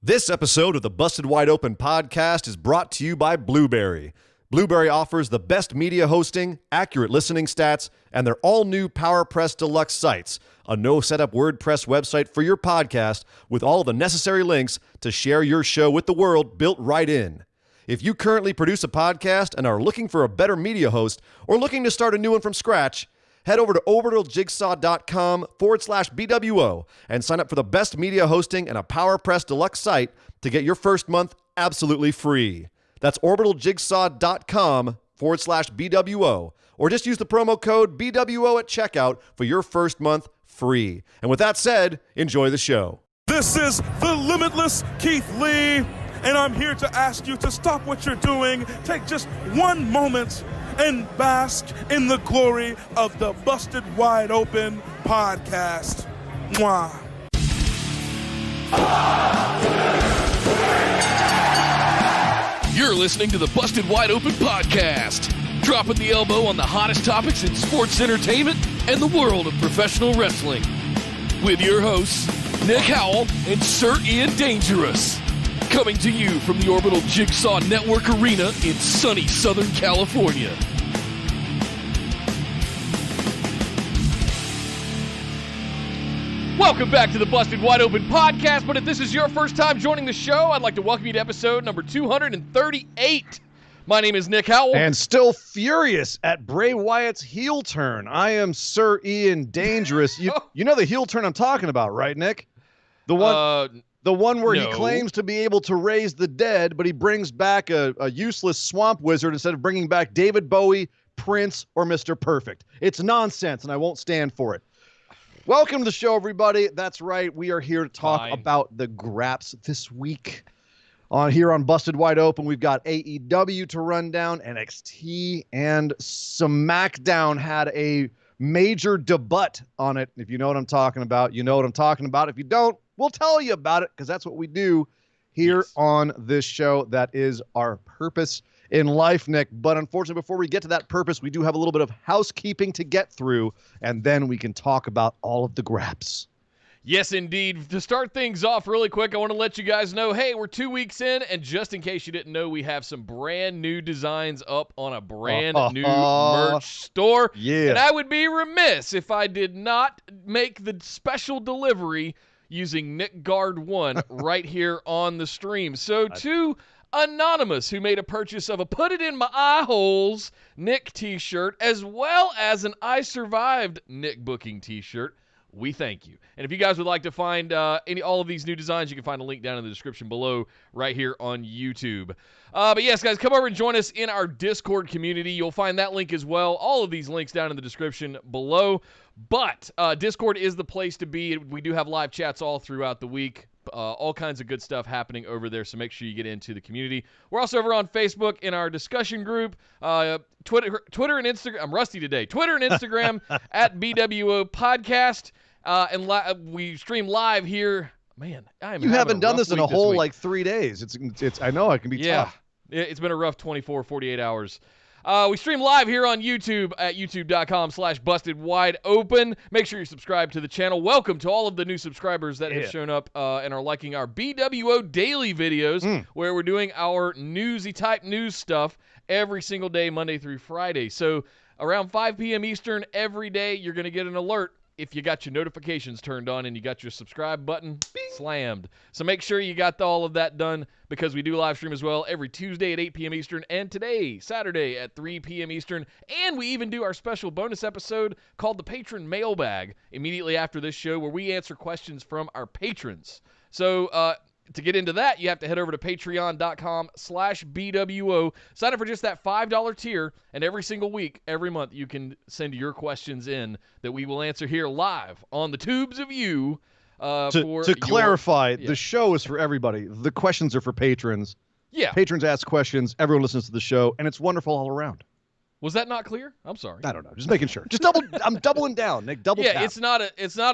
This episode of the Busted Wide Open podcast is brought to you by Blueberry. Blueberry offers the best media hosting, accurate listening stats, and their all-new PowerPress Deluxe sites, a no-setup WordPress website for your podcast with all the necessary links to share your show with the world built right in. If you currently produce a podcast and are looking for a better media host or looking to start a new one from scratch, head over to orbitaljigsaw.com/BWO and sign up for the best media hosting and a PowerPress Deluxe site to get your first month absolutely free. That's orbitaljigsaw.com/BWO, or just use the promo code BWO at checkout for your first month free. And with that said, enjoy the show. This is the limitless Keith Lee, and I'm here to ask you to stop what you're doing, take just one moment, and bask in the glory of the Busted Wide Open podcast. Mwah. You're listening to the Busted Wide Open podcast, dropping the elbow on the hottest topics in sports entertainment and the world of professional wrestling. With your hosts, Nick Howell and Sir Ian Dangerous. Coming to you from the Orbital Jigsaw Network Arena in sunny Southern California. Welcome back to the Busted Wide Open podcast, but if this is your first time joining the show, I'd like to welcome you to episode number 238. My name is Nick Howell. And still furious at Bray Wyatt's heel turn, I am Sir Ian Dangerous. You know the heel turn I'm talking about, right, Nick? The one where he claims to be able to raise the dead, but he brings back a useless swamp wizard instead of bringing back David Bowie, Prince, or Mr. Perfect. It's nonsense, and I won't stand for it. Welcome to the show, everybody. That's right. We are here to talk about the Graps this week. Here on Busted Wide Open, we've got AEW to run down, NXT, and Smackdown had a major debut on it. If you know what I'm talking about, you know what I'm talking about. If you don't, we'll tell you about it because that's what we do here on this show. That is our purpose in life, Nick. But unfortunately, before we get to that purpose, we do have a little bit of housekeeping to get through, and then we can talk about all of the Graps. Yes, indeed. To start things off really quick, I want to let you guys know, hey, we're 2 weeks in, and just in case you didn't know, we have some brand new designs up on a brand new merch store. Yeah. And I would be remiss if I did not make the special delivery using Nick Guard 1 right here on the stream. So to Anonymous, who made a purchase of a Put It In My Eye Holes Nick t-shirt, as well as an I Survived Nick booking t-shirt, we thank you. And if you guys would like to find all of these new designs, you can find a link down in the description below right here on YouTube. But yes, guys, come over and join us in our Discord community. You'll find that link as well. All of these links down in the description below. But Discord is the place to be. We do have live chats all throughout the week. All kinds of good stuff happening over there, so make sure you get into the community. We're also over on Facebook in our discussion group, Twitter and Instagram. I'm rusty today. Twitter and Instagram at BWO Podcast, and we stream live here. Man, you haven't done this in a whole like 3 days. It's I know it can be tough. Yeah, it's been a rough 48 hours. We stream live here on YouTube at youtube.com/bustedwideopen. Make sure you subscribe to the channel. Welcome to all of the new subscribers that have shown up and are liking our BWO daily videos, where we're doing our newsy type news stuff every single day, Monday through Friday. So around 5 p.m. Eastern every day, you're going to get an alert if you got your notifications turned on and you got your subscribe button slammed. So make sure you got all of that done, because we do live stream as well every Tuesday at 8 p.m. Eastern, and today, Saturday at 3 p.m. Eastern. And we even do our special bonus episode called the Patron Mailbag immediately after this show, where we answer questions from our patrons. So to get into that, you have to head over to patreon.com/BWO. Sign up for just that $5 tier, and every single week, every month, you can send your questions in that we will answer here live on the tubes of you. To clarify, the show is for everybody. The questions are for patrons. Yeah. Patrons ask questions. Everyone listens to the show, and it's wonderful all around. Was that not clear? I'm sorry. I don't know. Just making sure. I'm doubling down, Nick. Double tap. It's not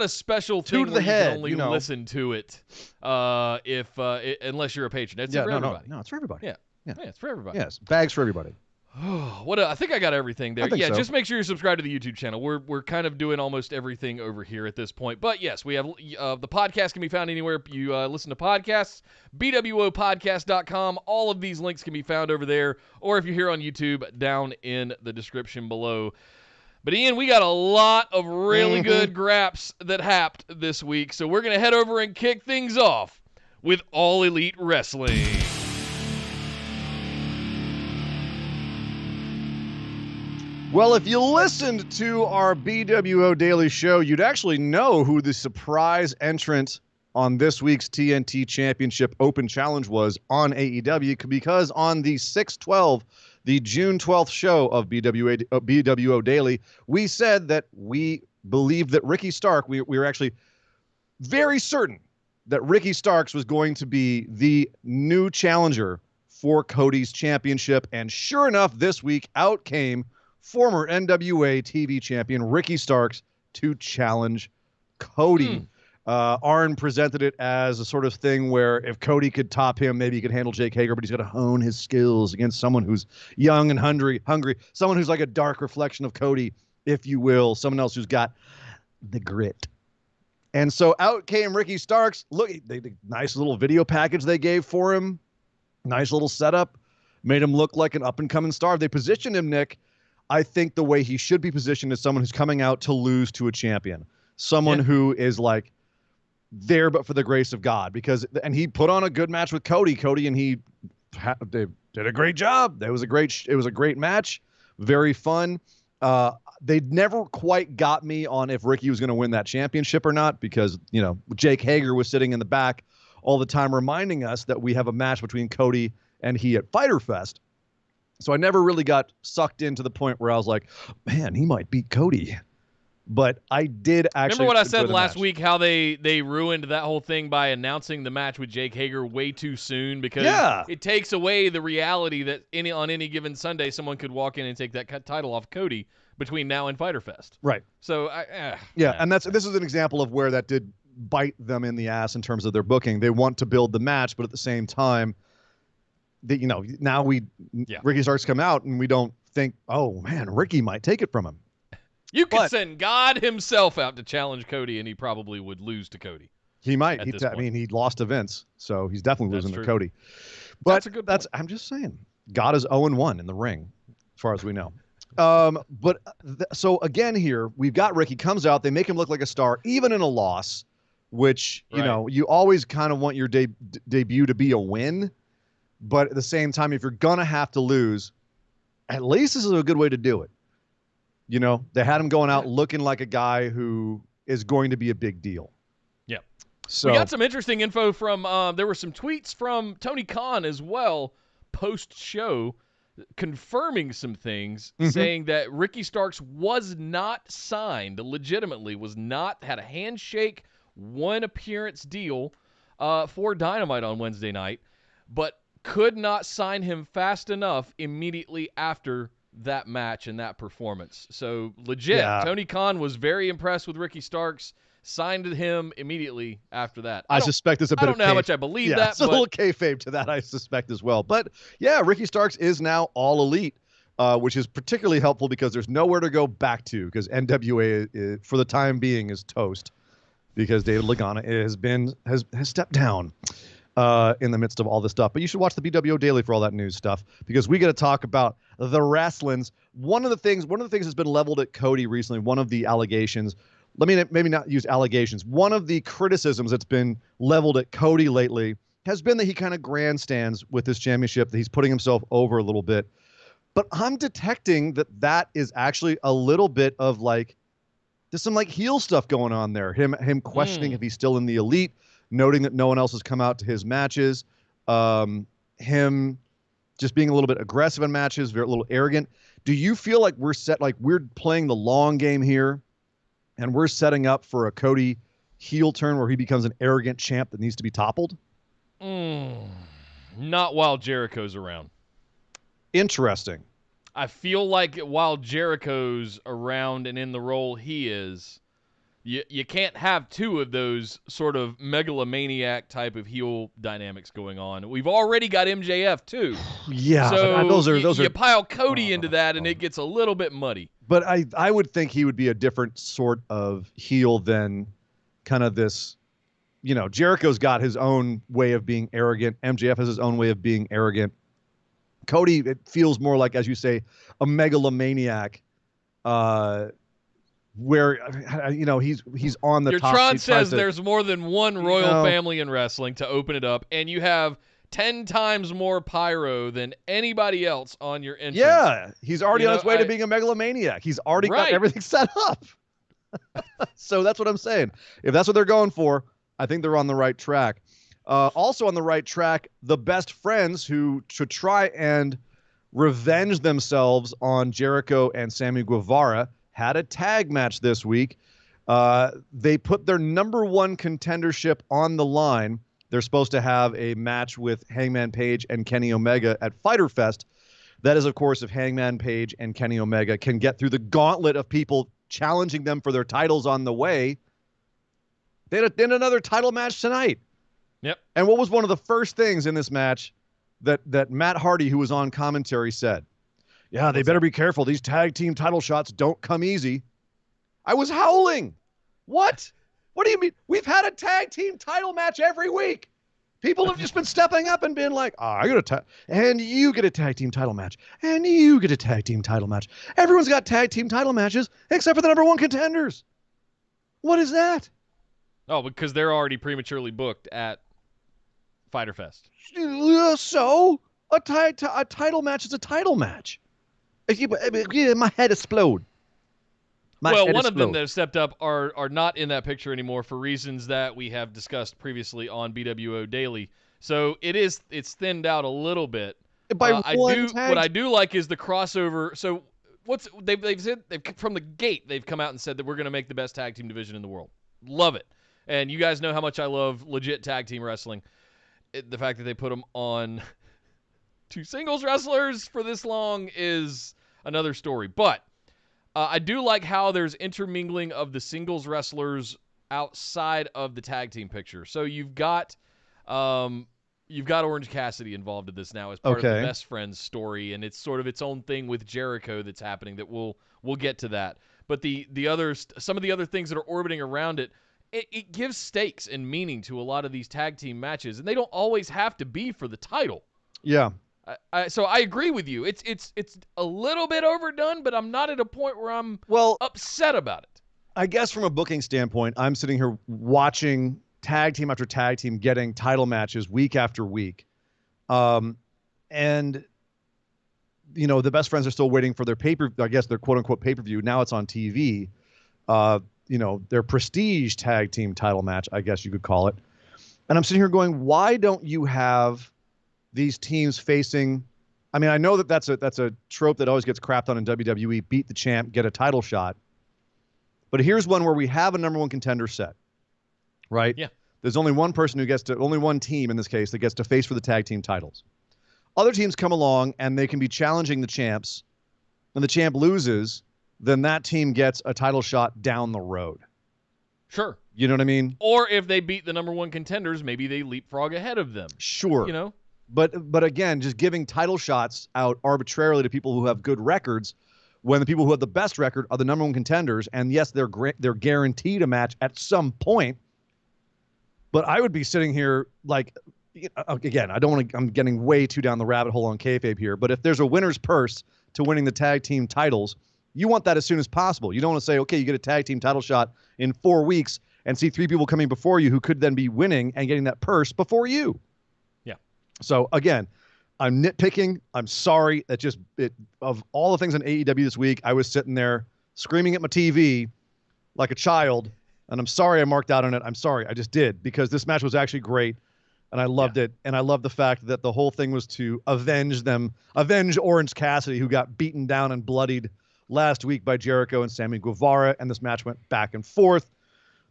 a special thing to the head, you can only listen to it unless you're a patron. It's for everybody. No, it's for everybody. Yeah, it's for everybody. Yes, bags for everybody. I think I got everything there. Yeah, so. just make sure you're subscribed to the YouTube channel. We're kind of doing almost everything over here at this point. But yes, we have the podcast can be found anywhere you listen to podcasts. BWOpodcast.com. All of these links can be found over there, or if you're here on YouTube, down in the description below. But Ian, we got a lot of really good graps that happed this week, so we're gonna head over and kick things off with All Elite Wrestling. Well, if you listened to our BWO Daily Show, you'd actually know who the surprise entrant on this week's TNT Championship Open Challenge was on AEW, because on the 6/12, the June 12th show of BWO Daily, we said that we believed that Ricky Stark, we were actually very certain that Ricky Starks was going to be the new challenger for Cody's championship. And sure enough, this week out came former NWA TV champion Ricky Starks to challenge Cody. Arn presented it as a sort of thing where if Cody could top him, maybe he could handle Jake Hager, but he's got to hone his skills against someone who's young and hungry, someone who's like a dark reflection of Cody, if you will, someone else who's got the grit. And so out came Ricky Starks. Look, the nice little video package they gave for him, nice little setup, made him look like an up-and-coming star. They positioned him, Nick, I think the way he should be positioned is someone who's coming out to lose to a champion. Someone who is like there but for the grace of God. And he put on a good match with Cody. Cody and he they did a great job. It was a great match. Very fun. They never quite got me on if Ricky was going to win that championship or not, because, you know, Jake Hager was sitting in the back all the time reminding us that we have a match between Cody and he at Fyter Fest. So I never really got sucked into the point where I was like, man, he might beat Cody. But I did actually. Remember what I said last week, how they ruined that whole thing by announcing the match with Jake Hager way too soon, because it takes away the reality that on any given Sunday someone could walk in and take that title off Cody between now and Fyter Fest. Right. So and this is an example of where that did bite them in the ass in terms of their booking. They want to build the match, but at the same time, now Ricky Starks come out and we don't think, oh man, Ricky might take it from him. You could send God himself out to challenge Cody, and he probably would lose to Cody. He might. He lost to Vince, so he's definitely losing to Cody. But that's a good point. I'm just saying, God is 0-1 in the ring, as far as we know. So again here, we've got Ricky comes out. They make him look like a star, even in a loss, which, you know, you always kind of want your debut to be a win. But at the same time, if you're going to have to lose, at least this is a good way to do it. You know, they had him going out looking like a guy who is going to be a big deal. Yeah. So we got some interesting info from, there were some tweets from Tony Khan as well, post-show, confirming some things, saying that Ricky Starks was not signed, legitimately, had a handshake, one appearance deal for Dynamite on Wednesday night, but could not sign him fast enough immediately after that match and that performance. So legit, Tony Khan was very impressed with Ricky Starks, signed him immediately after that. I suspect there's a bit of I don't know how much I believe that. It's a little kayfabe to that, I suspect as well. But yeah, Ricky Starks is now All Elite, which is particularly helpful because there's nowhere to go back to, because NWA for the time being is toast, because David Lagana has stepped down in the midst of all this stuff. But you should watch the BWO Daily for all that news stuff, because we got to talk about the wrestlings. One of the things that's been leveled at Cody recently, one of the allegations, maybe not use allegations, one of the criticisms that's been leveled at Cody lately has been that he kind of grandstands with this championship, that he's putting himself over a little bit. But I'm detecting that is actually a little bit of like, there's some like heel stuff going on there. Him questioning if he's still in the Elite, noting that no one else has come out to his matches, him just being a little bit aggressive in matches, a little arrogant. Do you feel like we're playing the long game here, and we're setting up for a Cody heel turn where he becomes an arrogant champ that needs to be toppled? Not while Jericho's around. Interesting. I feel like while Jericho's around and in the role he is, You can't have two of those sort of megalomaniac type of heel dynamics going on. We've already got MJF too. Yeah, so those are you pile Cody into that, and it gets a little bit muddy. But I would think he would be a different sort of heel than kind of this. Jericho's got his own way of being arrogant. MJF has his own way of being arrogant. Cody, it feels more like, as you say, a megalomaniac. Where he's on the top. Tron says there's more than one royal family in wrestling to open it up, and you have 10 times more pyro than anybody else on your entrance. Yeah, he's already on his way to being a megalomaniac. He's already got everything set up. So that's what I'm saying. If that's what they're going for, I think they're on the right track. Also on the right track, the Best Friends, who should try and revenge themselves on Jericho and Sammy Guevara, had a tag match this week. They put their number one contendership on the line. They're supposed to have a match with Hangman Page and Kenny Omega at Fyter Fest. That is, of course, if Hangman Page and Kenny Omega can get through the gauntlet of people challenging them for their titles on the way. They did another title match tonight. Yep. And what was one of the first things in this match that Matt Hardy, who was on commentary, said? Yeah, they better be careful. These tag team title shots don't come easy. I was howling. What? What do you mean? We've had a tag team title match every week. People have just been stepping up and been like, I got a and you get a tag team title match. And you get a tag team title match. Everyone's got tag team title matches except for the number one contenders. What is that? Oh, because they're already prematurely booked at Fyter Fest. So a title match is a title match. My head explode. One of them that have stepped up are not in that picture anymore for reasons that we have discussed previously on BWO Daily. So it's thinned out a little bit. What I do like is the crossover. So they've said from the gate they've come out and said that we're going to make the best tag team division in the world. Love it. And you guys know how much I love legit tag team wrestling. The fact that they put them on two singles wrestlers for this long is another story. But I do like how there's intermingling of the singles wrestlers outside of the tag team picture. So you've got Orange Cassidy involved in this now as part of the Best Friends story, and it's sort of its own thing with Jericho that's happening that we'll get to that. But some of the other things that are orbiting around it, it gives stakes and meaning to a lot of these tag team matches, and they don't always have to be for the title. Yeah. So I agree with you. It's a little bit overdone, but I'm not at a point where I'm upset about it. I guess from a booking standpoint, I'm sitting here watching tag team after tag team getting title matches week after week. And the Best Friends are still waiting for their their quote unquote pay-per-view. Now it's on TV. Their prestige tag team title match, I guess you could call it. And I'm sitting here going, why don't you have these teams facing? I mean, I know that's a trope that always gets crapped on in WWE, beat the champ, get a title shot. But here's one where we have a number one contender set, right? Yeah. There's only one person only one team in this case that gets to face for the tag team titles. Other teams come along and they can be challenging the champs, and the champ loses, then that team gets a title shot down the road. Sure. You know what I mean? Or if they beat the number one contenders, maybe they leapfrog ahead of them. Sure. But again, just giving title shots out arbitrarily to people who have good records when the people who have the best record are the number one contenders, and yes, they're guaranteed a match at some point. But I would be sitting here like, again, I'm getting way too down the rabbit hole on kayfabe here, but if there's a winner's purse to winning the tag team titles, you want that as soon as possible. You don't want to say, okay, you get a tag team title shot in 4 weeks and see 3 people coming before you who could then be winning and getting that purse before you. Yeah. So again, I'm nitpicking. I'm sorry. Of all the things on AEW this week, I was sitting there screaming at my TV like a child, and I'm sorry I marked out on it. I'm sorry. I just did, because this match was actually great, and I loved it. And I love the fact that the whole thing was to avenge Orange Cassidy, who got beaten down and bloodied last week by Jericho and Sammy Guevara, and this match went back and forth.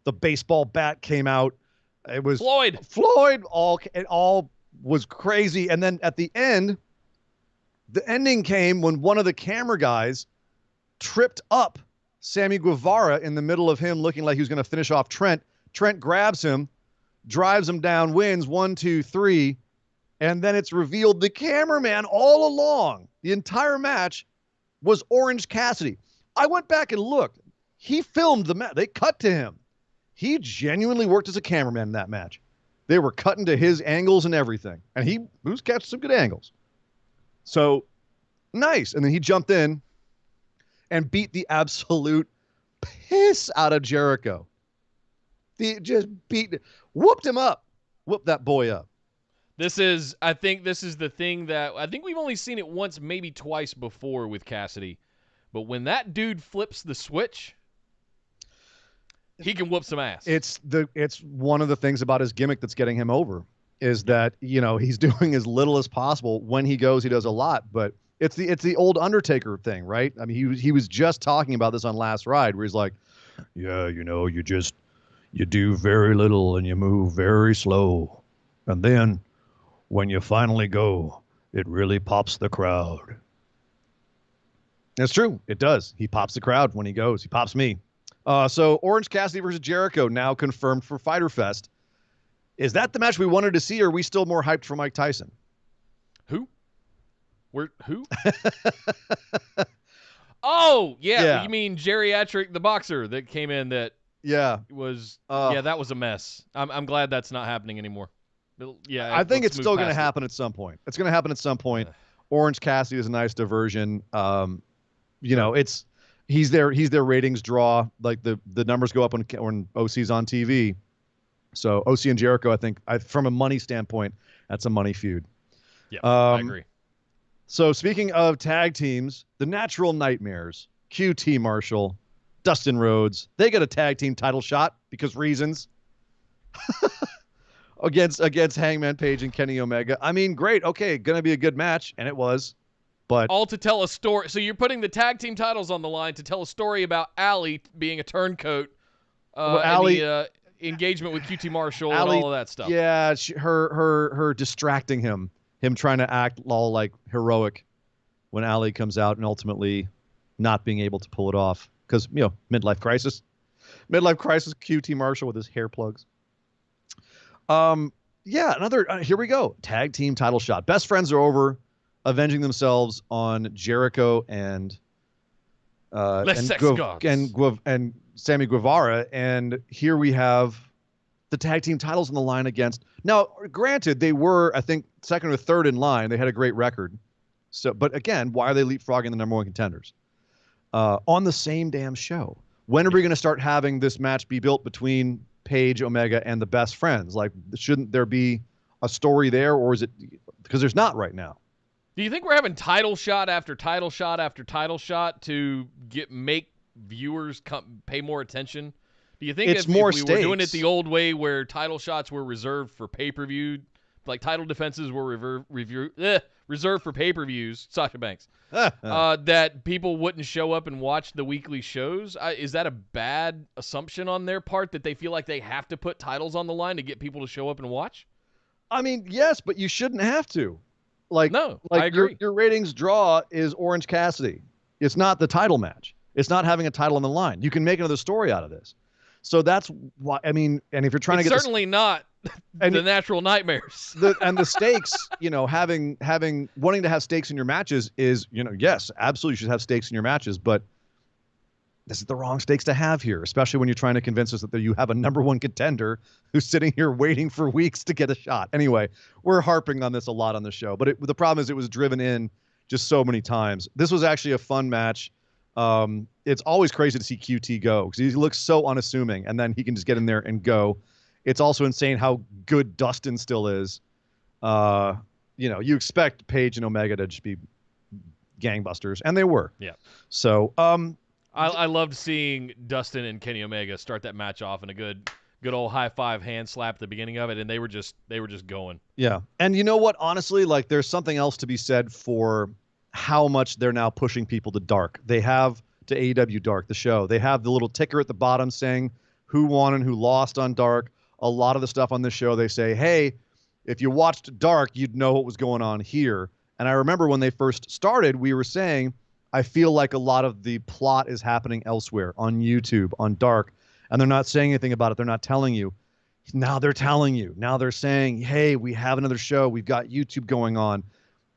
The baseball bat came out. It was Floyd. It all was crazy. And then at the end, the ending came when one of the camera guys tripped up Sammy Guevara in the middle of him looking like he was going to finish off Trent. Trent grabs him, drives him down, wins 1, 2, 3. And then it's revealed the cameraman all along, the entire match, was Orange Cassidy. I went back and looked. He filmed the match. They cut to him. He genuinely worked as a cameraman in that match. They were cutting to his angles and everything. And he was catching some good angles. So, nice. And then he jumped in and beat the absolute piss out of Jericho. Whooped him up. Whooped that boy up. I think this is the thing that I think we've only seen it once, maybe twice before with Cassidy. But when that dude flips the switch, he can whoop some ass. It's one of the things about his gimmick that's getting him over is that, he's doing as little as possible. When he goes, he does a lot, but it's the old Undertaker thing, right? I mean, he was just talking about this on Last Ride where he's like, yeah, you do very little and you move very slow. And then when you finally go, it really pops the crowd. That's true. It does. He pops the crowd when he goes. He pops me. So Orange Cassidy versus Jericho now confirmed for Fyter Fest. Is that the match we wanted to see, or are we still more hyped for Mike Tyson? Who? Who? Oh, yeah. You mean Geriatric, the boxer that came in that was that was a mess. I'm glad that's not happening anymore. Yeah, I think it's still going to happen at some point. It's going to happen at some point. Orange Cassidy is a nice diversion. He's their ratings draw. Like the numbers go up when OC's on TV. So OC and Jericho, I think, from a money standpoint, that's a money feud. Yeah, I agree. So speaking of tag teams, the Natural Nightmares, QT Marshall, Dustin Rhodes, they get a tag team title shot because reasons. against Hangman Page and Kenny Omega. I mean, great. Okay, gonna be a good match, and it was. But all to tell a story. So you're putting the tag team titles on the line to tell a story about Allie being a turncoat, Allie, and the engagement with QT Marshall and all of that stuff. Yeah, her distracting him trying to act all like heroic when Allie comes out and ultimately not being able to pull it off because midlife crisis, QT Marshall with his hair plugs. Here we go. Tag team title shot. Best friends are over, avenging themselves on Jericho and Sammy Guevara. And here we have the tag team titles on the line against. Now, granted, they were, I think, second or third in line. They had a great record. So, but again, why are they leapfrogging the number one contenders on the same damn show? When are we going to start having this match be built between Page, Omega, and the best friends? Like, shouldn't there be a story there, or is it because there's not right now? Do you think we're having title shot after title shot after title shot to make viewers pay more attention? Do you think if we were doing it the old way where title shots were reserved for pay-per-view, like title defenses were reserved for pay-per-views, Sasha Banks, that people wouldn't show up and watch the weekly shows? Is that a bad assumption on their part that they feel like they have to put titles on the line to get people to show up and watch? I mean, yes, but you shouldn't have to. No, I agree. Your ratings draw is Orange Cassidy. It's not the title match. It's not having a title on the line. You can make another story out of this. So that's why, I mean, and if you're trying to get certainly not the Natural Nightmares. The stakes, wanting to have stakes in your matches is, yes, absolutely you should have stakes in your matches, but this is the wrong stakes to have here, especially when you're trying to convince us that you have a number one contender who's sitting here waiting for weeks to get a shot. Anyway, we're harping on this a lot on the show, but the problem is it was driven in just so many times. This was actually a fun match. It's always crazy to see QT go because he looks so unassuming, and then he can just get in there and go. It's also insane how good Dustin still is. You expect Page and Omega to just be gangbusters, and they were. Yeah. So, I loved seeing Dustin and Kenny Omega start that match off in a good old high five hand slap at the beginning of it, and they were just going. Yeah, and you know what? Honestly, like there's something else to be said for how much they're now pushing people to Dark. They have to AEW Dark, the show. They have the little ticker at the bottom saying who won and who lost on Dark. A lot of the stuff on this show, they say, hey, if you watched Dark, you'd know what was going on here. And I remember when they first started, we were saying, I feel like a lot of the plot is happening elsewhere on YouTube, on Dark, and they're not saying anything about it. They're not telling you. Now they're telling you. Now they're saying, hey, we have another show. We've got YouTube going on.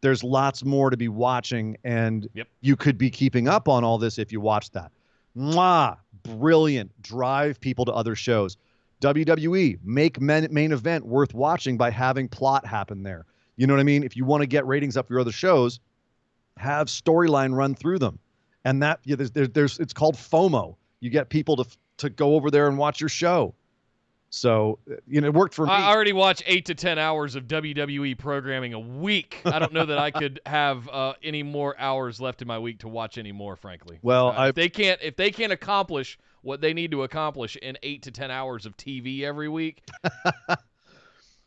There's lots more to be watching, and you could be keeping up on all this if you watch that. Mwah! Brilliant. Drive people to other shows. WWE, make main event worth watching by having plot happen there. You know what I mean? If you want to get ratings up for your other shows, have storyline run through them. And that there's it's called FOMO. You get people to go over there and watch your show. So, it worked for me. I already watch 8 to 10 hours of WWE programming a week. I don't know that I could have any more hours left in my week to watch any more, frankly. Well, if they can't accomplish what they need to accomplish in 8 to 10 hours of TV every week.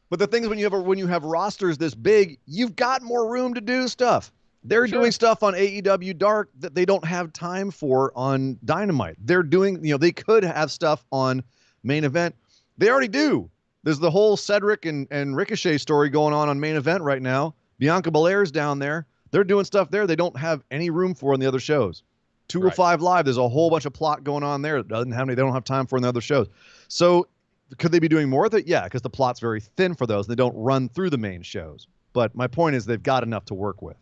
But the thing is, when you have rosters this big, you've got more room to do stuff. They're doing stuff on AEW Dark that they don't have time for on Dynamite. They're doing, they could have stuff on Main Event. They already do. There's the whole Cedric and Ricochet story going on Main Event right now. Bianca Belair's down there. They're doing stuff there they don't have any room for in the other shows. 205 Live, there's a whole bunch of plot going on there that they don't have time for in the other shows. So could they be doing more with it? Yeah, because the plot's very thin for those. They don't run through the main shows. But my point is they've got enough to work with.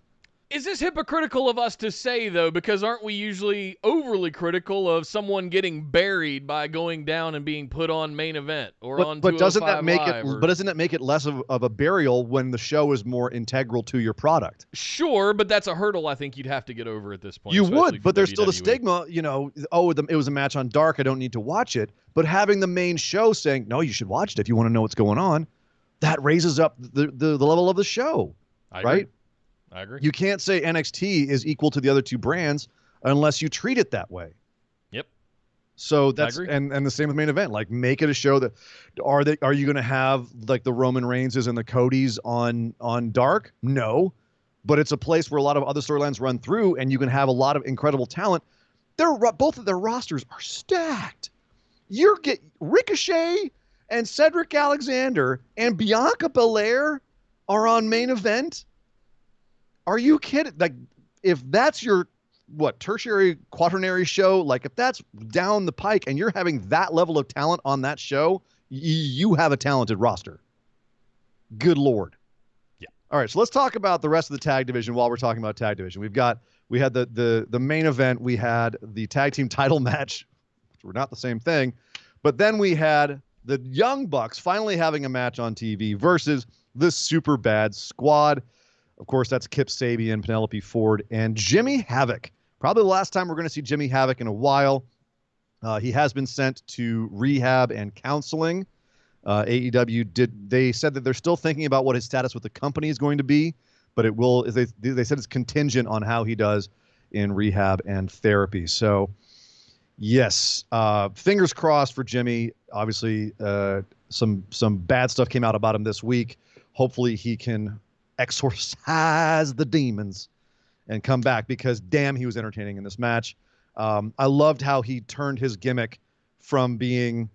Is this hypocritical of us to say, though, because aren't we usually overly critical of someone getting buried by going down and being put on Main Event or on 205 But doesn't that make Live But doesn't that make it less of a burial when the show is more integral to your product? Sure, but that's a hurdle I think you'd have to get over at this point. You would, but there's still the WWE. stigma, it was a match on Dark, I don't need to watch it. But having the main show saying, no, you should watch it if you want to know what's going on, that raises up the level of the show, right? I agree. You can't say NXT is equal to the other two brands unless you treat it that way. Yep. So that's and the same with Main Event. Like, make it a show that are you going to have like the Roman Reigns and the Codys on Dark? No, but it's a place where a lot of other storylines run through, and you can have a lot of incredible talent. Both of their rosters are stacked. Ricochet and Cedric Alexander and Bianca Belair are on Main Event. Are you kidding? Like, if that's your, tertiary, quaternary show, like if that's down the pike and you're having that level of talent on that show, you have a talented roster. Good Lord. Yeah. All right, so let's talk about the rest of the tag division while we're talking about tag division. We had the main event. We had the tag team title match, which were not the same thing. But then we had the Young Bucks finally having a match on TV versus the Super Bad Squad. Of course, that's Kip Sabian, Penelope Ford, and Jimmy Havoc. Probably the last time we're going to see Jimmy Havoc in a while. He has been sent to rehab and counseling. AEW they said that they're still thinking about what his status with the company is going to be, but it will. They said it's contingent on how he does in rehab and therapy. So, yes, fingers crossed for Jimmy. Obviously, some bad stuff came out about him this week. Hopefully, he can exorcise the demons and come back, because damn, he was entertaining in this match. I loved how he turned his gimmick from being,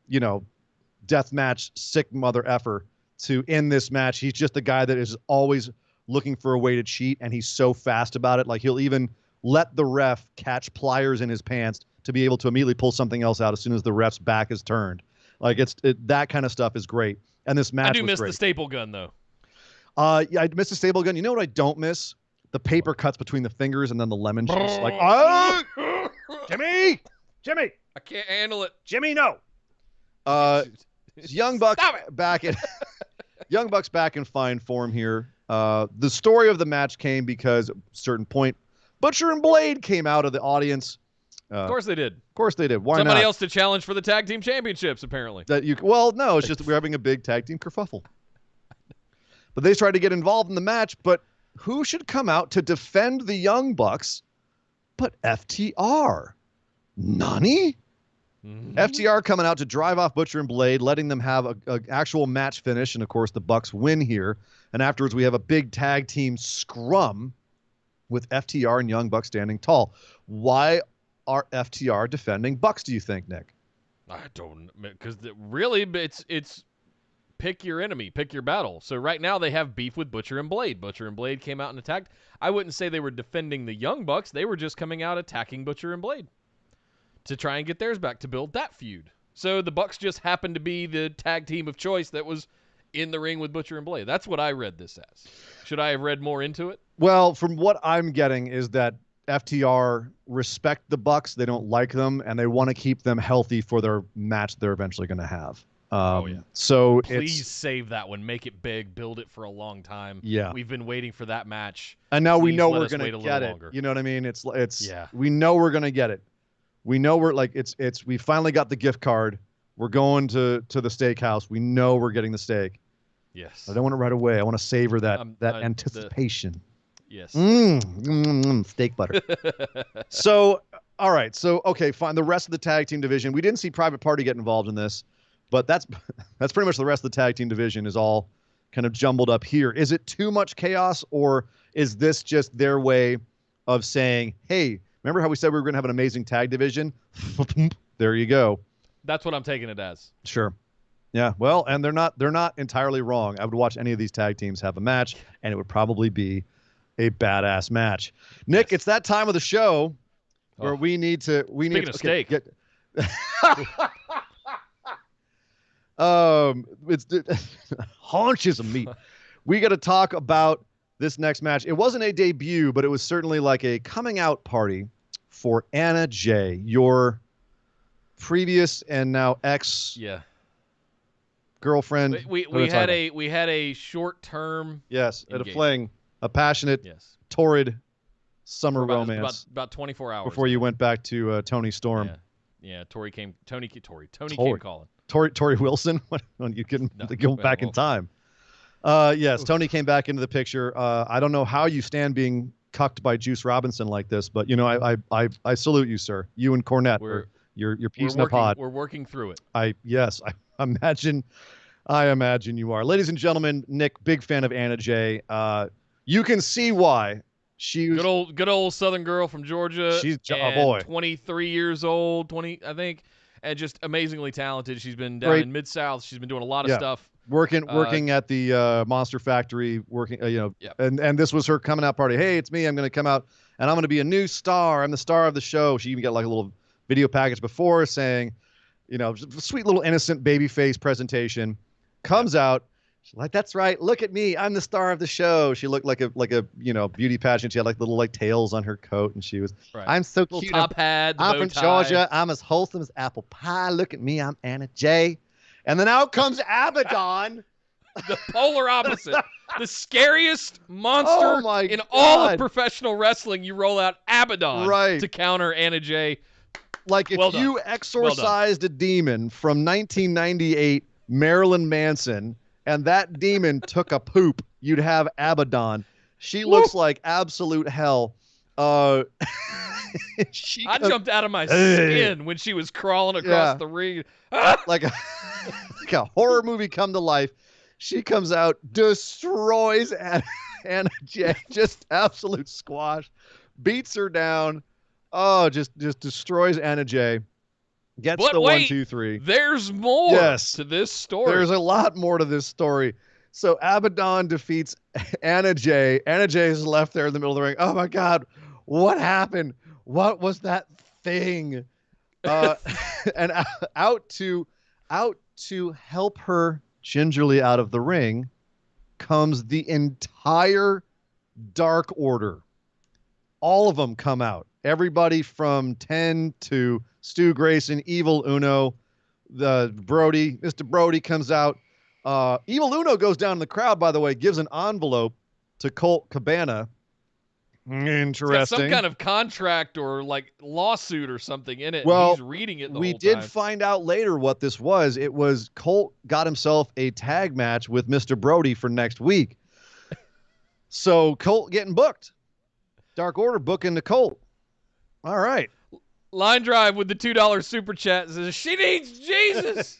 deathmatch sick mother effer to, in this match, he's just the guy that is always looking for a way to cheat, and he's so fast about it. Like, he'll even let the ref catch pliers in his pants to be able to immediately pull something else out as soon as the ref's back is turned. Like, that kind of stuff is great. And this match was great. I do miss the staple gun, though. Yeah, I miss the stable gun. You know what I don't miss? The paper cuts between the fingers and then the lemon juice. Like, Jimmy! I can't handle it. Jimmy, no. Young Bucks back in Young Bucks back in fine form here. The story of the match came because at a certain point, Butcher and Blade came out of the audience. Of course they did. Why Somebody not? else to challenge for the tag team championships, apparently. No, it's just we're having a big tag team kerfuffle. But they tried to get involved in the match, but who should come out to defend the Young Bucks but FTR? Nani? Mm-hmm. FTR coming out to drive off Butcher and Blade, letting them have an actual match finish, and of course the Bucks win here. And afterwards we have a big tag team scrum with FTR and Young Bucks standing tall. Why are FTR defending Bucks, do you think, Nick? I don't, because really it's pick your enemy, pick your battle. So right now they have beef with Butcher and Blade. Butcher and Blade came out and attacked. I wouldn't say they were defending the Young Bucks. They were just coming out attacking Butcher and Blade to try and get theirs back, to build that feud. So the Bucks just happened to be the tag team of choice that was in the ring with Butcher and Blade. That's what I read this as. Should I have read more into it? Well, from what I'm getting is that FTR respect the Bucks. They don't like them, and they want to keep them healthy for their match they're eventually going to have. So please save that one. Make it big. Build it for a long time. Yeah. We've been waiting for that match. And now Please we know let we're us going wait to a get little it. longer. You know what I mean? Yeah. We know we're going to get it. We know we're like, we finally got the gift card. We're going to the steakhouse. We know we're getting the steak. Yes. I don't want it right away. I want to savor that anticipation. Yes. Steak butter. So, all right. So, okay, fine. The rest of the tag team division, we didn't see Private Party get involved in this, but that's pretty much the rest of the tag team division is all kind of jumbled up here. Is it too much chaos, or is this just their way of saying, hey, remember how we said we were going to have an amazing tag division? There you go. That's what I'm taking it as. Sure. Yeah. Well, and they're not entirely wrong. I would watch any of these tag teams have a match, and it would probably be a badass match. Nick, It's that time of the show where we need to. Speaking of steak. It's haunches of meat. We got to talk about this next match. It wasn't a debut, but it was certainly like a coming out party for Anna Jayy, your previous and now ex girlfriend. We had a short term at a fling, a passionate, torrid summer romance about 24 hours before you went back to Tony Storm. Tony came calling. Tori Wilson. When you can go back in time. Yes, Tony came back into the picture. I don't know how you stand being cucked by Juice Robinson like this, but I salute you, sir. You and Cornette. You're piece in a pod. We're working through it. I imagine you are. Ladies and gentlemen, Nick, big fan of Anna Jayy. You can see why she was good old Southern girl from Georgia. She's a boy. 23 years old, 20 I think, and just amazingly talented. She's been down in Mid-South. She's been doing a lot of stuff. Working at the Monster Factory, and this was her coming out party. Hey, it's me. I'm going to come out, and I'm going to be a new star. I'm the star of the show. She even got like a little video package before saying, sweet little innocent baby face presentation. Comes out, she's like, that's right. Look at me. I'm the star of the show. She looked like a beauty pageant. She had like little tails on her coat, and she was. Right. I'm so cute. Top hat. I'm from Georgia. I'm as wholesome as apple pie. Look at me. I'm Anna Jayy. And then out comes ABADON. The polar opposite. The scariest monster in all of professional wrestling. You roll out ABADON to counter Anna Jayy. Like if you exorcised a demon from 1998 Marilyn Manson and that demon took a poop, you'd have ABADON. She looks like absolute hell. I jumped out of my skin when she was crawling across the ring. like a horror movie come to life. She comes out, destroys Anna Jayy, just absolute squash, beats her down. Oh, just destroys Anna Jayy. Gets the 1, 2, 3. There's more to this story. There's a lot more to this story. So ABADON defeats Anna Jayy. Anna Jayy is left there in the middle of the ring. Oh my God, what happened? What was that thing? And out to help her gingerly out of the ring comes the entire Dark Order. All of them come out. Everybody from 10 to Stu Grayson, Evil Uno, Mr. Brody comes out. Evil Uno goes down in the crowd, by the way, gives an envelope to Colt Cabana. Interesting. Some kind of contract or like lawsuit or something in it. Well, and he's reading it the whole time. We did find out later what this was. It was Colt got himself a tag match with Mr. Brody for next week. So Colt getting booked. Dark Order booking the Colt. All right. Line Drive with the $2 super chat says, she needs Jesus.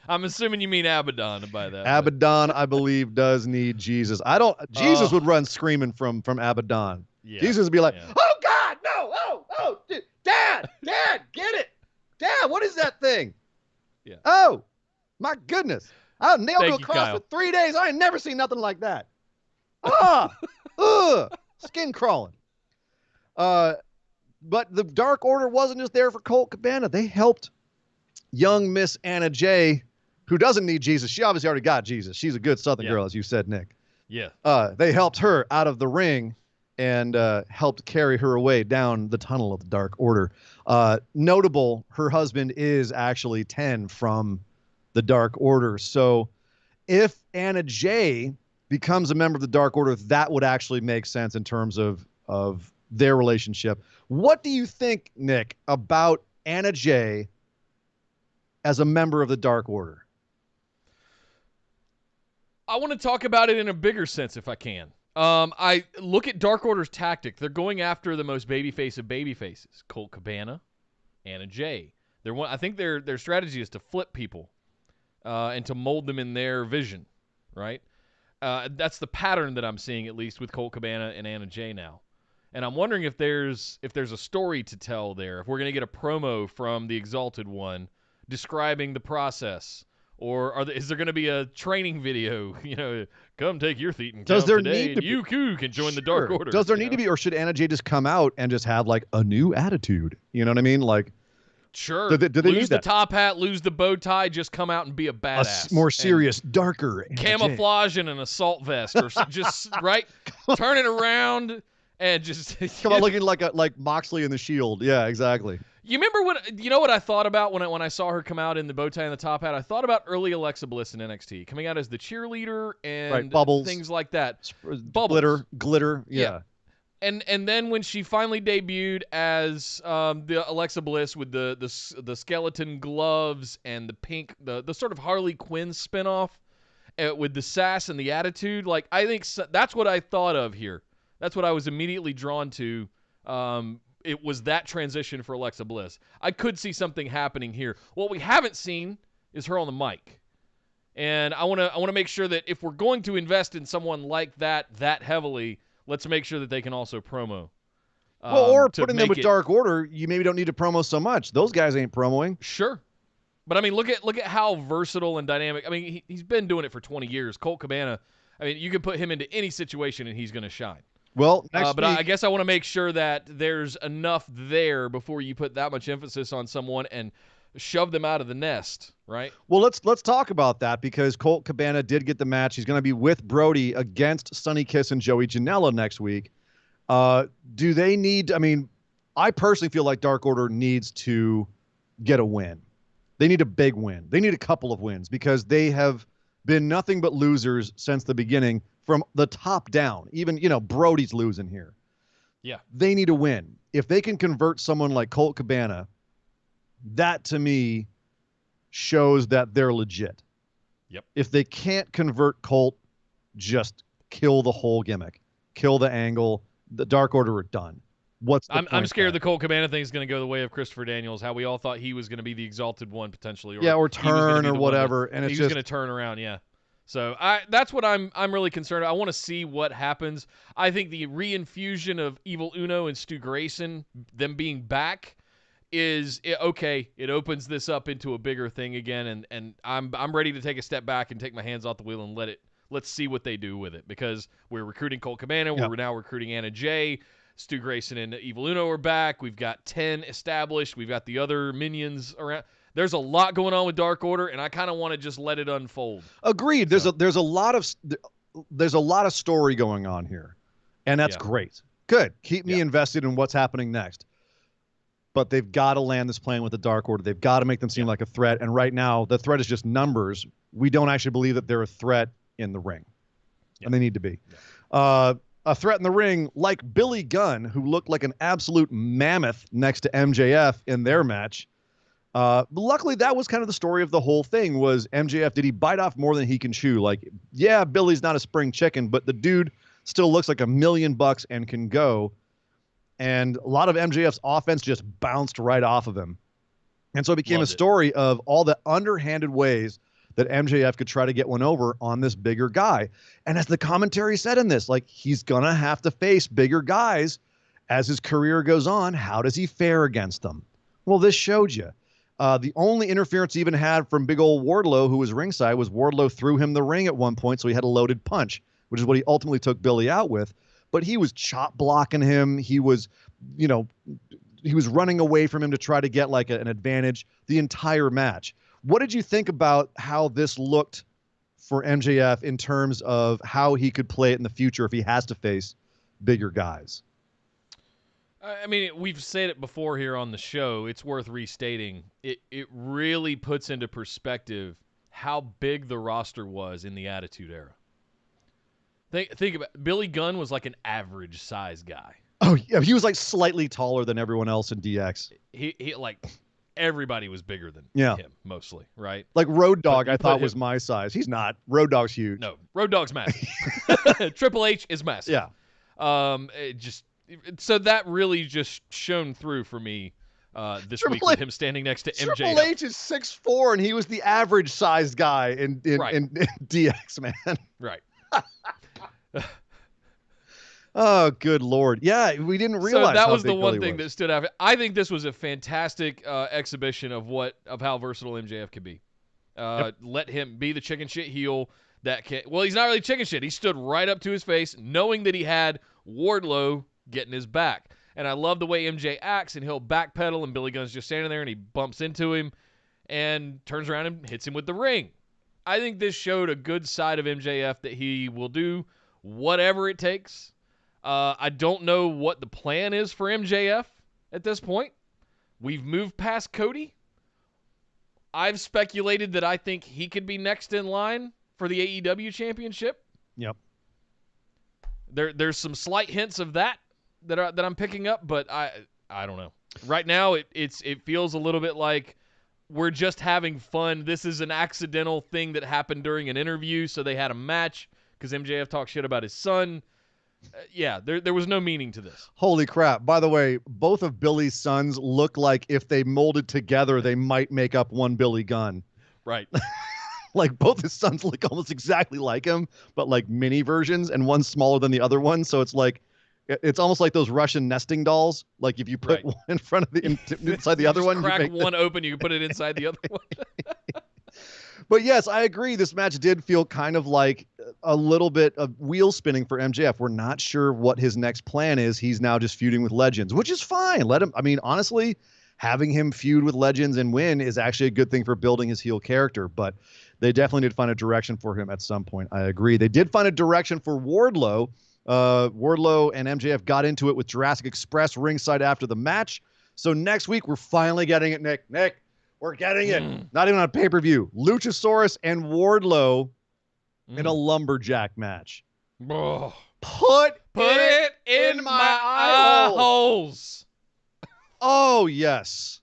I'm assuming you mean ABADON by that. ABADON, I believe, does need Jesus. Jesus would run screaming from ABADON. Yeah, Jesus would be like, oh God, no, oh, Dad, get it. Dad, what is that thing? Yeah. Oh, My goodness. I nailed to a cross for 3 days. I ain't never seen nothing like that. Skin crawling. But the Dark Order wasn't just there for Colt Cabana. They helped young Miss Anna Jayy, who doesn't need Jesus. She obviously already got Jesus. She's a good Southern girl, as you said, Nick. Yeah. They helped her out of the ring and helped carry her away down the tunnel of the Dark Order. Notable, her husband is actually 10 from the Dark Order. So if Anna Jayy becomes a member of the Dark Order, that would actually make sense in terms of their relationship. What do you think, Nick, about Anna Jayy as a member of the Dark Order? I want to talk about it in a bigger sense if I can. I look at Dark Order's tactic. They're going after the most babyface of babyfaces. Colt Cabana, Anna Jayy. I think their strategy is to flip people and to mold them in their vision, right? That's the pattern that I'm seeing, at least with Colt Cabana and Anna Jayy now. And I'm wondering if there's a story to tell there, if we're going to get a promo from the Exalted One describing the process, or is there going to be a training video? Come take your seat and count today, and you too can join the Dark Order. Does there need to be, or should Anna Jayy just come out and just have like a new attitude? You know what I mean? Like, sure. Do they lose the top hat, lose the bow tie, just come out and be a badass, more serious, darker, camouflage in an assault vest, or just right, turn it around. And just come on, looking like Moxley in the Shield. Yeah, exactly. You remember what I thought about when I saw her come out in the bow tie and the top hat? I thought about early Alexa Bliss in NXT, coming out as the cheerleader and bubbles, things like that. Bubbles. Glitter. Yeah. And then when she finally debuted as the Alexa Bliss with the skeleton gloves and the pink, the sort of Harley Quinn spinoff with the sass and the attitude, like I think that's what I thought of here. That's what I was immediately drawn to. It was that transition for Alexa Bliss. I could see something happening here. What we haven't seen is her on the mic. And I want to make sure that if we're going to invest in someone like that heavily, let's make sure that they can also promo. Or putting them with Dark Order, you maybe don't need to promo so much. Those guys ain't promoing. Sure. But I mean, look at how versatile and dynamic. I mean, he's been doing it for 20 years. Colt Cabana, I mean, you can put him into any situation and he's going to shine. Well, but I guess I want to make sure that there's enough there before you put that much emphasis on someone and shove them out of the nest, right? Well, let's talk about that, because Colt Cabana did get the match. He's going to be with Brody against Sonny Kiss and Joey Janela next week. Do they need? I mean, I personally feel like Dark Order needs to get a win. They need a big win. They need a couple of wins, because they have been nothing but losers since the beginning. From the top down, even, Brody's losing here. Yeah. They need a win. If they can convert someone like Colt Cabana, that to me shows that they're legit. Yep. If they can't convert Colt, just kill the whole gimmick. Kill the angle. The Dark Order are done. I'm scared the Colt Cabana thing is going to go the way of Christopher Daniels, how we all thought he was going to be the Exalted One potentially. Or turn or whatever. And he was going to turn around, yeah. So that's what I'm really concerned. I want to see what happens. I think the reinfusion of Evil Uno and Stu Grayson, them being back, is okay. It opens this up into a bigger thing again, and I'm ready to take a step back and take my hands off the wheel and let's see what they do with it, because we're recruiting Colt Cabana. We're now recruiting Anna Jayy. Stu Grayson and Evil Uno are back. We've got 10 established. We've got the other minions around. There's a lot going on with Dark Order, and I kind of want to just let it unfold. Agreed. There's a lot of story going on here, and that's great. Good. Keep me invested in what's happening next. But they've got to land this plane with the Dark Order. They've got to make them seem like a threat. And right now, the threat is just numbers. We don't actually believe that they're a threat in the ring, and they need to be. A threat in the ring, like Billy Gunn, who looked like an absolute mammoth next to MJF in their match. Luckily, that was kind of the story of the whole thing. Was MJF, did he bite off more than he can chew? Like, yeah, Billy's not a spring chicken, but the dude still looks like $1 million and can go. And a lot of MJF's offense just bounced right off of him. And so it became a story of all the underhanded ways that MJF could try to get one over on this bigger guy. And as the commentary said in this, like, he's going to have to face bigger guys as his career goes on. How does he fare against them? Well, this showed you. The only interference he even had from big old Wardlow, who was ringside, was Wardlow threw him the ring at one point, so he had a loaded punch, which is what he ultimately took Billy out with. But he was chop blocking him. He was, he was running away from him to try to get like an advantage the entire match. What did you think about how this looked for MJF in terms of how he could play it in the future if he has to face bigger guys? I mean, we've said it before here on the show. It's worth restating. It really puts into perspective how big the roster was in the Attitude Era. Think about it. Billy Gunn was like an average size guy. Oh yeah, he was like slightly taller than everyone else in DX. He like everybody was bigger than him mostly, right? Like Road Dogg, I thought was my size. He's not. Road Dogg's huge. No, Road Dogg's massive. Triple H is massive. Yeah. So that really just shone through for me this week with him standing next to MJF. Triple H is 6'4", and he was the average sized guy in DX, man. Right. Oh, good Lord. Yeah, we didn't realize so that how was the big one Billy thing was. that stood out. I think this was a fantastic exhibition of how versatile MJF could be. Let him be the chicken shit heel that can. Well, he's not really chicken shit. He stood right up to his face, knowing that he had Wardlow getting his back. And I love the way MJ acts, and he'll backpedal, and Billy Gunn's just standing there, and he bumps into him and turns around and hits him with the ring. I think this showed a good side of MJF that he will do whatever it takes. I don't know what the plan is for MJF at this point. We've moved past Cody. I've speculated that I think he could be next in line for the AEW championship. Yep. There's some slight hints of that I'm picking up, but I don't know. Right now it feels a little bit like we're just having fun. This is an accidental thing that happened during an interview, so they had a match because MJF talked shit about his son. There was no meaning to this. Holy crap. By the way, both of Billy's sons look like if they molded together, they might make up one Billy Gunn. Right. Like both his sons look almost exactly like him, but like mini versions, and one's smaller than the other one. So it's like, it's almost like those Russian nesting dolls. Like if you put one in front of inside the other one, crack one open, you can put it inside the other one. But yes, I agree. This match did feel kind of like a little bit of wheel spinning for MJF. We're not sure what his next plan is. He's now just feuding with legends, which is fine. Let him. I mean, honestly, having him feud with legends and win is actually a good thing for building his heel character. But they definitely did find a direction for him at some point. I agree. They did find a direction for Wardlow. Wardlow and MJF got into it with Jurassic Express ringside after the match. So next week, we're finally getting it, Nick. We're getting it. Not even on pay-per-view. Luchasaurus and Wardlow in a lumberjack match. Oh. Put it in my eye holes. Oh, yes.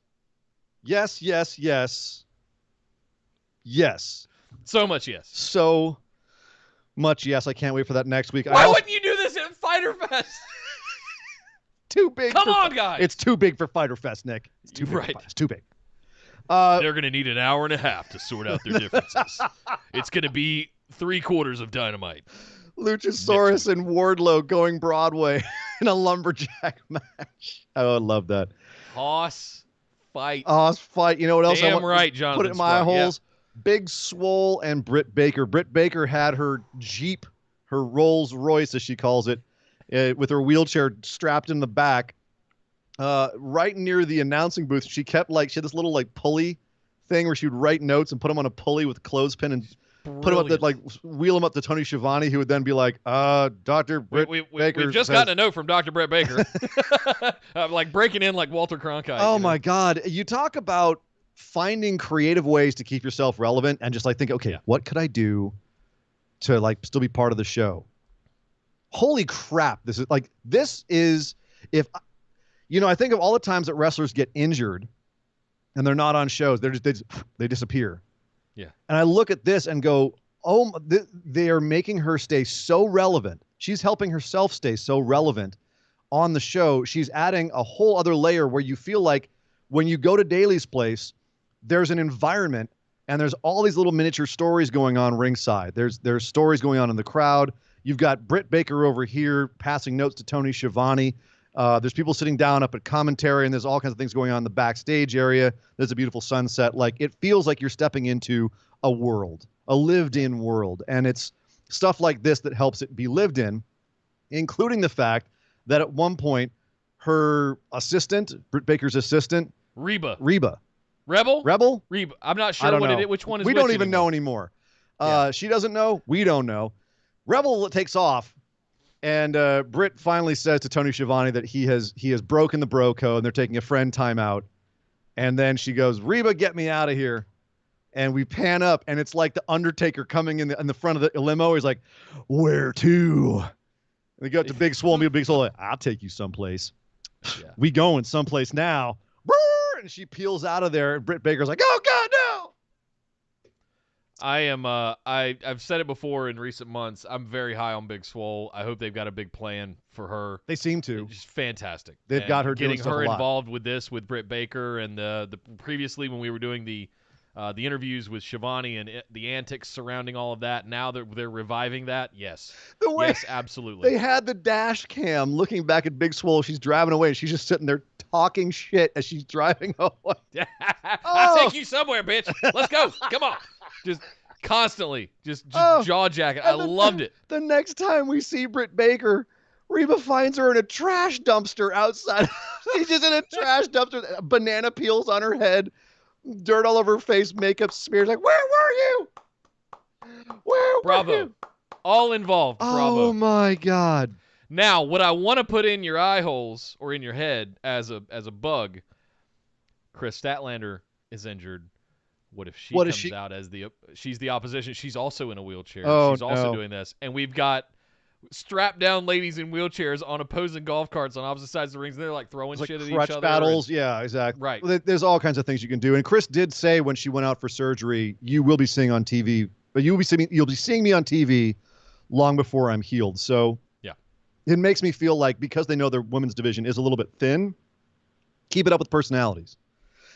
Yes. So much yes. So much yes. I can't wait for that next week. Why wouldn't you do this at Fyter Fest? Too big. Come on, guys. It's too big for Fyter Fest, Nick. It's too big. Right. It's too big. They're going to need an hour and a half to sort out their differences. It's going to be 3/4 of Dynamite. Luchasaurus and Wardlow going Broadway in a lumberjack match. Oh, I love that. Hoss fight. You know what else? Damn right, Jonathan. Put it in my eye holes. Yeah. Big Swole and Britt Baker. Britt Baker had her Jeep, her Rolls Royce, as she calls it, with her wheelchair strapped in the back. Right near the announcing booth, she had this little like pulley thing where she would write notes and put them on a pulley with a clothespin and put them up wheel them up to Tony Schiavone, who would then be like, Dr. Britt Baker. We've just gotten a note from Dr. Britt Baker. Like breaking in like Walter Cronkite. Oh my God. You talk about finding creative ways to keep yourself relevant and just like think, okay, what could I do to like still be part of the show? Holy crap. This is if I think of all the times that wrestlers get injured and they're not on shows. They disappear. Yeah. And I look at this and go, they are making her stay so relevant. She's helping herself stay so relevant on the show. She's adding a whole other layer where you feel like when you go to Daly's place, there's an environment and there's all these little miniature stories going on ringside. There's stories going on in the crowd. You've got Britt Baker over here passing notes to Tony Schiavone. There's people sitting down up at commentary, and there's all kinds of things going on in the backstage area. There's a beautiful sunset. Like, it feels like you're stepping into a world, a lived-in world. And it's stuff like this that helps it be lived in, including the fact that at one point, her assistant, Britt Baker's assistant, Reba. Rebel? Reba. I'm not sure which one is we which don't even anymore. know anymore. She doesn't know. We don't know. Rebel takes off, and Britt finally says to Tony Schiavone that he has broken the bro code, and they're taking a friend timeout. And then she goes, "Reba, get me out of here." And we pan up, and it's like the Undertaker coming in the front of the limo. He's like, "Where to?" And we go up to Big Swole, and Big Swole, like, "I'll take you someplace. Yeah. We going someplace now." And she peels out of there, and Britt Baker's like, "Oh God, no!" I've said it before in recent months. I'm very high on Big Swole. I hope they've got a big plan for her. They seem to. It's just fantastic. They've got her getting doing her stuff involved with this, with Britt Baker, and the previously when we were doing the interviews with Schiavone and the antics surrounding all of that. Now they're reviving that. Yes. Yes, absolutely. They had the dash cam looking back at Big Swole. She's driving away. She's just sitting there talking shit as she's driving away. I'll take you somewhere, bitch. Let's go. Come on. Just constantly. Just jaw jacket. I loved it. The next time we see Britt Baker, Reba finds her in a trash dumpster outside. She's just in a trash dumpster. Banana peels on her head. Dirt all over her face, makeup smeared. Like, where were you? Where Bravo. were you? All involved. Bravo. Oh my God. Now, what I want to put in your eye holes or in your head as a bug, Chris Statlander is injured. What if she comes out as she's the opposition? She's also in a wheelchair. Oh, she's also doing this. And we've got strapped down ladies in wheelchairs on opposing golf carts on opposite sides of the rings. And they're like throwing shit at each other. Crutch battles. Yeah, exactly. Right. Well, there's all kinds of things you can do. And Chris did say when she went out for surgery, you will be seeing on TV, but you'll be seeing me on TV long before I'm healed. So yeah, it makes me feel like because they know their women's division is a little bit thin, keep it up with personalities.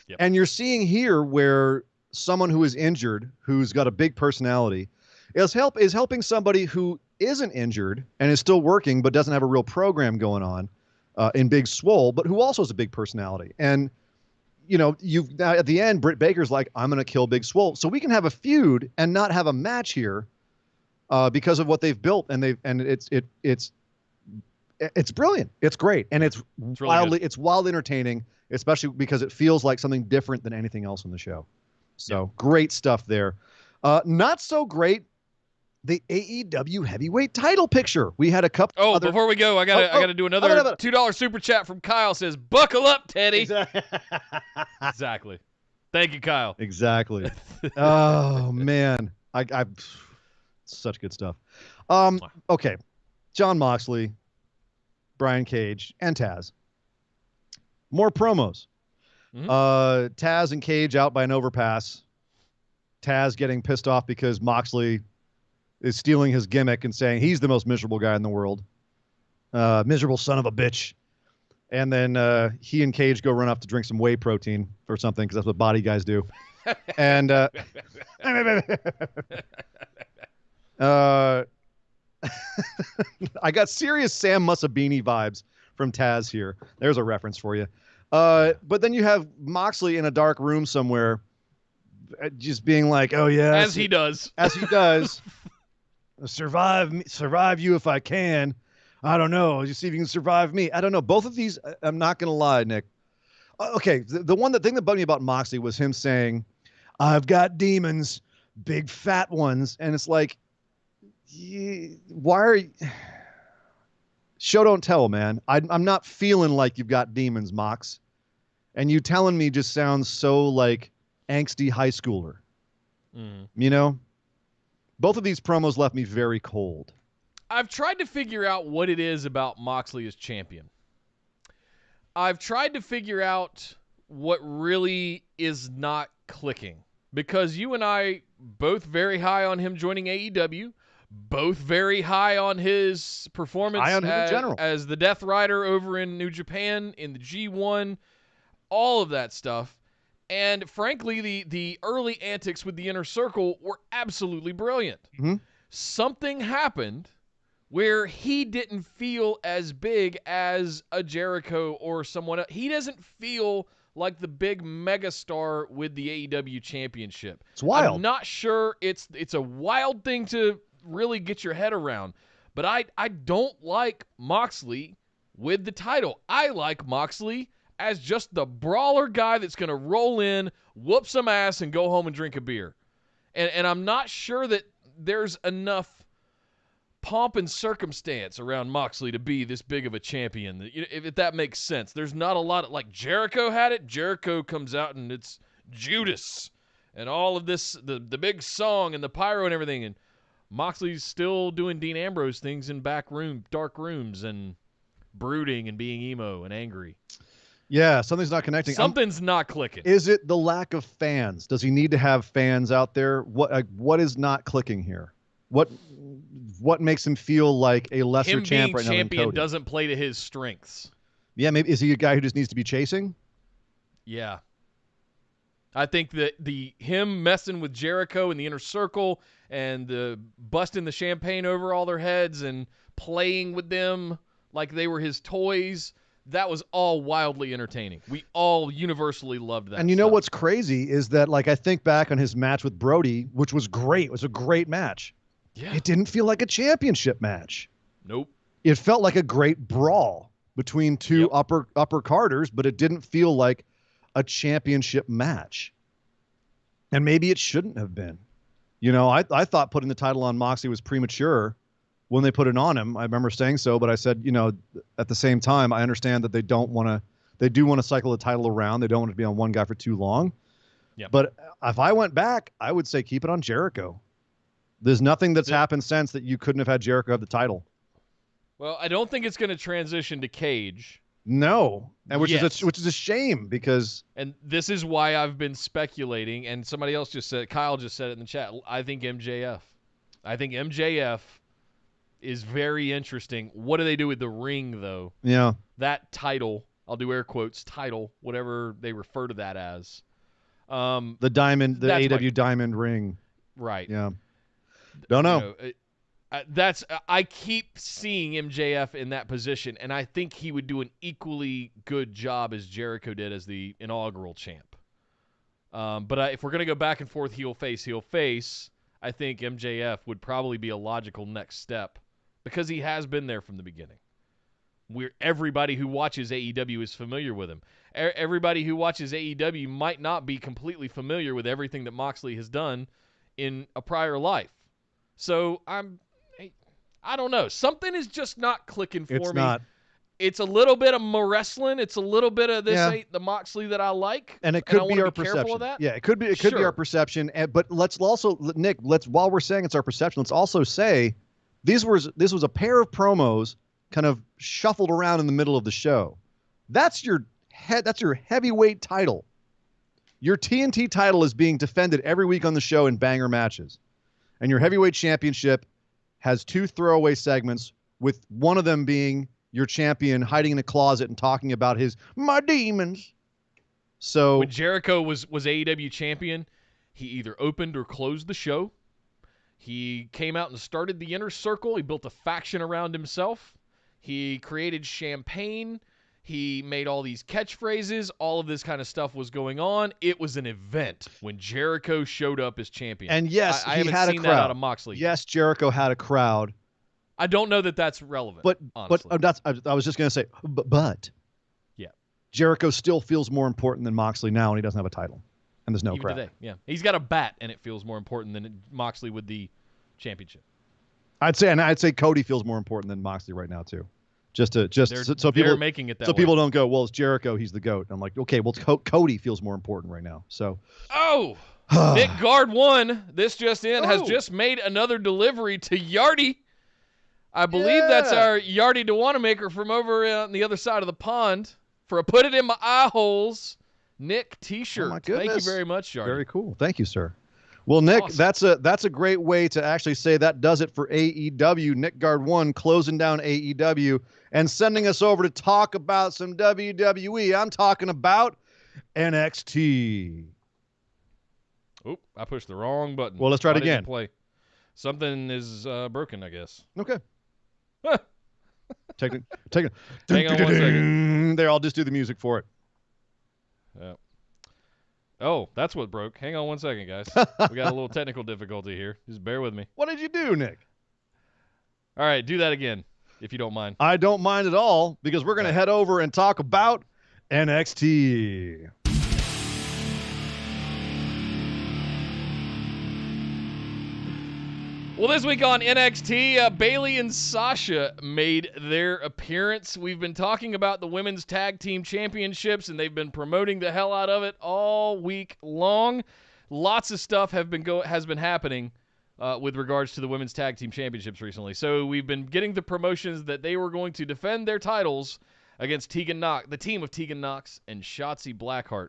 Yep. And you're seeing here where someone who is injured, who's got a big personality, is helping somebody who isn't injured and is still working but doesn't have a real program going on in Big Swole, but who also has a big personality. And now at the end, Britt Baker's like, "I'm going to kill Big Swole," so we can have a feud and not have a match here because of what they've built. And it's brilliant. It's great, and it's really wildly entertaining, especially because it feels like something different than anything else on the show. So Great stuff there. Not so great. The AEW heavyweight title picture. We had a couple. Before we go, I gotta do another $2 super chat from Kyle. Says, "Buckle up, Teddy." Exactly. Thank you, Kyle. Exactly. Oh man, I such good stuff. Okay, Jon Moxley, Brian Cage, and Taz. More promos. Mm-hmm. Taz and Cage out by an overpass. Taz getting pissed off because Moxley is stealing his gimmick and saying he's the most miserable guy in the world. Miserable son of a bitch. And then he and Cage go run off to drink some whey protein or something because that's what body guys do. And I got serious Sam Musabini vibes from Taz here. There's a reference for you. But then you have Moxley in a dark room somewhere just being like, "Oh yeah." As he does. Survive you if I can. I don't know. Just see if you can survive me. I don't know. Both of these, I'm not going to lie, Nick. Okay, the thing that bugged me about Moxley was him saying, "I've got demons, big fat ones." And it's like, why are you... Show don't tell, man. I'm not feeling like you've got demons, Mox. And you telling me just sounds so like angsty high schooler. Mm. Both of these promos left me very cold. I've tried to figure out what it is about Moxley as champion. I've tried to figure out what really is not clicking. Because you and I both very high on him joining AEW, both very high on his performance as the Death Rider over in New Japan, in the G1, all of that stuff. And frankly, the early antics with the Inner Circle were absolutely brilliant. Mm-hmm. Something happened where he didn't feel as big as a Jericho or someone else. He doesn't feel like the big megastar with the AEW championship. It's wild. I'm not sure it's a wild thing to really get your head around, but I don't like Moxley with the title. I like Moxley as just the brawler guy that's going to roll in, whoop some ass, and go home and drink a beer. And I'm not sure that there's enough pomp and circumstance around Moxley to be this big of a champion, if that makes sense. There's not a lot of, like Jericho had it. Jericho comes out and it's Judas and all of this, the big song and the pyro and everything. And Moxley's still doing Dean Ambrose things in dark rooms and brooding and being emo and angry. Yeah, something's not connecting. Something's not clicking. Is it the lack of fans? Does he need to have fans out there? What is not clicking here? What makes him feel like a lesser champ right now than Cody? Him being champion doesn't play to his strengths. Yeah, maybe is he a guy who just needs to be chasing? Yeah. I think that him messing with Jericho in the inner circle and the busting the champagne over all their heads and playing with them like they were his toys, that was all wildly entertaining. We all universally loved that. And you know what's crazy is that, like, I think back on his match with Brody, which was great. It was a great match. Yeah. It didn't feel like a championship match. Nope. It felt like a great brawl between two upper carders, but it didn't feel like a championship match. And maybe it shouldn't have been. You know, I thought putting the title on Moxley was premature when they put it on him. I remember saying so, but I said, you know, at the same time, I understand that they do want to cycle the title around. They don't want it to be on one guy for too long. Yep. But if I went back, I would say keep it on Jericho. There's nothing that's happened since that you couldn't have had Jericho have the title. Well, I don't think it's going to transition to Cage. No, and which is a shame because. And this is why I've been speculating, and somebody else just said, Kyle just said it in the chat. I think MJF. I think MJF is very interesting. What do they do with the ring, though? Yeah. That title, I'll do air quotes, title, whatever they refer to that as. The diamond, the AEW diamond ring. Right. Yeah. Don't know. I keep seeing MJF in that position, and I think he would do an equally good job as Jericho did as the inaugural champ. But if we're going to go back and forth heel face, I think MJF would probably be a logical next step because he has been there from the beginning. Everybody who watches AEW is familiar with him. Everybody who watches AEW might not be completely familiar with everything that Moxley has done in a prior life. So I don't know. Something is just not clicking for me. It's not. It's a little bit of wrestling. It's a little bit of this ain't the Moxley that I like. And it could be our perception. Yeah, it could be our perception. But let's also, Nick, while we're saying it's our perception, let's also say this was a pair of promos kind of shuffled around in the middle of the show. That's your heavyweight title. Your TNT title is being defended every week on the show in banger matches. And your heavyweight championship has two throwaway segments, with one of them being your champion hiding in a closet and talking about my demons. So when Jericho was AEW champion, he either opened or closed the show. He came out and started the inner circle. He built a faction around himself. He created champagne. He made all these catchphrases. All of this kind of stuff was going on. It was an event when Jericho showed up as champion. And yes, I he haven't had seen a crowd. that out of Moxley. Yes, Jericho had a crowd. I don't know that that's relevant. But honestly. I was just going to say, but yeah, Jericho still feels more important than Moxley now, and he doesn't have a title, and there's no even crowd. Today, yeah, he's got a bat, and it feels more important than Moxley with the championship. I'd say Cody feels more important than Moxley right now too. So people making it that so way. People don't go, well, it's Jericho, he's the GOAT. I'm like, okay, well, Cody feels more important right now. So Nick Guard 1, this just in, has just made another delivery to Yardy. I believe that's our Yardy DeWannamaker from over on the other side of the pond for a Put It In My Eye Holes Nick t-shirt. Oh my goodness. Thank you very much, Yardy. Very cool. Thank you, sir. Well, Nick, awesome. that's a great way to actually say that does it for AEW. Nick Guard 1 closing down AEW and sending us over to talk about some WWE. I'm talking about NXT. Oop, I pushed the wrong button. Well, let's try it again. Play. Something is broken, I guess. Okay. Take it. Hang on 1 second. There, I'll just do the music for it. Yeah. Oh, that's what broke. Hang on 1 second, guys. We got a little technical difficulty here. Just bear with me. What did you do, Nick? All right, do that again, if you don't mind. I don't mind at all, because we're going to head over and talk about NXT. Well, this week on NXT, Bayley and Sasha made their appearance. We've been talking about the Women's Tag Team Championships, and they've been promoting the hell out of it all week long. Lots of stuff has been happening with regards to the Women's Tag Team Championships recently. So we've been getting the promotions that they were going to defend their titles against the team of Tegan Nox and Shotzi Blackheart.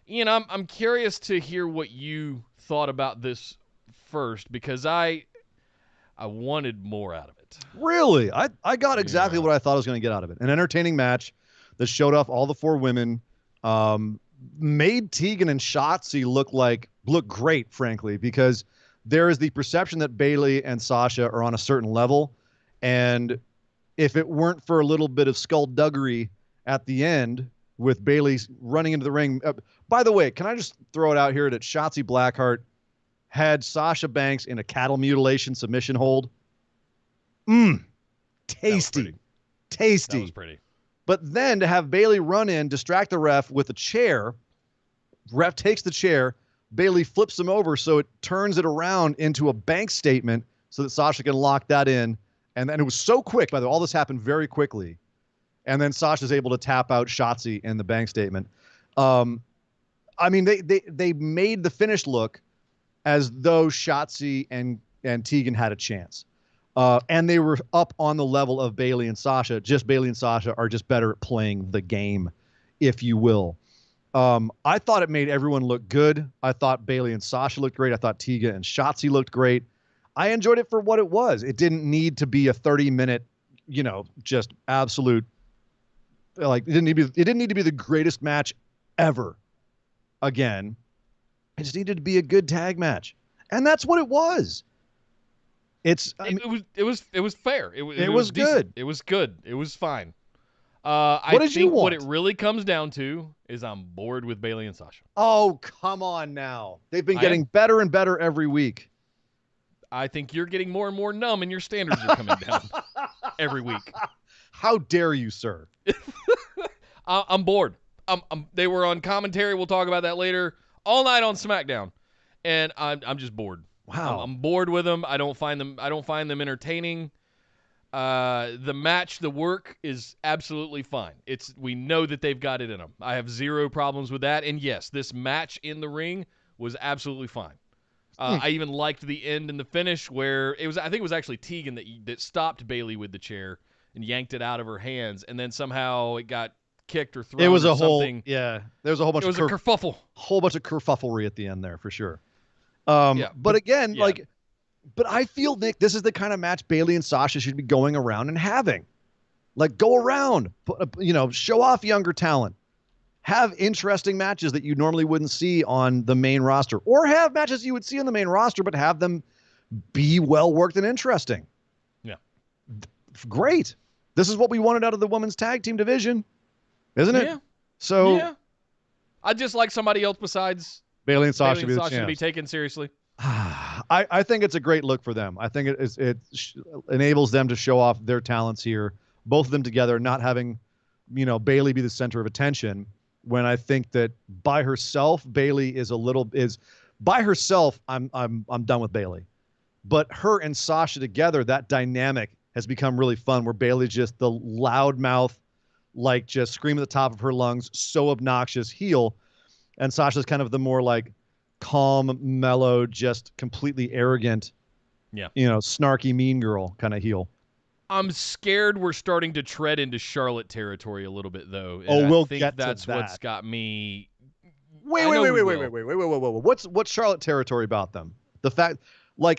Ian, I'm curious to hear what you thought about this first, because I wanted more out of it. Really? I got exactly what I thought I was going to get out of it. An entertaining match that showed off all the 4 women, made Tegan and Shotzi look great, frankly, because there is the perception that Bayley and Sasha are on a certain level, and if it weren't for a little bit of skullduggery at the end with Bayley running into the ring. By the way, can I just throw it out here that Shotzi Blackheart had Sasha Banks in a cattle mutilation submission hold? Tasty. Tasty. That was pretty. But then to have Bayley run in, distract the ref with a chair, ref takes the chair, Bayley flips him over so it turns it around into a Banks statement so that Sasha can lock that in. And then it was so quick, by the way, all this happened very quickly. And then Sasha's able to tap out Shotzi in the Banks statement. I mean, they made the finish look as though Shotzi and Tegan had a chance. And they were up on the level of Bayley and Sasha. Just Bayley and Sasha are just better at playing the game, if you will. I thought it made everyone look good. I thought Bayley and Sasha looked great. I thought Tegan and Shotzi looked great. I enjoyed it for what it was. It didn't need to be a 30-minute, just absolute, it didn't need to be the greatest match ever. Again, it just needed to be a good tag match, and that's what it was. It was fair. It was good. It was good. It was fine. What did you want? What it really comes down to is I'm bored with Bayley and Sasha. Oh, come on now. They've been getting better and better every week. I think you're getting more and more numb, and your standards are coming down every week. How dare you, sir? I'm bored. They were on commentary. We'll talk about that later. All night on SmackDown, and I'm just bored. Wow, I'm bored with them. I don't find them entertaining. The match, the work is absolutely fine. We know that they've got it in them. I have zero problems with that. And yes, this match in the ring was absolutely fine. I even liked the end and the finish where I think it was actually Tegan that stopped Bayley with the chair and yanked it out of her hands, and then somehow it got kicked or thrown. It was or a something. there was a whole bunch. It was a kerfuffle. Whole bunch of kerfufflery at the end there for sure. But again, but I feel, Nick, this is the kind of match Bayley and Sasha should be going around and having. Go around, show off younger talent. Have interesting matches that you normally wouldn't see on the main roster, or have matches you would see on the main roster, but have them be well worked and interesting. Yeah. Great. This is what we wanted out of the women's tag team division, isn't it? Yeah. So yeah. I'd just like somebody else besides Bayley and Sasha to be taken seriously. I think it's a great look for them. I think it enables them to show off their talents here, both of them together, not having, Bayley be the center of attention. When I think that by herself, Bayley is by herself. I'm done with Bayley, but her and Sasha together, that dynamic has become really fun. Where Bayley's just the loudmouth, just scream at the top of her lungs, so obnoxious heel, and Sasha's kind of the more calm, mellow, just completely arrogant, snarky mean girl kind of heel. I'm scared we're starting to tread into Charlotte territory a little bit, though. We'll get to that. That's what's got me. Wait. What's Charlotte territory about them? The fact,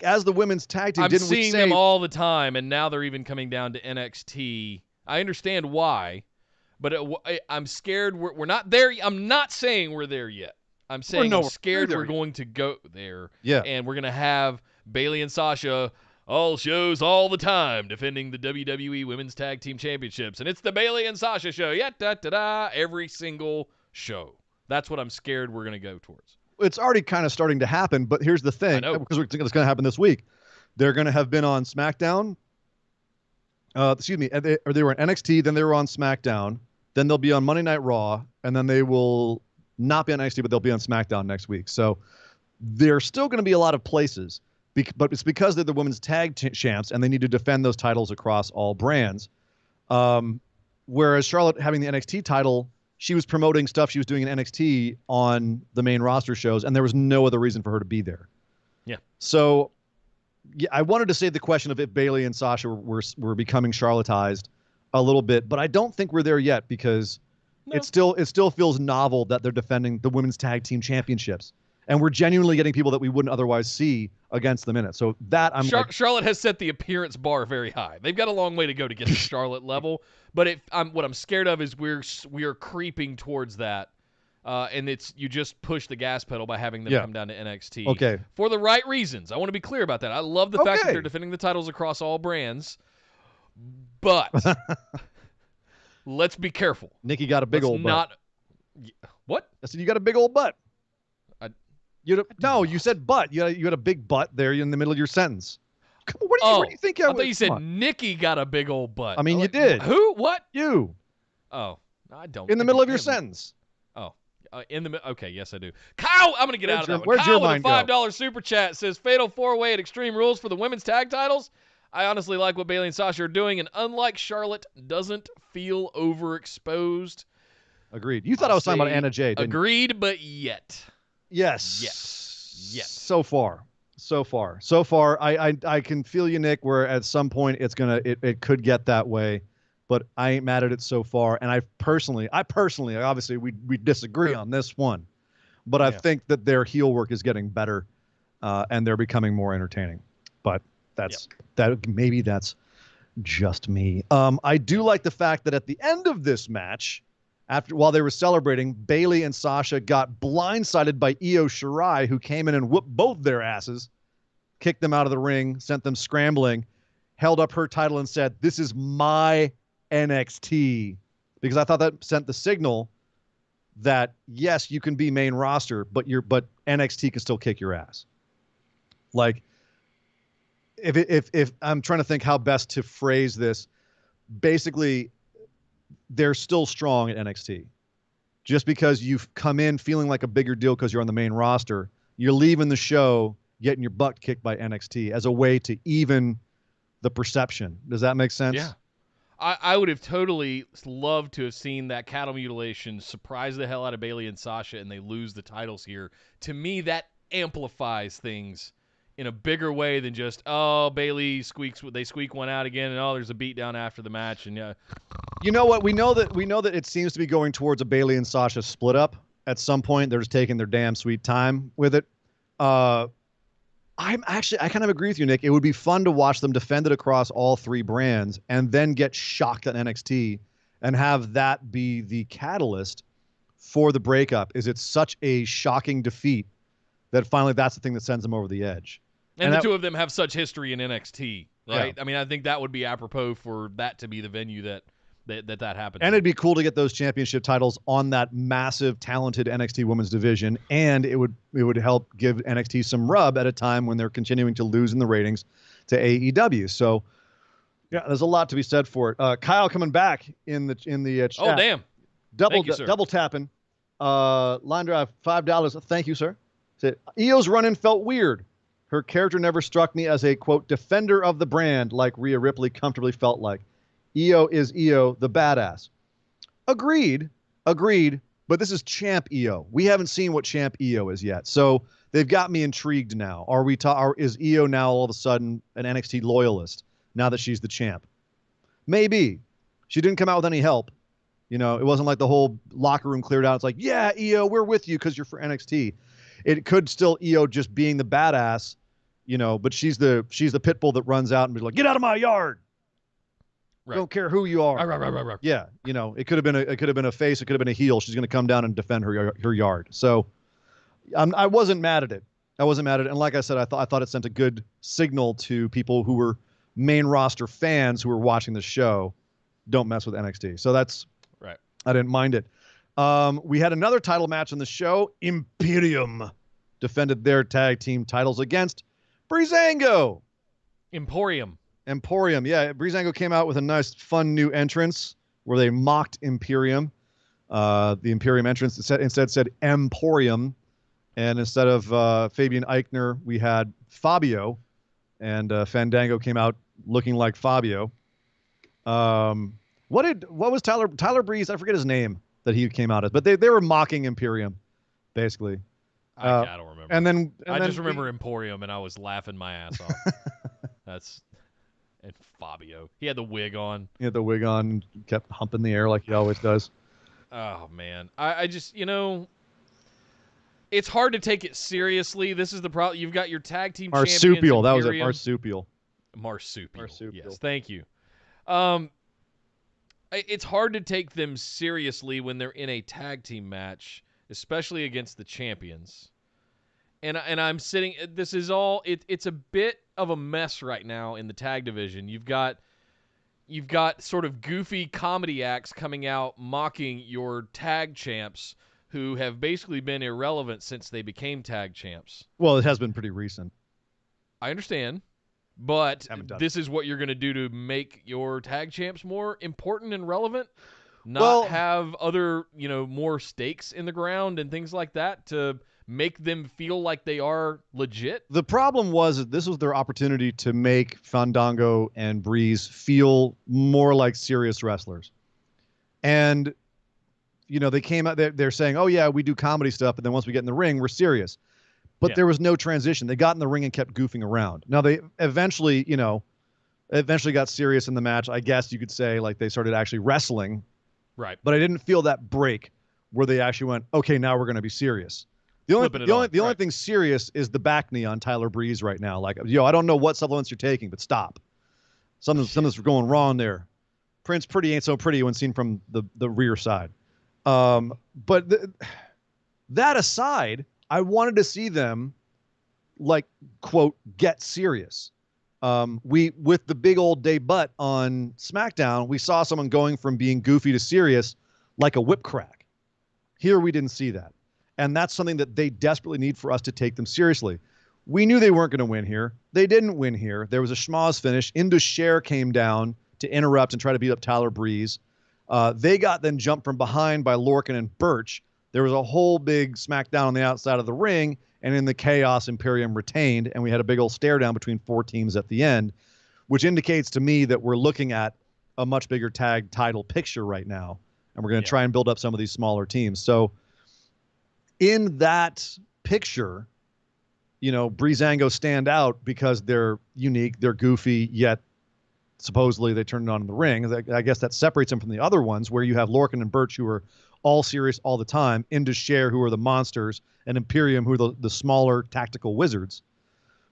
as the women's tag team, I'm seeing them all the time, and now they're even coming down to NXT. I understand why, but I'm scared we're not there. I'm not saying we're there yet. I'm saying I'm scared we're going to go there. Yeah. And we're going to have Bayley and Sasha all shows all the time defending the WWE Women's Tag Team Championships. And it's the Bayley and Sasha show. Every single show. That's what I'm scared we're going to go towards. It's already kind of starting to happen, but here's the thing. Because it's going to happen this week. They're going to have been on SmackDown. They were on NXT, then they were on SmackDown. Then they'll be on Monday Night Raw, and then they will not be on NXT, but they'll be on SmackDown next week. So there's still going to be a lot of places. But it's because they're the women's tag champs and they need to defend those titles across all brands. Whereas Charlotte having the NXT title, she was promoting stuff she was doing in NXT on the main roster shows, and there was no other reason for her to be there. Yeah. So yeah, I wanted to save the question of if Bayley and Sasha were becoming Charlottized a little bit, but I don't think we're there yet because it still feels novel that they're defending the women's tag team championships. And we're genuinely getting people that we wouldn't otherwise see against them in it. So that Charlotte has set the appearance bar very high. They've got a long way to go to get to Charlotte level. But what I'm scared of is we are creeping towards that, and you just push the gas pedal by having them come down to NXT. Okay. For the right reasons. I want to be clear about that. I love the fact that they're defending the titles across all brands, but let's be careful. Nikki got a big old butt. What? I said you got a big old butt. You said butt. You had a big butt there in the middle of your sentence. Come on, what do you think? I thought you said Nikki got a big old butt. I mean, you did. Who? What? You. Oh, I don't. In the middle of your sentence. Oh, okay, yes I do. Kyle, I'm gonna get out of that one. Where's Kyle your with mind a $5 super chat says Fatal 4-Way at Extreme Rules for the women's tag titles. I honestly like what Bayley and Sasha are doing, and unlike Charlotte, doesn't feel overexposed. Agreed. You thought I was talking about Anna Jay. Agreed, but yet. Yes. So far, I can feel you, Nick. Where at some point it could get that way, but I ain't mad at it so far. And I personally, obviously we disagree on this one, but I think that their heel work is getting better, and they're becoming more entertaining. But maybe that's just me. I do like the fact that at the end of this match, while they were celebrating, Bayley and Sasha got blindsided by Io Shirai, who came in and whooped both their asses, kicked them out of the ring, sent them scrambling, held up her title and said, "This is my NXT," because I thought that sent the signal that yes, you can be main roster, but NXT can still kick your ass. Like, if I'm trying to think how best to phrase this, basically, they're still strong at NXT. Just because you've come in feeling like a bigger deal because you're on the main roster, you're leaving the show getting your butt kicked by NXT as a way to even the perception. Does that make sense? Yeah. I would have totally loved to have seen that cattle mutilation surprise the hell out of Bayley and Sasha, and they lose the titles here. To me, that amplifies things in a bigger way than just, Bayley they squeak one out again, and there's a beatdown after the match, and yeah. You know what? We know that it seems to be going towards a Bayley and Sasha split up at some point. They're just taking their damn sweet time with it. I kind of agree with you, Nick. It would be fun to watch them defend it across all three brands and then get shocked at NXT and have that be the catalyst for the breakup. Is it's such a shocking defeat that finally that's the thing that sends them over the edge. And the two of them have such history in NXT, right? Yeah. I mean, I think that would be apropos for that to be the venue that happens. And it'd be cool to get those championship titles on that massive, talented NXT women's division, and it would help give NXT some rub at a time when they're continuing to lose in the ratings to AEW. So, yeah, there's a lot to be said for it. Kyle coming back in the chat. Oh, damn. Double tapping. Line drive, $5. Thank you, sir. Said, Io's run-in felt weird. Her character never struck me as a, quote, defender of the brand like Rhea Ripley comfortably felt like. Io is Io, the badass. Agreed. But this is Champ Io. We haven't seen what Champ Io is yet. So they've got me intrigued now. Is Io now all of a sudden an NXT loyalist now that she's the champ? Maybe. She didn't come out with any help. You know, it wasn't like the whole locker room cleared out. It's like, yeah, Io, we're with you because you're for NXT. It could still Io just being the badass, you know, but she's the pit bull that runs out and be like, get out of my yard. Right. Don't care who you are. Right. Yeah, you know, it could have been a face, it could have been a heel. She's going to come down and defend her yard. So, I wasn't mad at it. I wasn't mad at it. And like I said, I thought it sent a good signal to people who were main roster fans who were watching the show. Don't mess with NXT. So that's right. I didn't mind it. We had another title match on the show. Imperium defended their tag team titles against Breezango. Emporium. Yeah. Breezango came out with a nice, fun new entrance where they mocked Imperium. The Imperium entrance instead said Emporium. And instead of Fabian Eichner, we had Fabio. And Fandango came out looking like Fabio. What was Tyler Breeze? I forget his name that he came out as, but they were mocking Imperium, basically. I don't remember. And then I just remember Emporium, and I was laughing my ass off. And Fabio. He had the wig on. He had the wig on, kept humping the air like he always does. Oh man, I just it's hard to take it seriously. This is the problem. You've got your tag team Marsupial. champions. That was it. Marsupial. Marsupial. Yes, thank you. It's hard to take them seriously when they're in a tag team match, especially against the champions. And I'm sitting. This is all. It's a bit of a mess right now in the tag division. You've got sort of goofy comedy acts coming out mocking your tag champs who have basically been irrelevant since they became tag champs. Well, it has been pretty recent. I understand. But this is what you're going to do to make your tag champs more important and relevant? Not have other, more stakes in the ground and things like that to make them feel like they are legit? The problem was that this was their opportunity to make Fandango and Breeze feel more like serious wrestlers. And, they came out, they're saying, oh, yeah, we do comedy stuff, but then once we get in the ring, we're serious. But there was no transition. They got in the ring and kept goofing around. Now, they eventually got serious in the match. I guess you could say, like, they started actually wrestling. Right. But I didn't feel that break where they actually went, okay, now we're going to be serious. The only thing serious is the back knee on Tyler Breeze right now. Like, I don't know what supplements you're taking, but stop. Something's going wrong there. Prince Pretty ain't so pretty when seen from the rear side. But that aside, I wanted to see them, like, quote, get serious. With the big old debut on SmackDown, we saw someone going from being goofy to serious like a whip crack. Here we didn't see that. And that's something that they desperately need for us to take them seriously. We knew they weren't going to win here. They didn't win here. There was a schmoz finish. Indus Sher came down to interrupt and try to beat up Tyler Breeze. They got then jumped from behind by Lorcan and Birch. There was a whole big smackdown on the outside of the ring, and in the chaos, Imperium retained, and we had a big old stare down between four teams at the end, which indicates to me that we're looking at a much bigger tag title picture right now, and we're going to try and build up some of these smaller teams. So in that picture, Breezango stand out because they're unique, they're goofy, yet supposedly they turned it on in the ring. I guess that separates them from the other ones where you have Lorcan and Birch who are all serious all the time, Indus Sher who are the monsters, and Imperium who are the smaller tactical wizards.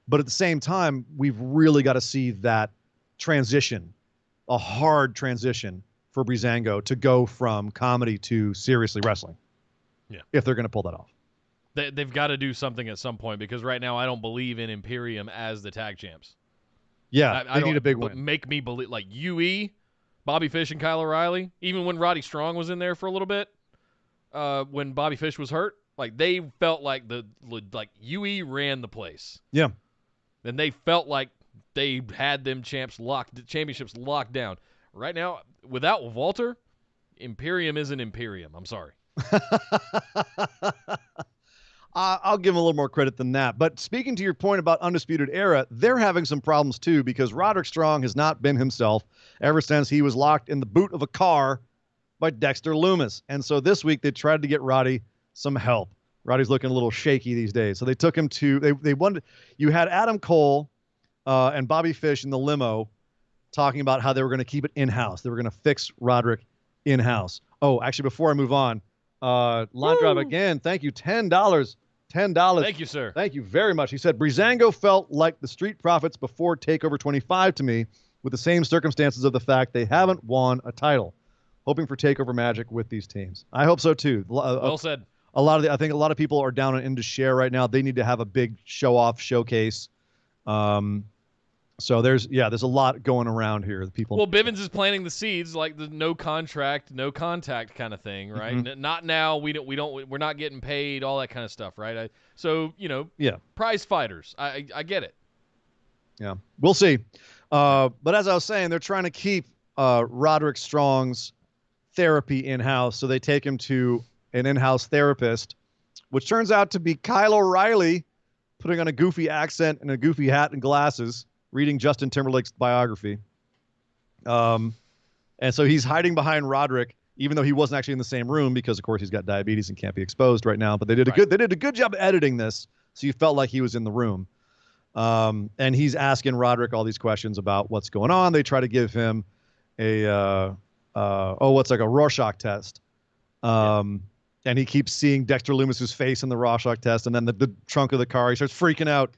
But at the same time, we've really got to see that transition, a hard transition for Breezango to go from comedy to seriously wrestling. Yeah. If they're going to pull that off. They've got to do something at some point because right now I don't believe in Imperium as the tag champs. Yeah, they need a big win. Make me believe, like UE, Bobby Fish and Kyle O'Reilly, even when Roddy Strong was in there for a little bit, when Bobby Fish was hurt, like they felt like UE ran the place. Yeah. And they felt like they had them championships locked down. Right now, without Walter, Imperium isn't Imperium. I'm sorry. I'll give him a little more credit than that. But speaking to your point about Undisputed Era, they're having some problems too because Roderick Strong has not been himself ever since he was locked in the boot of a car by Dexter Lumis. And so this week they tried to get Roddy some help. Roddy's looking a little shaky these days. So they took him to, they wanted, you had Adam Cole and Bobby Fish in the limo talking about how they were going to keep it in-house. They were going to fix Roderick in-house. Oh, actually, before I move on, Line Drive again. Thank you. $10. $10. Thank you, sir. Thank you very much. He said, Breezango felt like the Street Profits before TakeOver 25 to me with the same circumstances of the fact they haven't won a title. Hoping for TakeOver magic with these teams. I hope so, too. Well said. I think a lot of people are down on Indus Share right now. They need to have a big showcase. So there's a lot going around here. The people. Well, Bivens is planting the seeds, like the no contract, no contact kind of thing, right? Mm-hmm. Not now. We're not getting paid, all that kind of stuff, right? Yeah. Prize fighters. I get it. Yeah, we'll see. But as I was saying, they're trying to keep Roderick Strong's therapy in-house, so they take him to an in-house therapist, which turns out to be Kyle O'Reilly, putting on a goofy accent and a goofy hat and glasses, reading Justin Timberlake's biography. And so he's hiding behind Roderick, even though he wasn't actually in the same room because, of course, he's got diabetes and can't be exposed right now. But they did a good job editing this, so you felt like he was in the room. And he's asking Roderick all these questions about what's going on. They try to give him a Rorschach test. And he keeps seeing Dexter Lumis's face in the Rorschach test, and then the trunk of the car. He starts freaking out.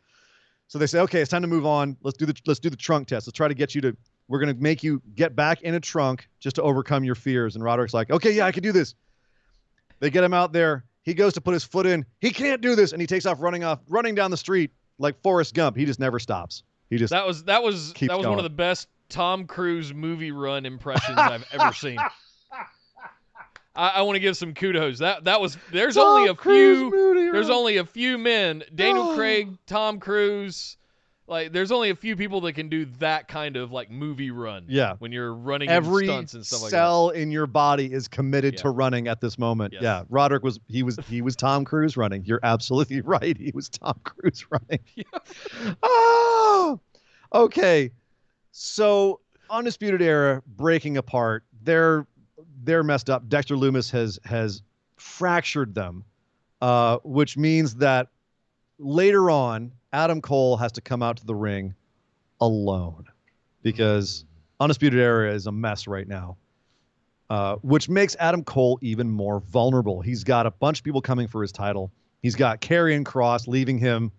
So they say, okay, it's time to move on. Let's do the trunk test. Let's try to get you to. We're gonna make you get back in a trunk just to overcome your fears. And Roderick's like, okay, yeah, I can do this. They get him out there. He goes to put his foot in. He can't do this, and he takes off running down the street like Forrest Gump. He just never stops. He just that was one of the best Tom Cruise movie run impressions I've ever seen. I want to give some kudos. There's only a few men, Daniel Craig, Tom Cruise, like there's only a few people that can do that kind of like movie run. Yeah. When you're running every in stunts and stuff like that. Every cell in your body is committed to running at this moment. Yes. Yeah. Roderick was Tom Cruise running. You're absolutely right. He was Tom Cruise running. Yeah. Oh, okay. So Undisputed Era breaking apart. They're messed up. Dexter Lumis has fractured them, which means that later on, Adam Cole has to come out to the ring alone because Undisputed Era is a mess right now, which makes Adam Cole even more vulnerable. He's got a bunch of people coming for his title. He's got Karrion Kross leaving him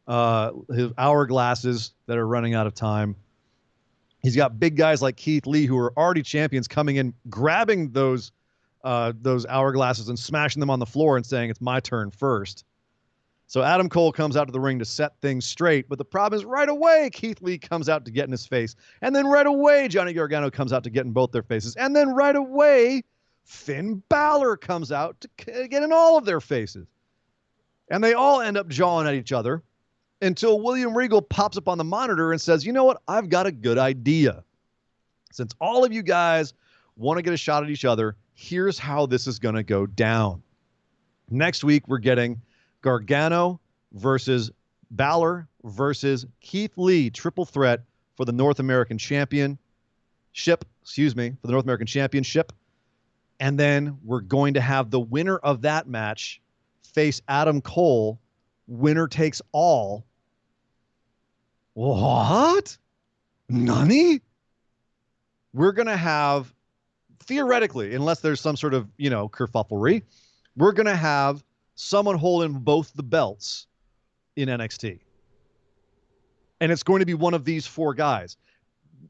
his hourglasses that are running out of time. He's got big guys like Keith Lee who are already champions coming in, grabbing those hourglasses and smashing them on the floor and saying, it's my turn first. So Adam Cole comes out to the ring to set things straight. But the problem is right away, Keith Lee comes out to get in his face. And then right away, Johnny Gargano comes out to get in both their faces. And then right away, Finn Balor comes out to get in all of their faces. And they all end up jawing at each other until William Regal pops up on the monitor and says, you know what? I've got a good idea. Since all of you guys want to get a shot at each other, here's how this is going to go down. Next week, we're getting Gargano versus Balor versus Keith Lee, triple threat for the North American Championship. And then we're going to have the winner of that match face Adam Cole. Winner takes all. What? Nani? We're going to have, theoretically, unless there's some sort of, kerfufflery, we're going to have someone holding both the belts in NXT. And it's going to be one of these four guys.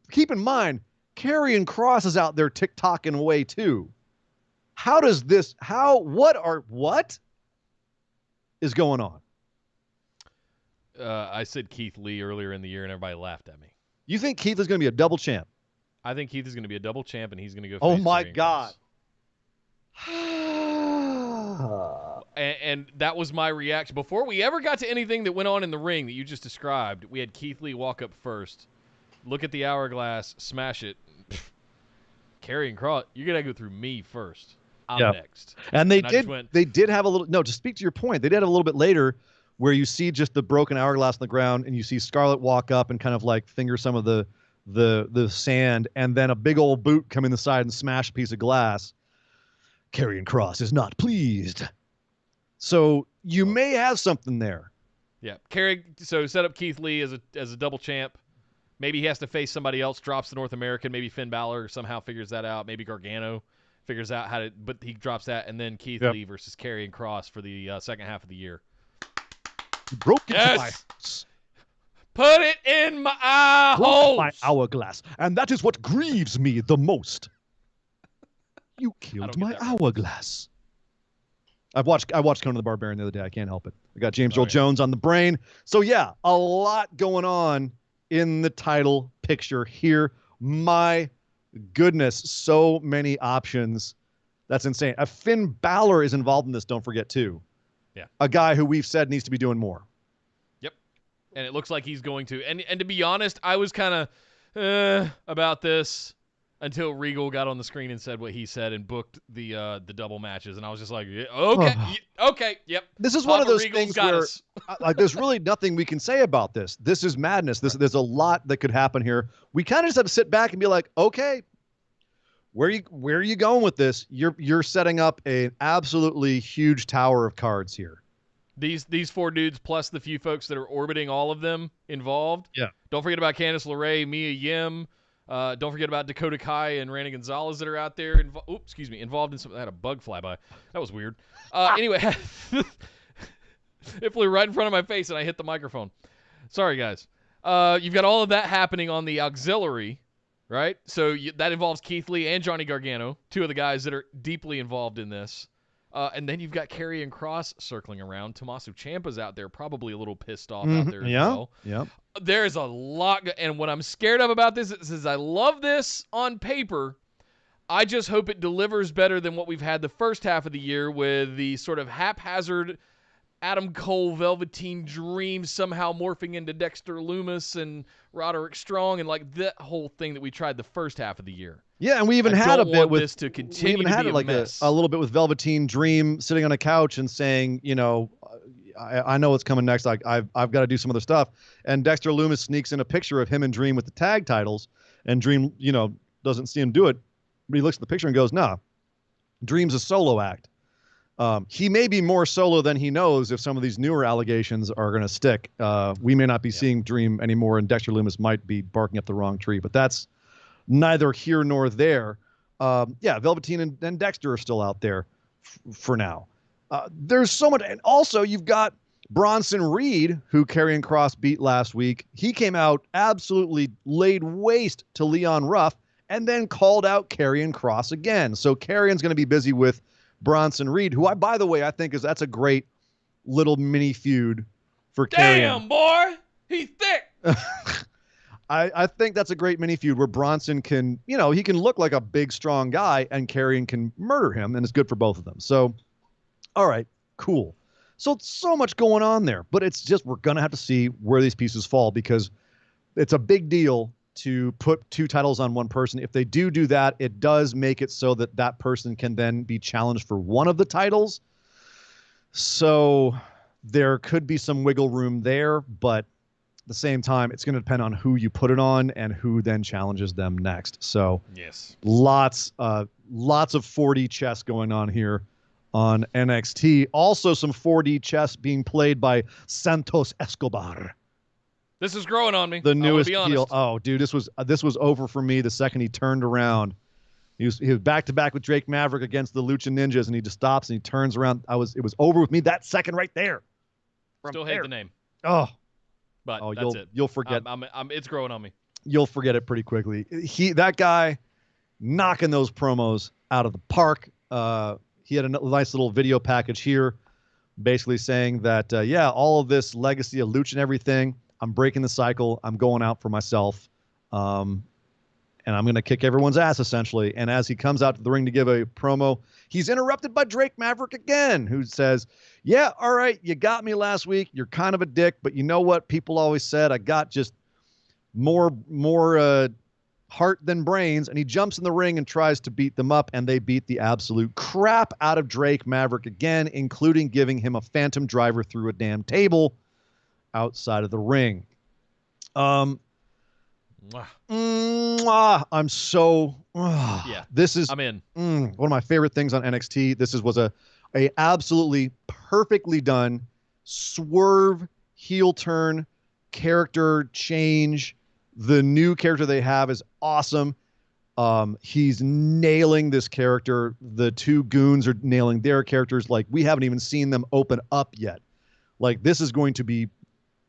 Keep in mind, Karrion Kross is out there tick-tocking away too. What is going on? I said Keith Lee earlier in the year, and everybody laughed at me. You think Keith is going to be a double champ? I think Keith is going to be a double champ, and he's going to go. Oh my God! And that was my reaction before we ever got to anything that went on in the ring that you just described. We had Keith Lee walk up first, look at the hourglass, smash it. Karrion Kross, you're gonna go through me first. I'm next. And they did have a little. No, to speak to your point, they did have a little bit later where you see just the broken hourglass on the ground, and you see Scarlett walk up and kind of like finger some of the sand, and then a big old boot come in the side and smash a piece of glass. Karrion Kross is not pleased. So you may have something there. Yeah. So set up Keith Lee as a double champ. Maybe he has to face somebody else, drops the North American. Maybe Finn Balor somehow figures that out. Maybe Gargano figures out how to, but he drops that, and then Keith Lee versus Karrion Kross for the second half of the year. Broke into my house. Put it in my eye hole. My hourglass, and that is what grieves me the most. You killed my hourglass. I watched Conan the Barbarian the other day. I can't help it. I got James Earl Jones on the brain. So yeah, a lot going on in the title picture here. My goodness, so many options. That's insane. Finn Balor is involved in this, don't forget, too. Yeah. A guy who we've said needs to be doing more. Yep. And it looks like he's going to. And to be honest, I was kind of about this until Regal got on the screen and said what he said and booked the double matches. And I was just like, yeah, okay, yep. This is Papa one of those Regal's things where like there's really nothing we can say about this. This is madness. There's a lot that could happen here. We kind of just have to sit back and be like, okay, where are you going with this? You're setting up an absolutely huge tower of cards here. These 4 dudes plus the few folks that are orbiting all of them involved. Yeah. Don't forget about Candice LeRae, Mia Yim. Don't forget about Dakota Kai and Randy Gonzalez that are out there. Involved in something. I had a bug fly by. That was weird. Anyway, it flew right in front of my face and I hit the microphone. Sorry, guys. You've got all of that happening on the auxiliary, right? So that involves Keith Lee and Johnny Gargano, 2 of the guys that are deeply involved in this. And then you've got Karrion Kross circling around. Tommaso Ciampa's out there, probably a little pissed off out there as well. Yeah. There's a lot, and what I'm scared of about this is I love this on paper. I just hope it delivers better than what we've had the first half of the year with the sort of haphazard Adam Cole, Velveteen Dream somehow morphing into Dexter Lumis and Roderick Strong and like that whole thing that we tried the first half of the year. Yeah, and we even had a bit with this to continue. We even had like a little bit with Velveteen Dream sitting on a couch and saying, I know what's coming next. Like I've got to do some other stuff. And Dexter Lumis sneaks in a picture of him and Dream with the tag titles, and Dream, doesn't see him do it, but he looks at the picture and goes, "Nah, Dream's a solo act." He may be more solo than he knows if some of these newer allegations are going to stick. We may not be seeing Dream anymore, and Dexter Lumis might be barking up the wrong tree, but that's neither here nor there. Velveteen and Dexter are still out there for now. There's so much. And also, you've got Bronson Reed, who Karrion Kross beat last week. He came out, absolutely laid waste to Leon Ruff, and then called out Karrion Kross again. So Karrion's going to be busy with Bronson Reed, who by the way, I think that's a great little mini feud for Karrion. Damn, boy, he's thick. I think that's a great mini feud where Bronson can, he can look like a big, strong guy, and Karrion can murder him, and it's good for both of them. So, all right, cool. So much going on there, but it's just we're going to have to see where these pieces fall because it's a big deal to put 2 titles on one person. If they do that, it does make it so that person can then be challenged for one of the titles. So there could be some wiggle room there, but at the same time, it's going to depend on who you put it on and who then challenges them next. So yes, lots of 4D chess going on here on NXT. Also some 4D chess being played by Santos Escobar. This is growing on me. The newest heel. Oh, dude, this was over for me the second he turned around. He was back to back with Drake Maverick against the Lucha Ninjas, and he just stops and he turns around. It was over with me that second right there. Still hate the name. Oh, but that's it. You'll forget. It's growing on me. You'll forget it pretty quickly. That guy knocking those promos out of the park. He had a nice little video package here, basically saying that all of this legacy of Lucha and everything. I'm breaking the cycle. I'm going out for myself. And I'm going to kick everyone's ass, essentially. And as he comes out to the ring to give a promo, he's interrupted by Drake Maverick again, who says, yeah, all right, you got me last week. You're kind of a dick, but you know what? People always said I got just more heart than brains. And he jumps in the ring and tries to beat them up, and they beat the absolute crap out of Drake Maverick again, including giving him a phantom driver through a damn table outside of the ring. I'm so this is I'm in. One of my favorite things on NXT. This was a absolutely perfectly done swerve heel turn character change. The new character they have is awesome. He's nailing this character. The 2 goons are nailing their characters. Like, we haven't even seen them open up yet. Like, this is going to be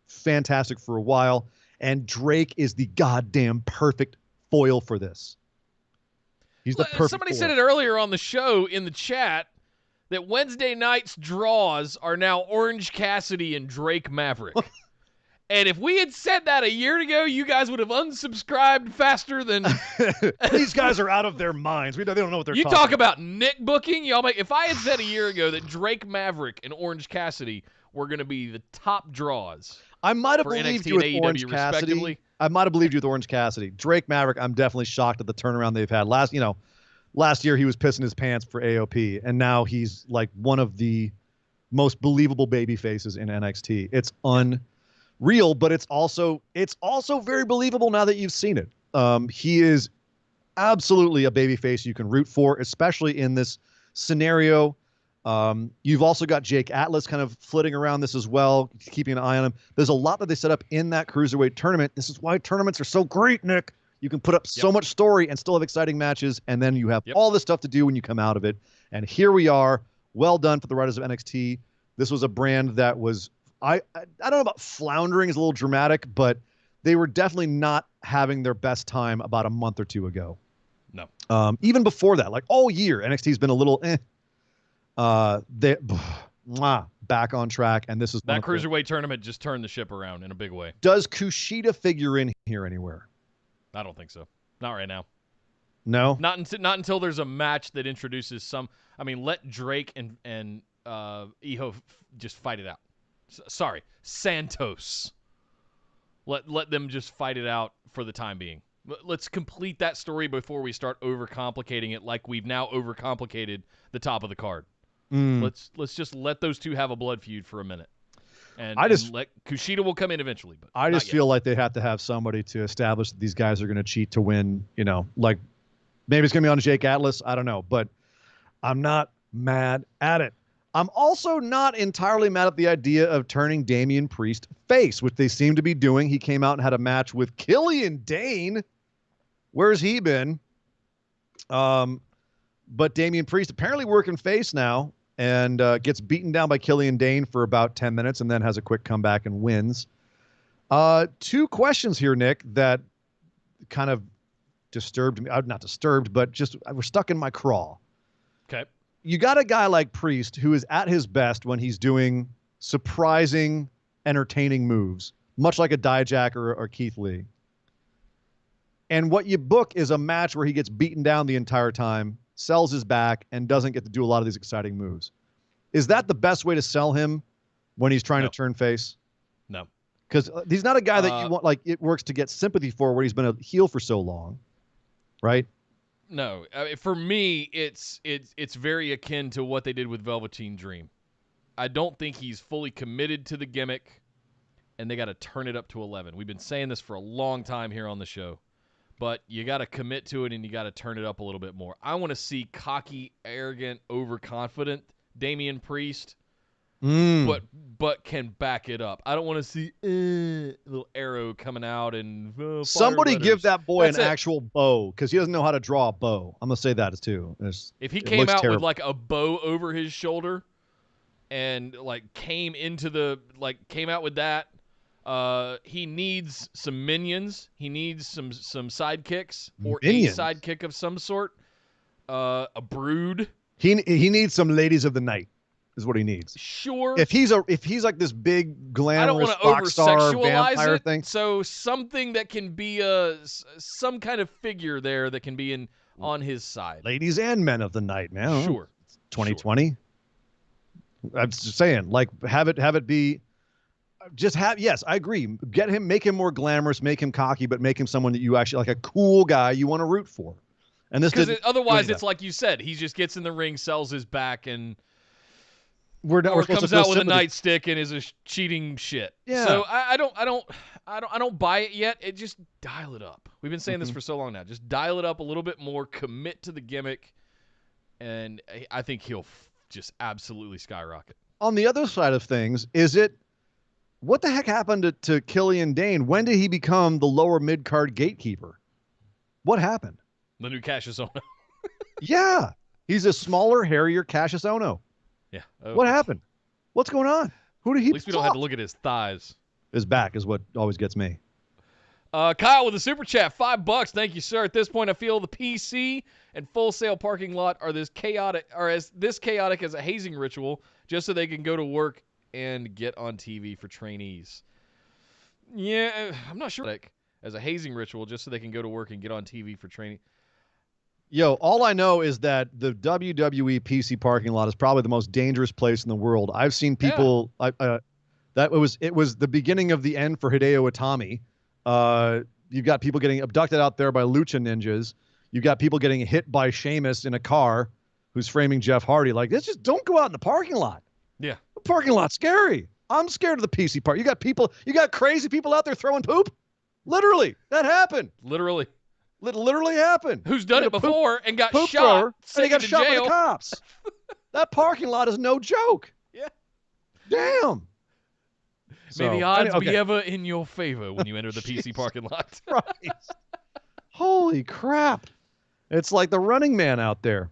fantastic for a while, and Drake is the goddamn perfect foil for this. He's the perfect Somebody foil. said it earlier on the show in the chat that Wednesday night's draws are now Orange Cassidy and Drake Maverick. And if we had said that a year ago, you guys would have unsubscribed faster than... These guys are out of their minds. They don't know what they're talking about. You talk about Nick booking. If I had said a year ago that Drake Maverick and Orange Cassidy were going to be the top draws... I might have believed you with Orange Cassidy. I might have believed you with Orange Cassidy. Drake Maverick, I'm definitely shocked at the turnaround they've had. Last year he was pissing his pants for AOP, and now he's like one of the most believable baby faces in NXT. It's unreal, but it's also very believable now that you've seen it. He is absolutely a baby face you can root for, especially in this scenario. You've also got Jake Atlas kind of flitting around this as well, keeping an eye on him. There's a lot that they set up in that cruiserweight tournament. This is why tournaments are so great, Nick. You can put up so much story and still have exciting matches, and then you have all this stuff to do when you come out of it. And here we are. Well done for the writers of NXT. This was a brand that was, I don't know about floundering is a little dramatic, but they were definitely not having their best time about a month or two ago. No. Even before that, like all year, NXT's been a little back on track, and this is that cruiserweight tournament just turned the ship around in a big way. Does Kushida figure in here anywhere? I don't think so. Not right now. No, not until there's a match that introduces some. I mean, let Drake and Iho just fight it out. Sorry, Santos. Let them just fight it out for the time being. Let's complete that story before we start overcomplicating it, like we've now overcomplicated the top of the card. Let's just let those two have a blood feud for a minute, and let Kushida will come in eventually. But I just feel like they have to have somebody to establish that these guys are going to cheat to win. Like maybe it's going to be on Jake Atlas. I don't know, but I'm not mad at it. I'm also not entirely mad at the idea of turning Damian Priest face, which they seem to be doing. He came out and had a match with Kilian Dane. Where's he been? But Damian Priest apparently working face now and gets beaten down by Kilian Dane for about 10 minutes and then has a quick comeback and wins. Two questions here, Nick, that kind of disturbed me. Not disturbed, but just I was stuck in my craw. Okay. You got a guy like Priest who is at his best when he's doing surprising, entertaining moves, much like a Dijak or Keith Lee. And what you book is a match where he gets beaten down the entire time, sells his back, and doesn't get to do a lot of these exciting moves. Is that the best way to sell him when he's trying to turn face? No. Because he's not a guy that you want, like, it works to get sympathy for where he's been a heel for so long, right? No. For me, it's very akin to what they did with Velveteen Dream. I don't think he's fully committed to the gimmick, and they got to turn it up to 11. We've been saying this for a long time here on the show. But you got to commit to it, and you got to turn it up a little bit more. I want to see cocky, arrogant, overconfident Damian Priest, but can back it up. I don't want to see little arrow coming out and somebody give that boy an actual bow, because he doesn't know how to draw a bow. I'm gonna say that too. If he came out with like a bow over his shoulder and like came out with that. He needs some minions. He needs some sidekicks or minions. A sidekick of some sort. A brood. He needs some ladies of the night, is what he needs. Sure. If he's like this big glamorous rock star vampire thing. So something that can be some kind of figure there that can be on his side. Ladies and men of the night, man. Sure. 2020. Sure. I'm just saying, like, have it be. Yes, I agree. Make him more glamorous, make him cocky, but make him someone that you actually like, a cool guy you want to root for. And this because otherwise, it's like you said, he just gets in the ring, sells his back, and we're comes out with a nightstick and is a cheating shit. Yeah. So I don't buy it yet. It just dial it up. We've been saying this for so long now. Just dial it up a little bit more. Commit to the gimmick, and I think he'll just absolutely skyrocket. On the other side of things, what the heck happened to Kilian Dane? When did he become the lower mid-card gatekeeper? What happened? The new Cassius Ohno. Yeah. He's a smaller, hairier Cassius Ohno. Yeah. What happened? What's going on? Who did he At least we don't have to look at his thighs. His back is what always gets me. Kyle with a super chat, $5. Thank you, sir. At this point, I feel the PC and Full Sail parking lot are as chaotic as a hazing ritual, just so they can go to work and get on TV for trainees. Yeah, I'm not sure. As a hazing ritual, just so they can go to work and get on TV for training. Yo, all I know is that the WWE PC parking lot is probably the most dangerous place in the world. I've seen people. Yeah. It was the beginning of the end for Hideo Itami. You've got people getting abducted out there by lucha ninjas. You've got people getting hit by Sheamus in a car who's framing Jeff Hardy. Like, this just don't go out in the parking lot. Yeah. The parking lot's scary. I'm scared of the PC part. You got crazy people out there throwing poop. Literally. That happened. Literally happened. Who's done it before and got shot. Thrower, and he got shot by the cops. That parking lot is no joke. Yeah. Damn. May the odds be ever in your favor when you enter the PC parking lot. Right. Holy crap. It's like the Running Man out there.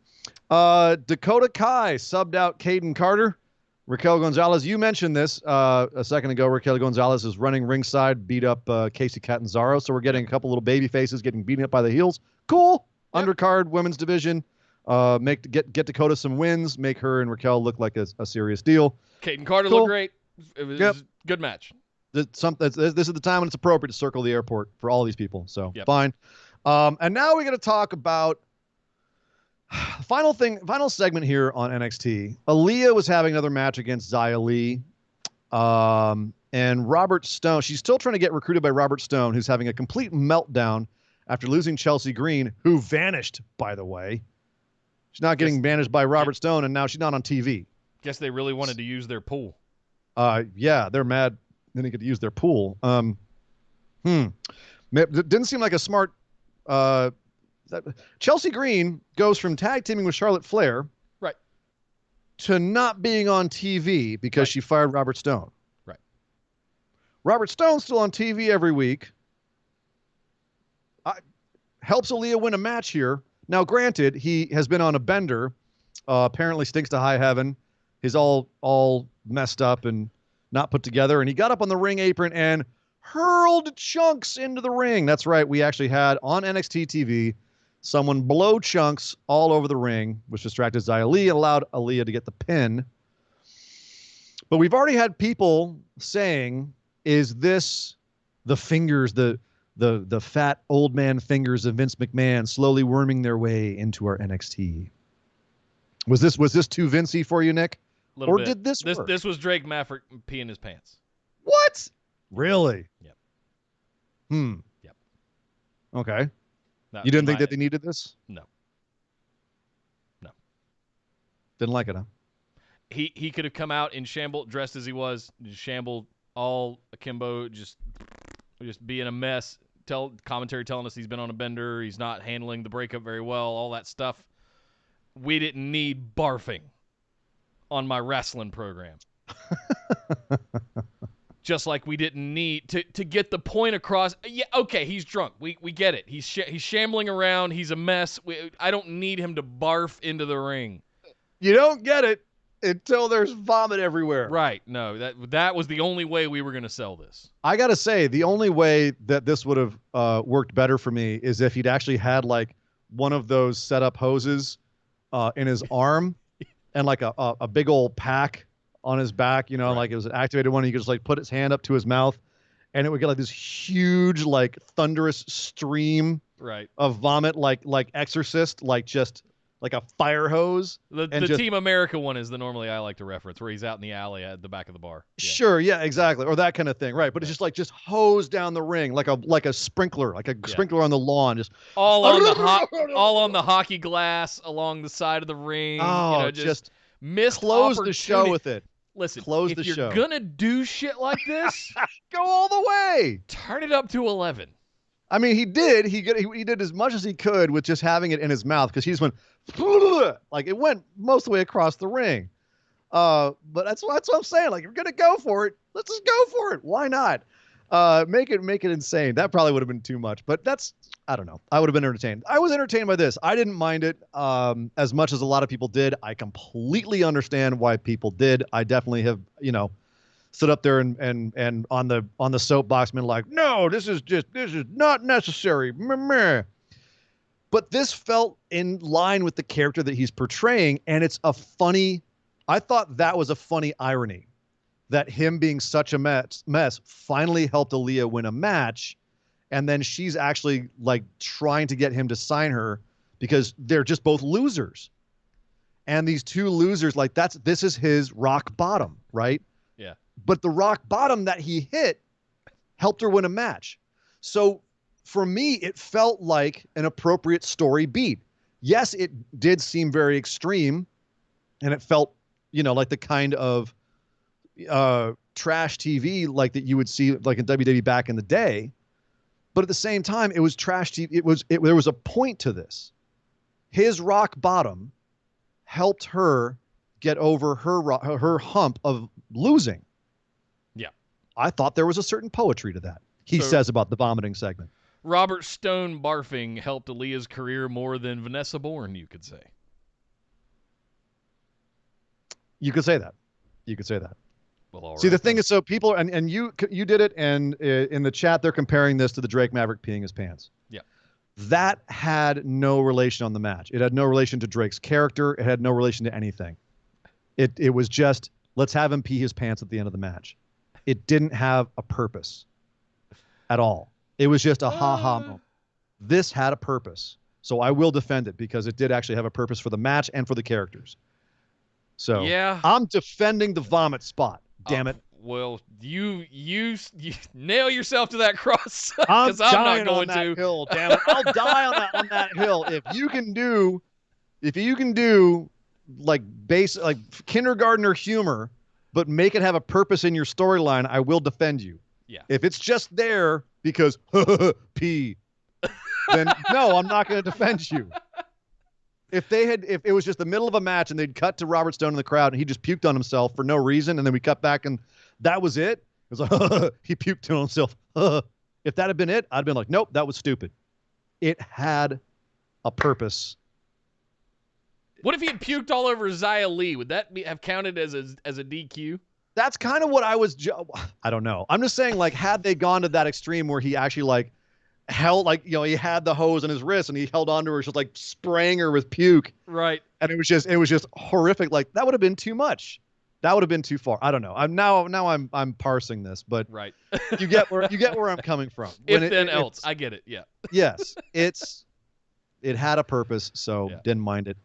Dakota Kai subbed out Caden Carter. Raquel Gonzalez, you mentioned this a second ago. Raquel Gonzalez is running ringside, beat up Casey Catanzaro. So we're getting a couple little baby faces getting beaten up by the heels. Cool. Yep. Undercard, women's division. Get Dakota some wins. Make her and Raquel look like a serious deal. Caden Carter looked great. It was a good match. This is the time when it's appropriate to circle the airport for all these people. So fine. And now we're going to talk about final segment here on NXT. Aaliyah was having another match against Xia Li. And Robert Stone, she's still trying to get recruited by Robert Stone, who's having a complete meltdown after losing Chelsea Green, who vanished, by the way. She's not getting managed by Robert Stone, and now she's not on TV. Guess they really wanted to use their pool. Yeah, they're mad. Then they could use their pool. It didn't seem like a smart. Chelsea Green goes from tag teaming with Charlotte Flair, right, to not being on TV because she fired Robert Stone. Right. Robert Stone's still on TV every week. Helps Aaliyah win a match here. Now, granted, he has been on a bender. Apparently stinks to high heaven. He's all messed up and not put together. And he got up on the ring apron and hurled chunks into the ring. That's right. We actually had on NXT TV someone blow chunks all over the ring, which distracted Xia Li and allowed Aaliyah to get the pin. But we've already had people saying, is this the fingers, the fat old man fingers of Vince McMahon slowly worming their way into our NXT? Was this too Vincey for you, Nick? Or bit. Did this work? This was Drake Maverick peeing his pants. What? Really? Yep. Yep. Okay. That you didn't think that they needed this? No. Didn't like it, huh? He could have come out in shamble, dressed as he was, just shambled all akimbo, just being a mess. Commentary telling us he's been on a bender, he's not handling the breakup very well, all that stuff. We didn't need barfing on my wrestling program. Just like we didn't need to get the point across. Yeah, okay, he's drunk. We get it. He's shambling around. He's a mess. I don't need him to barf into the ring. You don't get it until there's vomit everywhere. Right. No, that was the only way we were going to sell this. I got to say, the only way that this would have worked better for me is if he'd actually had like one of those set-up hoses in his arm and like a big old pack on his back, right. Like it was an activated one. He could just like put his hand up to his mouth and it would get like this huge, like thunderous stream of vomit, like Exorcist, like just like a fire hose. The Team America one is the normally I like to reference, where he's out in the alley at the back of the bar. Yeah. Sure, yeah, exactly, or that kind of thing, right? But it's just hose down the ring, like a sprinkler, sprinkler on the lawn, just all on the hockey glass along the side of the ring. Oh, just missed close the show with it. Listen, if you're gonna do shit like this, go all the way. Turn it up to 11. I mean, he did. He did as much as he could with just having it in his mouth, because he just went like it went most of the way across the ring. But that's what I'm saying. Like, if you're gonna go for it, let's just go for it. Why not? Make it insane. That probably would have been too much, but I don't know. I would have been entertained. I was entertained by this. I didn't mind it as much as a lot of people did. I completely understand why people did. I definitely have, stood up there and on the soapbox been like, no, this is not necessary. Meh, meh. But this felt in line with the character that he's portraying, and I thought that was a funny irony, that him being such a mess finally helped Aaliyah win a match, and then she's actually like trying to get him to sign her because they're just both losers. And these two losers, like this is his rock bottom, right? Yeah. But the rock bottom that he hit helped her win a match. So for me, it felt like an appropriate story beat. Yes, it did seem very extreme, and it felt, like the kind of trash TV like that you would see like in WWE back in the day. But at the same time, it was trash TV. There was a point to this. His rock bottom helped her get over her hump of losing. Yeah. I thought there was a certain poetry to that. He says about the vomiting segment. Robert Stone barfing helped Aaliyah's career more than Vanessa Bourne, you could say. You could say that. Well, all See, right, the thing is, so people, and you did it, and in the chat, they're comparing this to the Drake Maverick peeing his pants. Yeah. That had no relation on the match. It had no relation to Drake's character. It had no relation to anything. It was just, let's have him pee his pants at the end of the match. It didn't have a purpose at all. It was just a ha-ha moment. This had a purpose. So I will defend it because it did actually have a purpose for the match and for the characters. So yeah. I'm defending the vomit spot. Damn it. Well, you nail yourself to that cross I'm not going on that to. hill. Damn it! I'll die on that hill. If you can do like kindergartner humor, but make it have a purpose in your storyline, I will defend you. Yeah. If it's just there because pee, then no, I'm not going to defend you. If it was just the middle of a match and they'd cut to Robert Stone in the crowd and he just puked on himself for no reason, and then we cut back and that was it. It was like, he puked on himself. If that had been it, I'd been like, nope, that was stupid. It had a purpose. What if he had puked all over Xia Li? Would that have counted as a DQ? That's kind of what I don't know. I'm just saying, like, had they gone to that extreme where he actually like held, like, he had the hose on his wrist and he held onto her, just like spraying her with puke. Right. And it was just horrific. Like, that would have been too much. That would have been too far. I don't know. I'm parsing this, but right. you get where I'm coming from. I get it. Yeah. Yes, it had a purpose, so didn't mind it.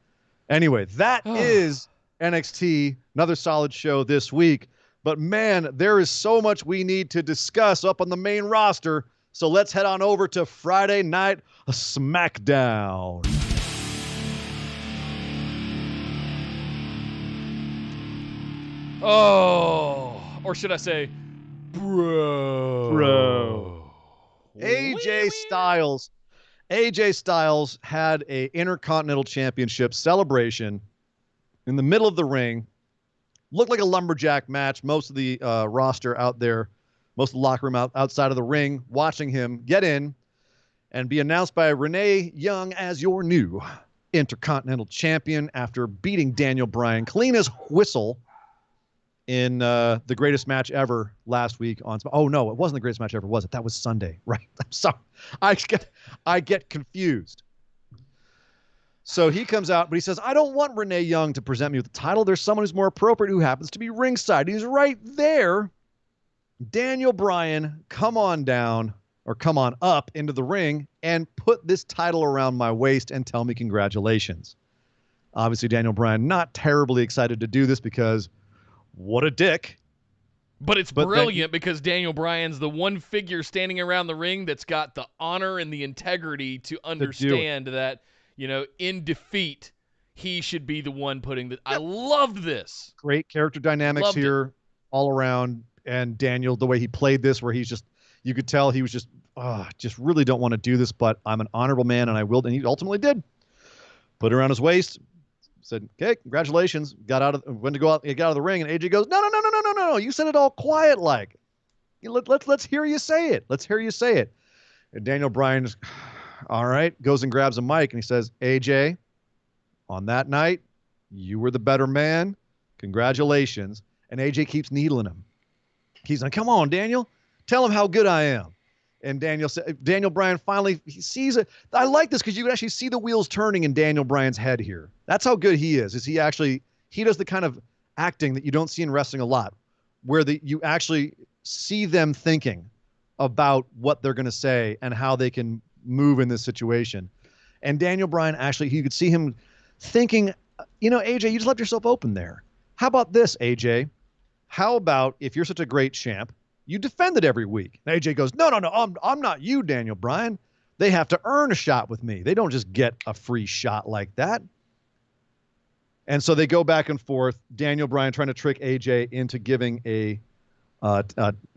Anyway, that is NXT. Another solid show this week. But man, there is so much we need to discuss up on the main roster. So let's head on over to Friday Night Smackdown. Oh, or should I say, bro. AJ Styles had a Intercontinental Championship celebration in the middle of the ring. Looked like a lumberjack match. Most of the roster out there, most of the locker room outside of the ring, watching him get in and be announced by Renee Young as your new Intercontinental Champion after beating Daniel Bryan clean as whistle in the greatest match ever last week on. Oh no, it wasn't the greatest match ever, was it? That was Sunday, right? I'm sorry, I get confused. So he comes out, but he says, "I don't want Renee Young to present me with the title. There's someone who's more appropriate who happens to be ringside." He's right there. Daniel Bryan, come on down or come on up into the ring and put this title around my waist and tell me congratulations. Obviously, Daniel Bryan not terribly excited to do this because what a dick. But it's brilliant because Daniel Bryan's the one figure standing around the ring that's got the honor and the integrity to understand that, in defeat, he should be the one putting the... Yep. I loved this. Great character dynamics here all around. And Daniel, the way he played this, where he's just, you could tell he was just really don't want to do this, but I'm an honorable man and I will. And he ultimately did. Put it around his waist. Said, "Okay, congratulations." Got out of the ring, and AJ goes, "No. You said it all quiet, like. Let's hear you say it. Let's hear you say it." And Daniel Bryan, all right, goes and grabs a mic, and he says, "AJ, on that night, you were the better man. Congratulations." And AJ keeps needling him. He's like, come on, Daniel, tell him how good I am. And Daniel Bryan finally he sees it. I like this because you can actually see the wheels turning in Daniel Bryan's head here. That's how good he is. He does the kind of acting that you don't see in wrestling a lot, where you actually see them thinking about what they're going to say and how they can move in this situation. And Daniel Bryan you could see him thinking, AJ, you just left yourself open there. How about this, AJ? How about if you're such a great champ, you defend it every week? And AJ goes, no, I'm not you, Daniel Bryan. They have to earn a shot with me. They don't just get a free shot like that. And so they go back and forth. Daniel Bryan trying to trick AJ into giving a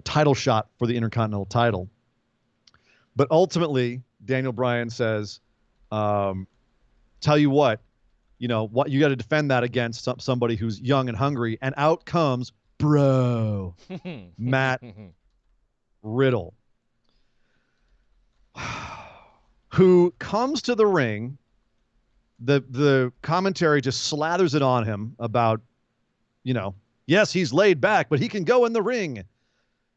title shot for the Intercontinental title. But ultimately, Daniel Bryan says, tell you what you got to defend that against somebody who's young and hungry. And out comes bro, Matt Riddle, who comes to the ring. The commentary just slathers it on him about, yes, he's laid back, but he can go in the ring.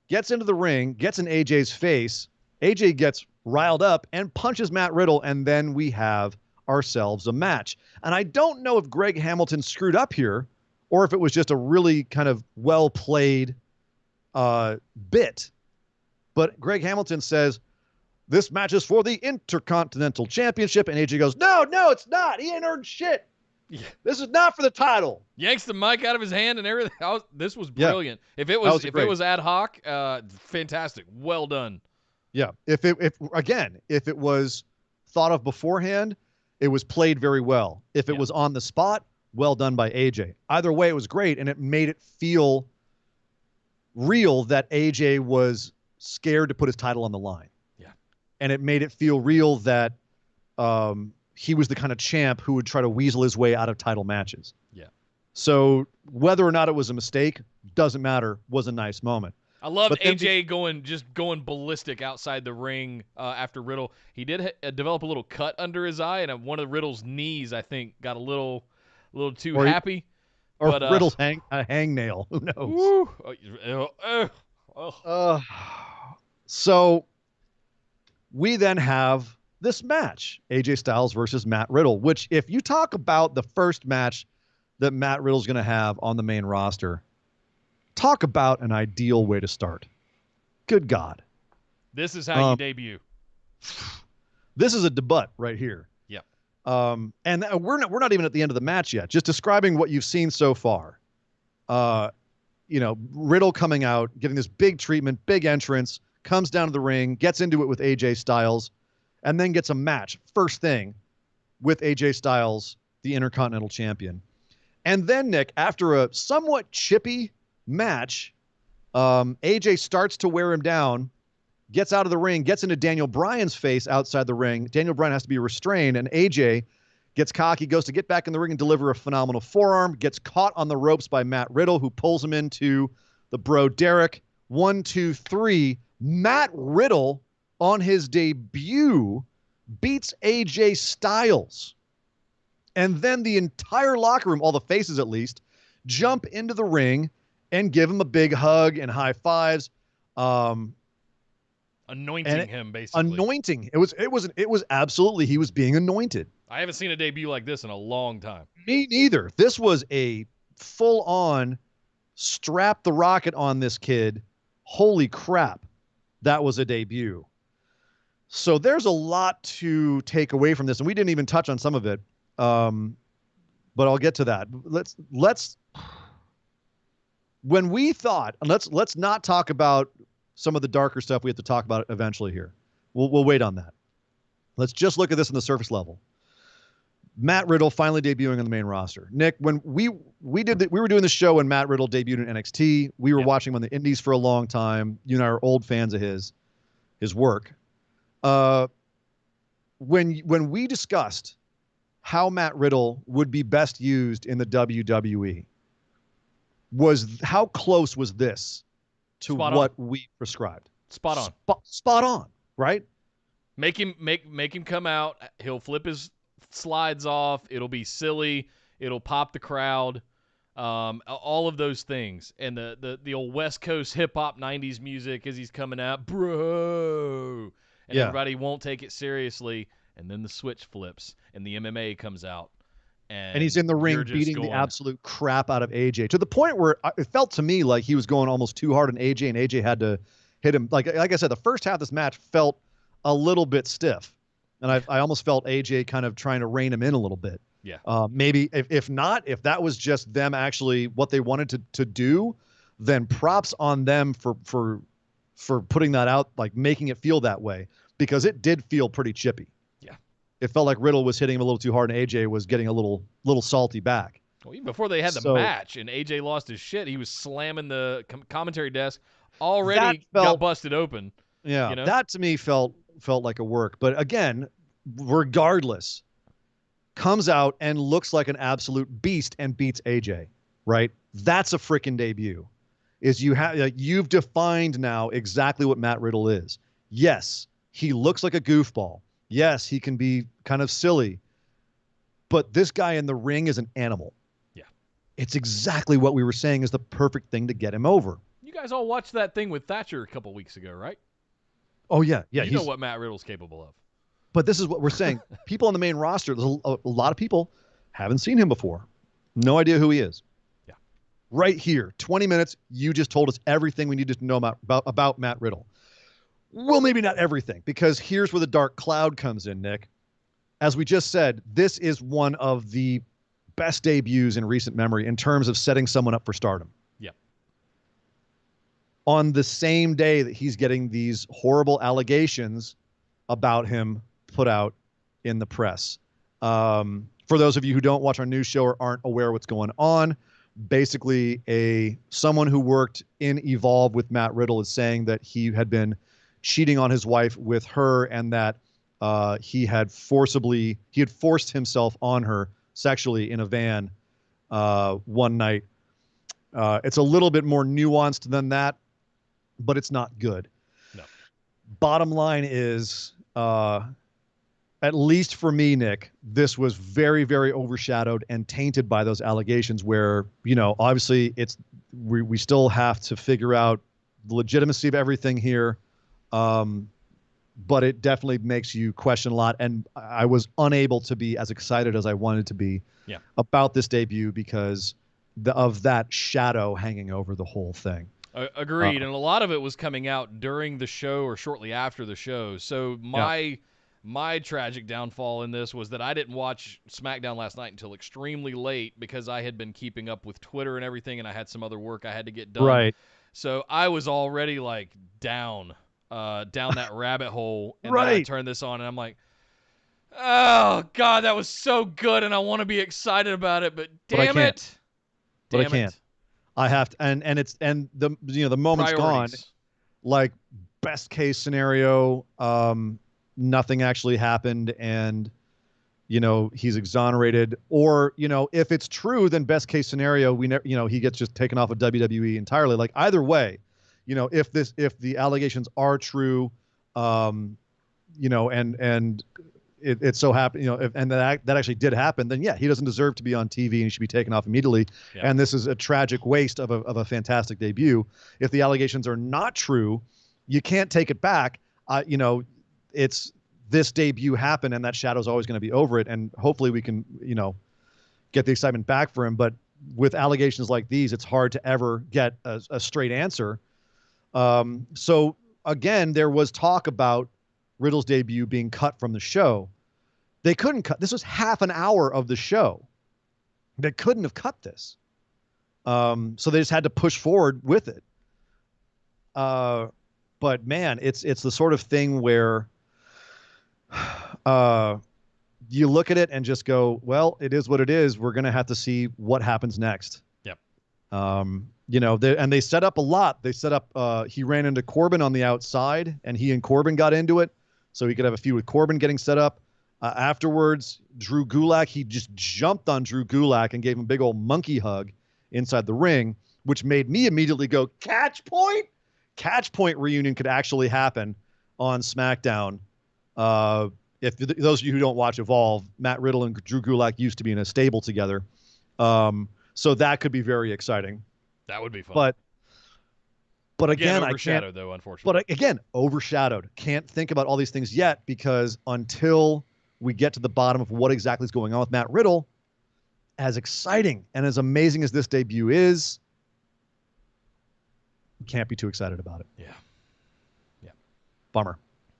Gets into the ring, gets in AJ's face. AJ gets riled up and punches Matt Riddle, and then we have ourselves a match. And I don't know if Greg Hamilton screwed up here or if it was just a really kind of well-played bit. But Greg Hamilton says, this match is for the Intercontinental Championship. And AJ goes, no, it's not. He ain't earned shit. Yeah. This is not for the title. Yanks the mic out of his hand and everything. This was brilliant. Yeah. If it was ad hoc, fantastic. Well done. Yeah. If it was thought of beforehand, it was played very well. If it was on the spot, well done by AJ. Either way, it was great, and it made it feel real that AJ was scared to put his title on the line. Yeah. And it made it feel real that he was the kind of champ who would try to weasel his way out of title matches. Yeah. So whether or not it was a mistake, doesn't matter, was a nice moment. I loved AJ going ballistic outside the ring after Riddle. He did develop a little cut under his eye, and one of Riddle's knees, I think, got a little too happy. Or Riddle's hangnail. Who knows? So we then have this match, AJ Styles versus Matt Riddle, which if you talk about the first match that Matt Riddle's going to have on the main roster, talk about an ideal way to start. Good God. This is how you debut. This is a debut right here. Yeah. And we're not even at the end of the match yet. Just describing what you've seen so far. Riddle coming out, getting this big treatment, big entrance, comes down to the ring, gets into it with AJ Styles, and then gets a match, first thing, with AJ Styles, the Intercontinental Champion. And then, Nick, after a somewhat chippy match, AJ starts to wear him down, gets out of the ring, gets into Daniel Bryan's face outside the ring. Daniel Bryan has to be restrained, and AJ gets cocky, goes to get back in the ring and deliver a phenomenal forearm, gets caught on the ropes by Matt Riddle, who pulls him into the Bro Derek. 1, 2, 3. Matt Riddle, on his debut, beats AJ Styles. And then the entire locker room, all the faces at least, jump into the ring and give him a big hug and high fives. Anointing him, basically. Anointing. It was absolutely, he was being anointed. I haven't seen a debut like this in a long time. Me neither. This was a full-on strap the rocket on this kid. Holy crap. That was a debut. So there's a lot to take away from this, and we didn't even touch on some of it. But I'll get to that. Let's when we thought, let's not talk about some of the darker stuff we have to talk about eventually here. We'll wait on that. Let's just look at this on the surface level. Matt Riddle finally debuting on the main roster. Nick, when we were doing the show when Matt Riddle debuted in NXT, we were watching him on the Indies for a long time. You and I are old fans of his work. When we discussed how Matt Riddle would be best used in the WWE, how close was this to what we prescribed? Spot on. Spot on, right? Make him come out. He'll flip his slides off. It'll be silly. It'll pop the crowd. all of those things, and the old West Coast hip hop '90s music as he's coming out, bro, and everybody won't take it seriously, and then the switch flips and the MMA comes out, and he's in the ring beating the absolute crap out of AJ to the point where it felt to me like he was going almost too hard on AJ, and AJ had to hit him. Like I said, the first half of this match felt a little bit stiff, and I almost felt AJ kind of trying to rein him in a little bit. Yeah. Maybe if that was just them actually what they wanted to do, then props on them for putting that out, like making it feel that way, because it did feel pretty chippy. Yeah. It felt like Riddle was hitting him a little too hard and AJ was getting a little salty back. Well, even before they had the match and AJ lost his shit, he was slamming the commentary desk. Already got busted open. Yeah. You know? That to me felt like a work. But again, regardless, comes out and looks like an absolute beast and beats AJ, right? That's a freaking debut. You've defined now exactly what Matt Riddle is. Yes, he looks like a goofball. Yes, he can be kind of silly. But this guy in the ring is an animal. Yeah. It's exactly what we were saying is the perfect thing to get him over. You guys all watched that thing with Thatcher a couple weeks ago, right? Oh, yeah. Yeah. You know what Matt Riddle's capable of. But this is what we're saying. People on the main roster, there's a lot of people haven't seen him before. No idea who he is. Yeah. Right here, 20 minutes, you just told us everything we needed to know about Matt Riddle. Well, maybe not everything, because here's where the dark cloud comes in, Nick. As we just said, this is one of the best debuts in recent memory in terms of setting someone up for stardom. Yeah. On the same day that he's getting these horrible allegations about him put out in the press. For those of you who don't watch our news show or aren't aware of what's going on, basically someone who worked in Evolve with Matt Riddle is saying that he had been cheating on his wife with her, and that he had forced himself on her sexually in a van one night. It's a little bit more nuanced than that, but it's not good. No. Bottom line is, at least for me, Nick, this was very, very overshadowed and tainted by those allegations where, obviously we still have to figure out the legitimacy of everything here. But it definitely makes you question a lot. And I was unable to be as excited as I wanted to be about this debut because of that shadow hanging over the whole thing. Agreed. And a lot of it was coming out during the show or shortly after the show. So my tragic downfall in this was that I didn't watch Smackdown last night until extremely late because I had been keeping up with Twitter and everything, and I had some other work I had to get done. Right. So I was already like down that rabbit hole, and right. then I turned this on, and I'm like, oh God, that was so good, and I want to be excited about it, but damn it. But I can't. I have to, and the moment's gone. Like best case scenario, nothing actually happened, and he's exonerated. Or if it's true, then best case scenario, he gets just taken off of WWE entirely. Like either way, if the allegations are true, and it so happened, and that actually did happen, then he doesn't deserve to be on TV and he should be taken off immediately. Yeah. And this is a tragic waste of a fantastic debut. If the allegations are not true, you can't take it back. It's this debut happened, and that shadow's always going to be over it. And hopefully we can, get the excitement back for him. But with allegations like these, it's hard to ever get a straight answer. So again, there was talk about Riddle's debut being cut from the show. They couldn't cut. This was half an hour of the show. They couldn't have cut this. So they just had to push forward with it. But man, it's the sort of thing where you look at it and just go, well, it is what it is. We're going to have to see what happens next. Yep. And they set up a lot. They set up, he ran into Corbin on the outside, and he and Corbin got into it, so he could have a feud with Corbin getting set up. Afterwards, Drew Gulak, he just jumped on Drew Gulak and gave him a big old monkey hug inside the ring, which made me immediately go, Catch Point? Catch Point reunion could actually happen on SmackDown. If those of you who don't watch Evolve, Matt Riddle and Drew Gulak used to be in a stable together. So that could be very exciting. That would be fun. But again, overshadowed, though, unfortunately. But again, overshadowed. Can't think about all these things yet because until we get to the bottom of what exactly is going on with Matt Riddle, as exciting and as amazing as this debut is, can't be too excited about it. Yeah. Bummer.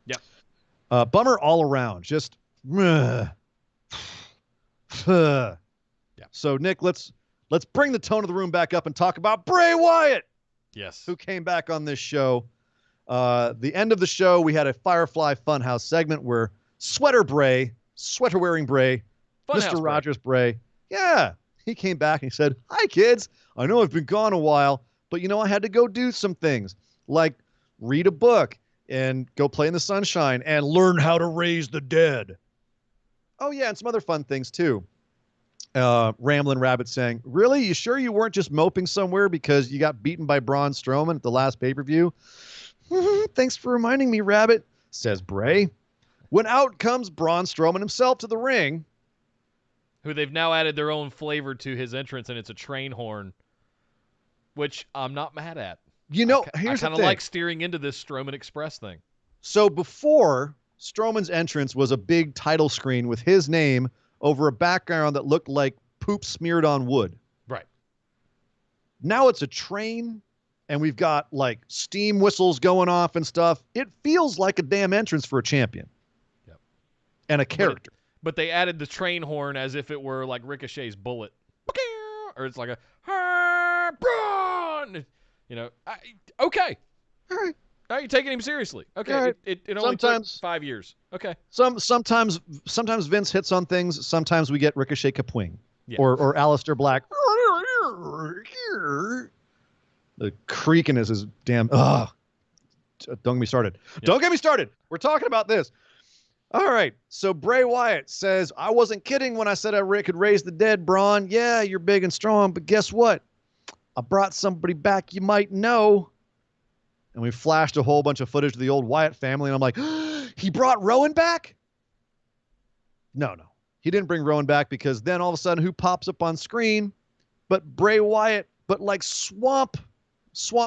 Yep. Bummer all around. Just. Yeah. So Nick, let's bring the tone of the room back up and talk about Bray Wyatt. Yes. Who came back on this show. The end of the show, we had a Firefly Funhouse segment where sweater-wearing Bray, Mr. Rogers Bray, he came back and he said, "Hi, kids. I know I've been gone a while, but, I had to go do some things, like read a book and go play in the sunshine and learn how to raise the dead. Oh, yeah, and some other fun things, too." Ramblin' Rabbit saying, "Really? You sure you weren't just moping somewhere because you got beaten by Braun Strowman at the last pay-per-view?" "Thanks for reminding me, Rabbit," says Bray. When out comes Braun Strowman himself to the ring. Who they've now added their own flavor to his entrance, and it's a train horn, which I'm not mad at. Here's the thing. I kind of like steering into this Strowman Express thing. So before, Strowman's entrance was a big title screen with his name over a background that looked like poop smeared on wood. Right. Now it's a train, and we've got, like, steam whistles going off and stuff. It feels like a damn entrance for a champion. Yep. And a character. But they added the train horn as if it were like Ricochet's bullet. Or it's like a Braun! Okay. All right. Are you taking him seriously? Okay. Right. It only took 5 years. Okay. Sometimes Vince hits on things. Sometimes we get Ricochet kapwing. Yeah. Or Aleister Black. The creaking is his damn. Don't get me started. Yeah. Don't get me started. We're talking about this. All right. So Bray Wyatt says, "I wasn't kidding when I said I could raise the dead, Braun. Yeah, you're big and strong, but guess what? I brought somebody back you might know." And we flashed a whole bunch of footage of the old Wyatt family, and I'm like, he brought Rowan back? No. He didn't bring Rowan back because then all of a sudden, who pops up on screen? But Bray Wyatt, but like Swamp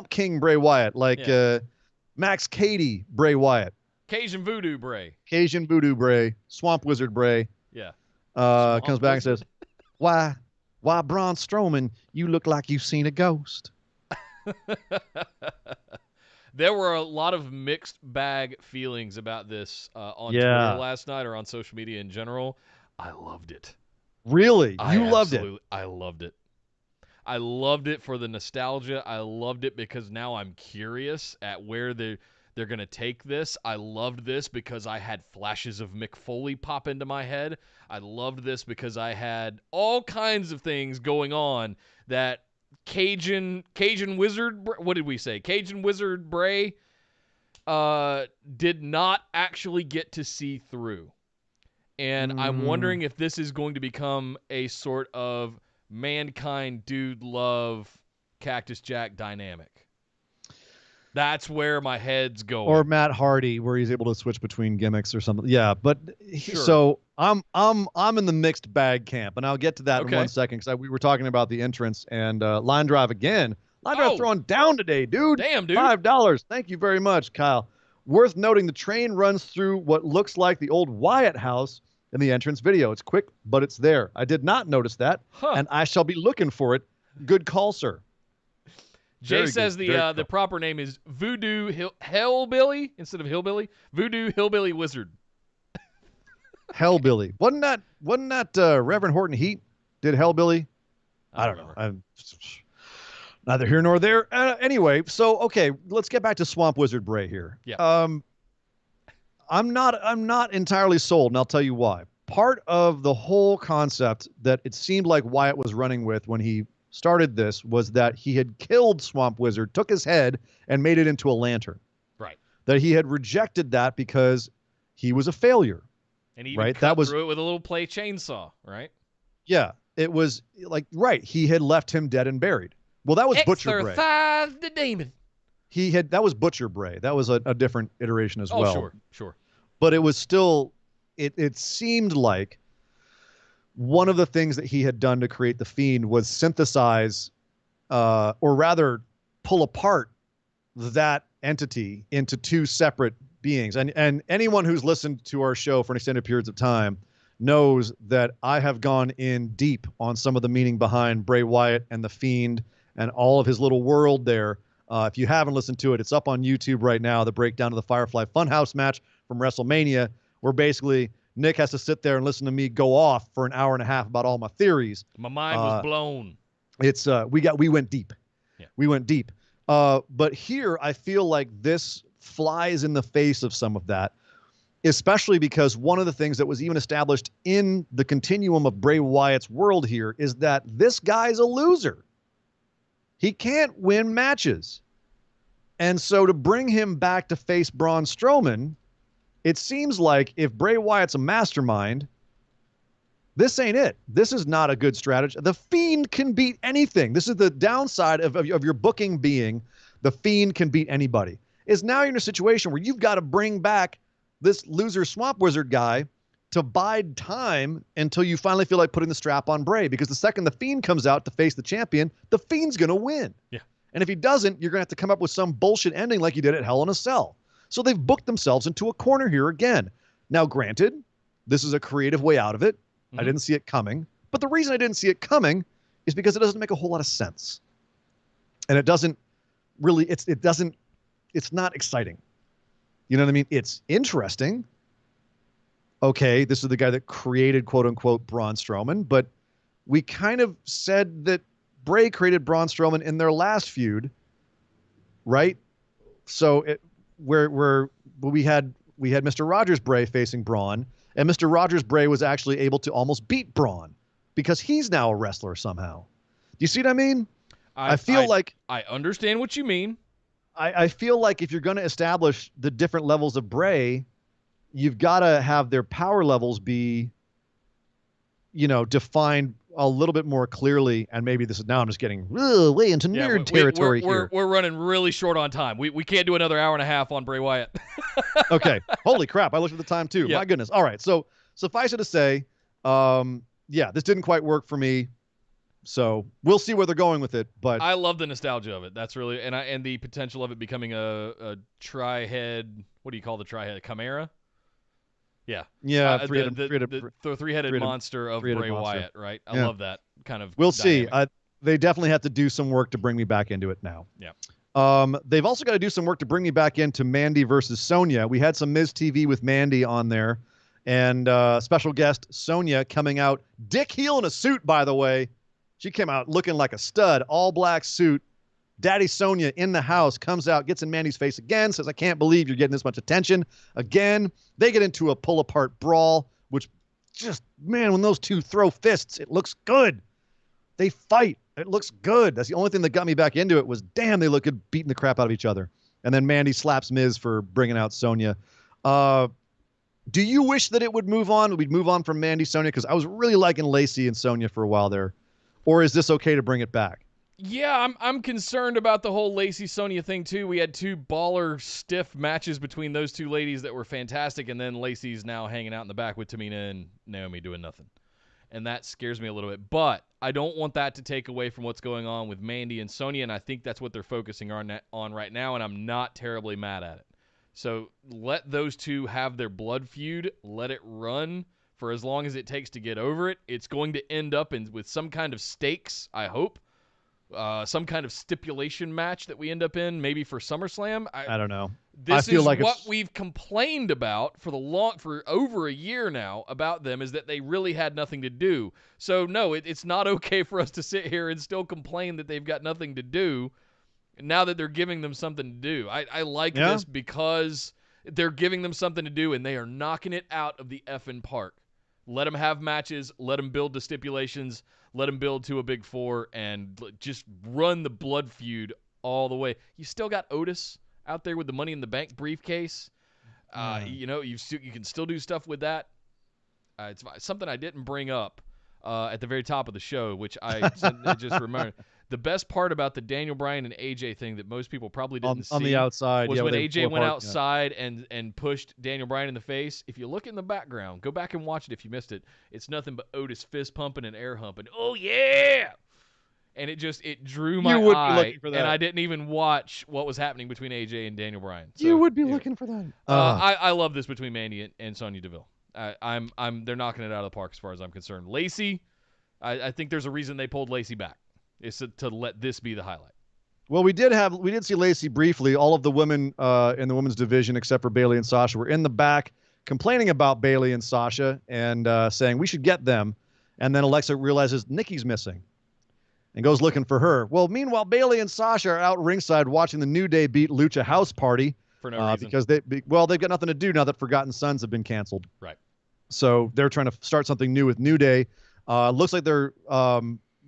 King Bray Wyatt, like Max Cady Bray Wyatt. Cajun Voodoo Bray, Swamp Wizard Bray. Yeah. Comes back and says, Why, Braun Strowman, you look like you've seen a ghost." There were a lot of mixed bag feelings about this on Twitter last night or on social media in general. I loved it. Really? You loved it? I loved it. I loved it for the nostalgia. I loved it because now I'm curious at where they're going to take this. I loved this because I had flashes of Mick Foley pop into my head. I loved this because I had all kinds of things going on that Cajun Wizard, what did we say? Cajun Wizard Bray did not actually get to see through. And I'm wondering if this is going to become a sort of Mankind Dude Love Cactus Jack dynamic. That's where my head's going. Or Matt Hardy, where he's able to switch between gimmicks or something. Yeah, but Sure. So I'm in the mixed bag camp, and I'll get to that in 1 second because we were talking about the entrance and Line Drive again. Line Drive throwing down today, dude. Damn, dude. $5. Thank you very much, Kyle. Worth noting, the train runs through what looks like the old Wyatt house in the entrance video. It's quick, but it's there. I did not notice that, and I shall be looking for it. Good call, sir. Jay says the proper name is Voodoo Hellbilly instead of Hillbilly. Voodoo Hillbilly Wizard. Hellbilly. Wasn't that Reverend Horton Heat did Hellbilly? I don't know. I'm neither here nor there. Anyway, so okay, let's get back to Swamp Wizard Bray here. Yeah. I'm not entirely sold, and I'll tell you why. Part of the whole concept that it seemed like Wyatt was running with when he started this was that he had killed Swamp Wizard, took his head, and made it into a lantern. Right. That he had rejected that because he was a failure. And he even cut through it with a little play chainsaw, right? Yeah. It was like, right. He had left him dead and buried. Well, that was Butcher Bray. Exorcise the demon. That was Butcher Bray. That was a different iteration as well. Sure. But it was still, it seemed like one of the things that he had done to create the Fiend was synthesize, or rather pull apart that entity into two separate beings. And anyone who's listened to our show for an extended periods of time knows that I have gone in deep on some of the meaning behind Bray Wyatt and the Fiend and all of his little world there. If you haven't listened to it, it's up on YouTube right now, the breakdown of the Firefly Funhouse match from WrestleMania, where basically Nick has to sit there and listen to me go off for an hour and a half about all my theories. My mind was blown. It's we went deep. Yeah. We went deep. But here I feel like this flies in the face of some of that, especially because one of the things that was even established in the continuum of Bray Wyatt's world here is that this guy's a loser. He can't win matches. And so to bring him back to face Braun Strowman, it seems like if Bray Wyatt's a mastermind, this ain't it. This is not a good strategy. The Fiend can beat anything. This is the downside of your booking being the Fiend can beat anybody. Is now you're in a situation where you've got to bring back this loser Swamp Wizard guy to bide time until you finally feel like putting the strap on Bray, because the second the Fiend comes out to face the champion, the Fiend's going to win. Yeah. And if he doesn't, you're going to have to come up with some bullshit ending like you did at Hell in a Cell. So they've booked themselves into a corner here again. Now, granted, this is a creative way out of it. I didn't see it coming. But the reason I didn't see it coming is because it doesn't make a whole lot of sense. And it doesn't really, it's not exciting. You know what I mean? It's interesting. Okay, this is the guy that created, quote unquote, Braun Strowman, but we kind of said that Bray created Braun Strowman in their last feud, right? So where we had Mr. Rogers Bray facing Braun, and Mr. Rogers Bray was actually able to almost beat Braun because he's now a wrestler somehow. Do you see what I mean? I feel like I understand what you mean. I feel like if you're going to establish the different levels of Bray, you've got to have their power levels be, defined a little bit more clearly. And maybe this is now I'm just getting way into nerd territory here. We're running really short on time. We can't do another hour and a half on Bray Wyatt. Okay. Holy crap. I looked at the time too. Yeah. My goodness. All right. So suffice it to say, this didn't quite work for me. So we'll see where they're going with it, but I love the nostalgia of it. That's really and the potential of it becoming a tri-head. What do you call the tri-head? Chimera? Yeah. Yeah. The three-headed monster of Bray Wyatt, right? I love that kind of. We'll see. They definitely have to do some work to bring me back into it now. Yeah. They've also got to do some work to bring me back into Mandy versus Sonya. We had some Miz TV with Mandy on there, and special guest Sonya coming out, dick heel in a suit, by the way. She came out looking like a stud, all black suit. Daddy Sonya in the house, comes out, gets in Mandy's face again, says, I can't believe you're getting this much attention. Again, they get into a pull-apart brawl, which just, man, when those two throw fists, it looks good. They fight. It looks good. That's the only thing that got me back into it was, damn, they look good beating the crap out of each other. And then Mandy slaps Miz for bringing out Sonya. Do you wish that it would move on? We'd move on from Mandy, Sonya? Because I was really liking Lacey and Sonya for a while there. Or is this okay to bring it back? Yeah, I'm concerned about the whole Lacey Sonya thing too. We had two baller stiff matches between those two ladies that were fantastic, and then Lacey's now hanging out in the back with Tamina and Naomi doing nothing. And that scares me a little bit. But I don't want that to take away from what's going on with Mandy and Sonya, and I think that's what they're focusing on right now, and I'm not terribly mad at it. So let those two have their blood feud. Let it run for as long as it takes to get over it. It's going to end up with some kind of stakes, I hope. Some kind of stipulation match that we end up in, maybe for SummerSlam. I don't know. This is what we've complained about for over a year now about them, is that they really had nothing to do. So no, it's not okay for us to sit here and still complain that they've got nothing to do now that they're giving them something to do. I like this because they're giving them something to do and they are knocking it out of the effing park. Let them have matches. Let them build to stipulations. Let them build to a big four and just run the blood feud all the way. You still got Otis out there with the Money in the Bank briefcase. You can still do stuff with that. It's something I didn't bring up at the very top of the show, which I just remembered. The best part about the Daniel Bryan and AJ thing that most people probably didn't see on the outside was when they AJ went apart, outside and pushed Daniel Bryan in the face. If you look in the background, go back and watch it if you missed it. It's nothing but Otis fist pumping and air humping. Oh yeah! And it drew my eye, and I didn't even watch what was happening between AJ and Daniel Bryan. So, you would be looking for that. I love this between Mandy and Sonya Deville. They're knocking it out of the park as far as I'm concerned. Lacey, I think there's a reason they pulled Lacey back. It's to let this be the highlight. Well, we did see Lacey briefly. All of the women in the women's division, except for Bayley and Sasha, were in the back complaining about Bayley and Sasha and saying we should get them. And then Alexa realizes Nikki's missing and goes looking for her. Well, meanwhile, Bayley and Sasha are out ringside watching the New Day beat Lucha House Party for no reason. Because they've got nothing to do now that Forgotten Sons have been canceled. Right. So they're trying to start something new with New Day. Looks like they're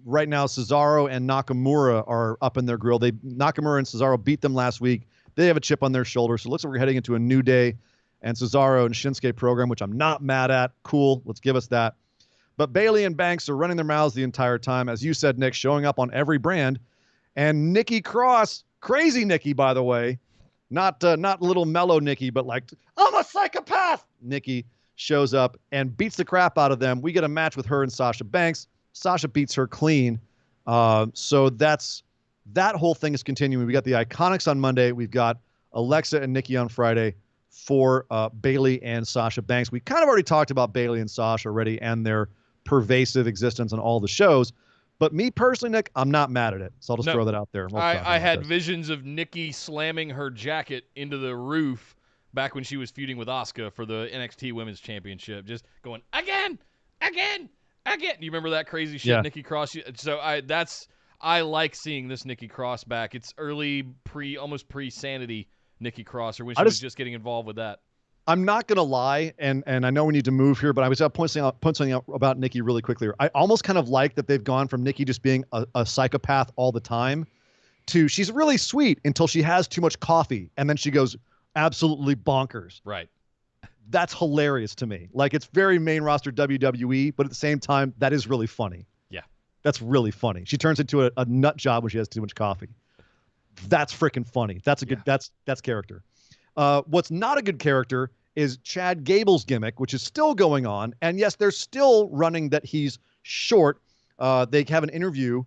right now Cesaro and Nakamura are up in their grill. Nakamura and Cesaro beat them last week. They have a chip on their shoulder. So it looks like we're heading into a New Day and Cesaro and Shinsuke program, which I'm not mad at. Cool. Let's give us that. But Bayley and Banks are running their mouths the entire time. As you said, Nick, showing up on every brand. And Nikki Cross, crazy Nikki, by the way, not little mellow Nikki, but like, I'm a psychopath. Nikki shows up and beats the crap out of them. We get a match with her and Sasha Banks. Sasha beats her clean. So that whole thing is continuing. We got the Iconics on Monday. We've got Alexa and Nikki on Friday for Bayley and Sasha Banks. We kind of already talked about Bayley and Sasha already and their pervasive existence on all the shows. But me personally, Nick, I'm not mad at it. So I'll just throw that out there. I had visions of Nikki slamming her jacket into the roof back when she was feuding with Asuka for the NXT Women's Championship, just going, again. Do you remember that crazy shit, Yeah. Nikki Cross? So I like seeing this Nikki Cross back. It's early, almost pre-sanity Nikki Cross, or when she was just getting involved with that. I'm not going to lie, and I know we need to move here, but I was going to point something out about Nikki really quickly. I almost kind of like that they've gone from Nikki just being a psychopath all the time to she's really sweet until she has too much coffee, and then she goes absolutely bonkers. Right. That's hilarious to me. Like, it's very main roster WWE, but at the same time, that is really funny. Yeah. That's really funny. She turns into a nut job when she has too much coffee. That's freaking funny. That's a good, that's character. What's not a good character is Chad Gable's gimmick, which is still going on. And yes, they're still running that he's short. They have an interview,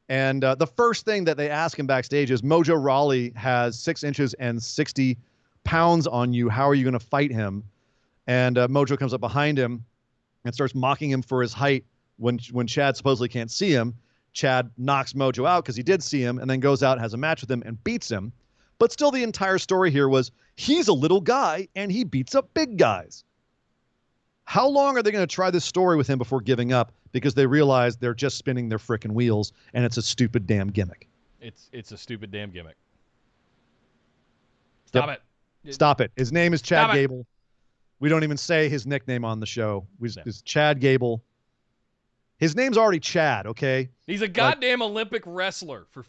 and the first thing that they ask him backstage is, Mojo Rawley has 6 inches and 60 pounds on you. How are you going to fight him? And Mojo comes up behind him and starts mocking him for his height when Chad supposedly can't see him. Chad knocks Mojo out because he did see him, and then goes out and has a match with him and beats him. But still, the entire story here was he's a little guy and he beats up big guys. How long are they going to try this story with him before giving up? Because they realize they're just spinning their frickin' wheels, and it's a stupid damn gimmick. It's a stupid damn gimmick. Stop it. His name is Chad Gable. We don't even say his nickname on the show. It's Chad Gable. His name's already Chad, okay? He's a goddamn Olympic wrestler, for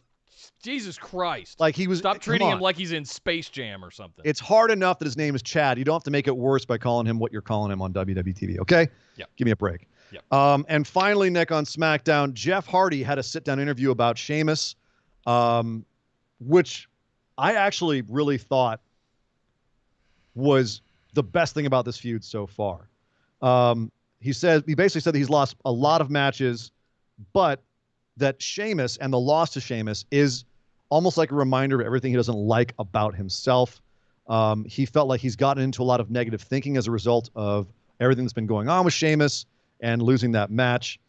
Jesus Christ. Like, he was. Stop treating him like he's in Space Jam or something. It's hard enough that his name is Chad. You don't have to make it worse by calling him what you're calling him on WWTV, okay? Yeah. Give me a break. Yeah. And finally, Nick, on SmackDown, Jeff Hardy had a sit-down interview about Sheamus, which I actually really thought was the best thing about this feud so far. He basically said that he's lost a lot of matches, but that Sheamus and the loss to Sheamus is almost like a reminder of everything he doesn't like about himself. He felt like he's gotten into a lot of negative thinking as a result of everything that's been going on with Sheamus and losing that match.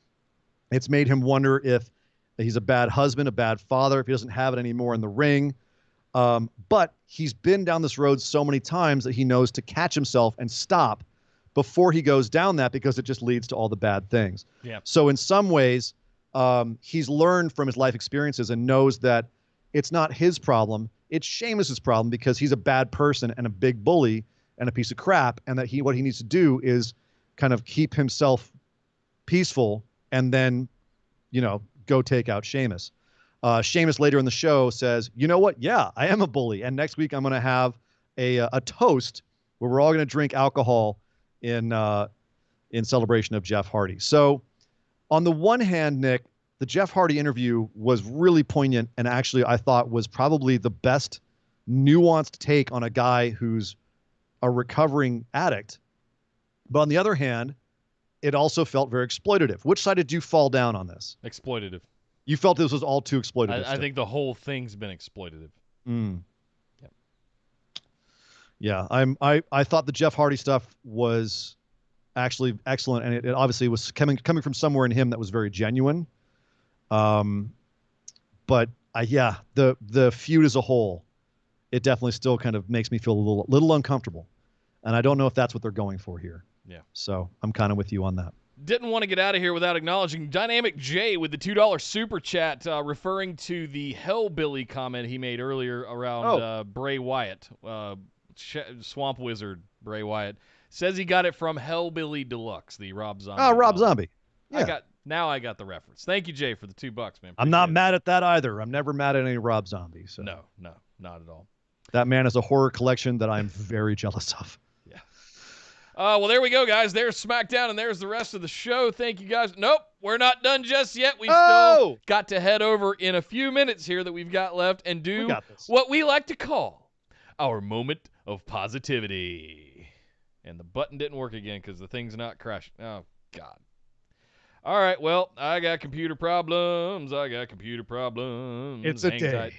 It's made him wonder if he's a bad husband, a bad father, if he doesn't have it anymore in the ring. But he's been down this road so many times that he knows to catch himself and stop before he goes down that, because it just leads to all the bad things. Yeah. So in some ways, he's learned from his life experiences and knows that it's not his problem. It's Sheamus's problem, because he's a bad person and a big bully and a piece of crap. And that what he needs to do is kind of keep himself peaceful and then, go take out Sheamus. Sheamus later in the show says, you know what? Yeah, I am a bully. And next week I'm going to have a toast where we're all going to drink alcohol in celebration of Jeff Hardy. So on the one hand, Nick, the Jeff Hardy interview was really poignant, and actually I thought was probably the best nuanced take on a guy who's a recovering addict. But on the other hand, it also felt very exploitative. Which side did you fall down on this? Exploitative. You felt this was all too exploitative. I think the whole thing's been exploitative. Yep. Yeah, I thought the Jeff Hardy stuff was actually excellent, and it obviously was coming from somewhere in him that was very genuine. But the feud as a whole, it definitely still kind of makes me feel a little uncomfortable, and I don't know if that's what they're going for here. Yeah. So I'm kind of with you on that. Didn't want to get out of here without acknowledging Dynamic Jayy with the $2 super chat, referring to the Hellbilly comment he made earlier around Bray Wyatt, Swamp Wizard Bray Wyatt. Says he got it from Hellbilly Deluxe, the Rob Zombie. Oh, Rob Zombie. Yeah. I got the reference. Thank you, Jay, for the $2, man. Appreciate I'm not mad at that either. I'm never mad at any Rob Zombie. So. No, not at all. That man has a horror collection that I'm very jealous of. Yeah. Well, there we go, guys. There's SmackDown, and there's the rest of the show. Thank you, guys. Nope, we're not done just yet. We still got to head over in a few minutes here that we've got left and do what we like to call our moment of positivity. And the button didn't work again because the thing's not crashing. Oh, God. All right, well, I got computer problems. It's a day. Tight.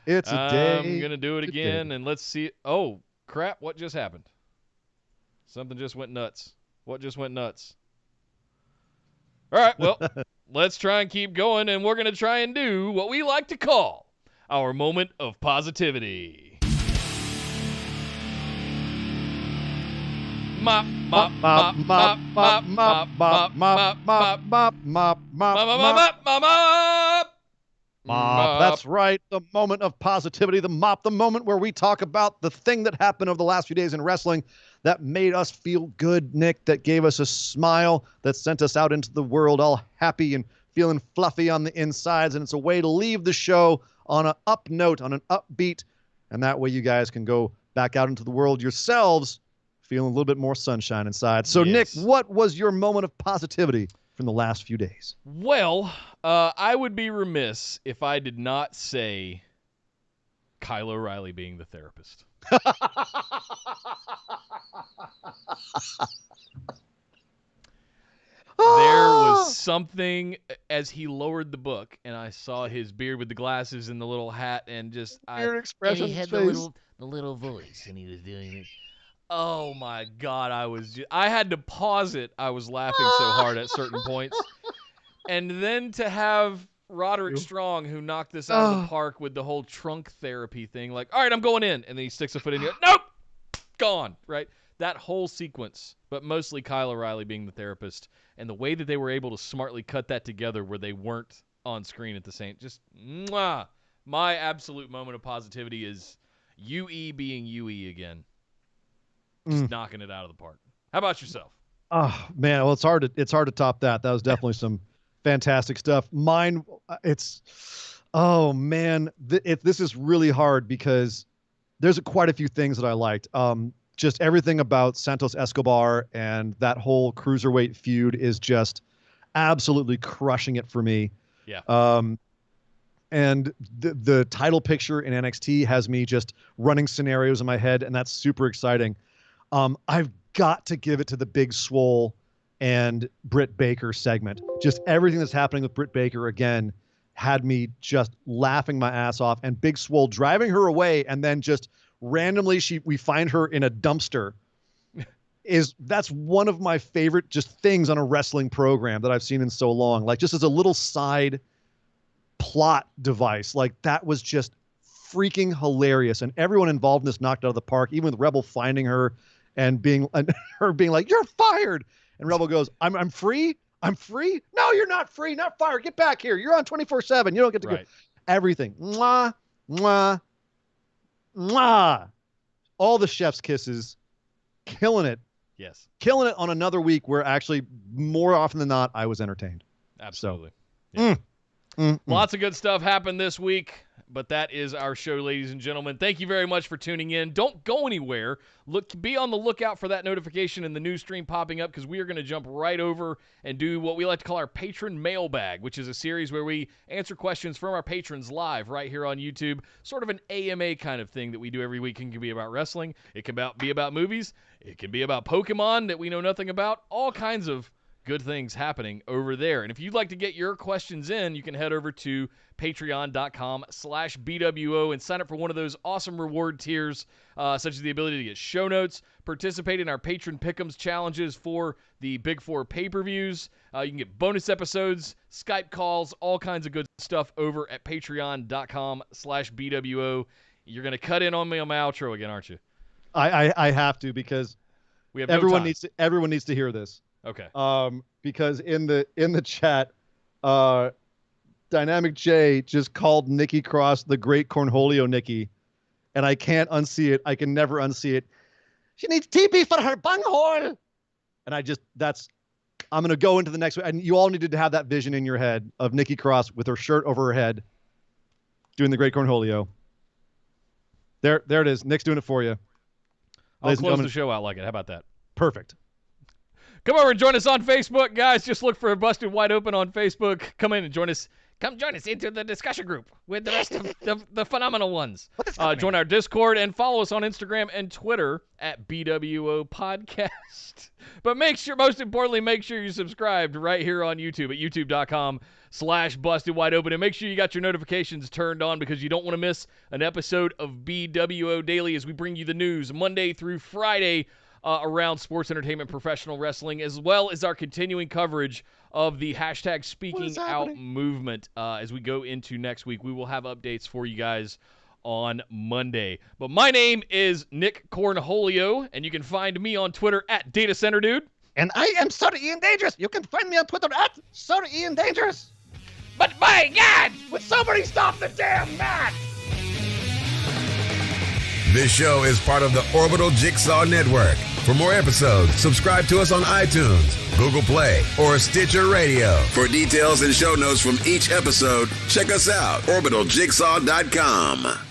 It's a day. I'm going to do it again, and let's see. Oh, crap, what just happened? Something just went nuts. What just went nuts? All right, well, let's try and keep going, and we're going to try and do what we like to call our moment of positivity. Mop, mop, mop, mop, mop, mop, mop, mop, mop, mop, mop, mop, mop, mop. That's right. The moment of positivity, the mop, the moment where we talk about the thing that happened over the last few days in wrestling that made us feel good, Nick, that gave us a smile, that sent us out into the world all happy and feeling fluffy on the insides. And it's a way to leave the show on an up note, on an upbeat. And that way you guys can go back out into the world yourselves feeling a little bit more sunshine inside. So, yes. Nick, what was your moment of positivity from the last few days? Well, I would be remiss if I did not say Kyle O'Reilly being the therapist. There was something as he lowered the book, and I saw his beard with the glasses and the little hat, and just expression. And he had the little voice, and he was doing it. Oh my God! I had to pause it. I was laughing so hard at certain points, and then to have Roderick Strong, who knocked this out of the park with the whole trunk therapy thing, like, all right, I'm going in, and then he sticks a foot in here. Nope, gone. Right, that whole sequence, but mostly Kyle O'Reilly being the therapist, and the way that they were able to smartly cut that together, where they weren't on screen at the same. Just mwah. My absolute moment of positivity is UE being UE again. Just knocking it out of the park. How about yourself? Oh man, well it's hard to top that. That was definitely some fantastic stuff. Mine, this is really hard because there's quite a few things that I liked. Just everything about Santos Escobar and that whole cruiserweight feud is just absolutely crushing it for me. Yeah. And the title picture in NXT has me just running scenarios in my head, and that's super exciting. I've got to give it to the Big Swole and Britt Baker segment. Just everything that's happening with Britt Baker again had me just laughing my ass off. And Big Swole driving her away, and then just randomly we find her in a dumpster. That's one of my favorite just things on a wrestling program that I've seen in so long. Like just as a little side plot device, like that was just freaking hilarious. And everyone involved in this knocked out of the park, even with Rebel finding her and her being like, "You're fired." And Rebel goes, I'm free? I'm free? No, you're not free. Not fired. Get back here. You're on 24/7. You don't get to go. Everything. Mwah, mwah, mwah. All the chef's kisses. Killing it. Yes. Killing it on another week where actually more often than not, I was entertained. Absolutely. So, Lots of good stuff happened this week. But that is our show, ladies and gentlemen. Thank you very much for tuning in. Don't go anywhere. Be on the lookout for that notification in the news stream popping up, because we are going to jump right over and do what we like to call our Patron Mailbag, which is a series where we answer questions from our patrons live right here on YouTube. Sort of an AMA kind of thing that we do every week. It can be about wrestling. It can be about movies. It can be about Pokemon that we know nothing about. All kinds of good things happening over there. And if you'd like to get your questions in, you can head over to patreon.com/BWO and sign up for one of those awesome reward tiers, such as the ability to get show notes, participate in our patron pick'ems challenges for the Big Four pay-per-views. You can get bonus episodes, Skype calls, all kinds of good stuff over at patreon.com/BWO. You're going to cut in on me on my outro again, aren't you? I have to, because we have everyone needs to hear this. Okay. Because in the chat, Dynamic Jayy just called Nikki Cross the Great Cornholio Nikki, and I can't unsee it. I can never unsee it. She needs TP for her bunghole. And I'm going to go into the next one. And you all needed to have that vision in your head of Nikki Cross with her shirt over her head doing the Great Cornholio. There it is. Nick's doing it for you. I'll close the show out like it. How about that? Perfect. Come over and join us on Facebook, guys. Just look for Busted Wide Open on Facebook. Come in and join us. Come join us into the discussion group with the rest of the phenomenal ones. Join our Discord and follow us on Instagram and Twitter at BWO Podcast. But most importantly, make sure you're subscribed right here on YouTube at youtube.com/Busted Wide Open. And make sure you got your notifications turned on, because you don't want to miss an episode of BWO Daily as we bring you the news Monday through Friday around sports, entertainment, professional wrestling, as well as our continuing coverage of the hashtag Speaking Out movement. As we go into next week, we will have updates for you guys on Monday. But my name is Nick Cornholio, and you can find me on Twitter at Data Center Dude. And I am Sir Ian Dangerous. You can find me on Twitter at Sir Ian Dangerous. But my God, would somebody stop the damn match? This show is part of the Orbital Jigsaw Network. For more episodes, subscribe to us on iTunes, Google Play, or Stitcher Radio. For details and show notes from each episode, check us out, orbitaljigsaw.com.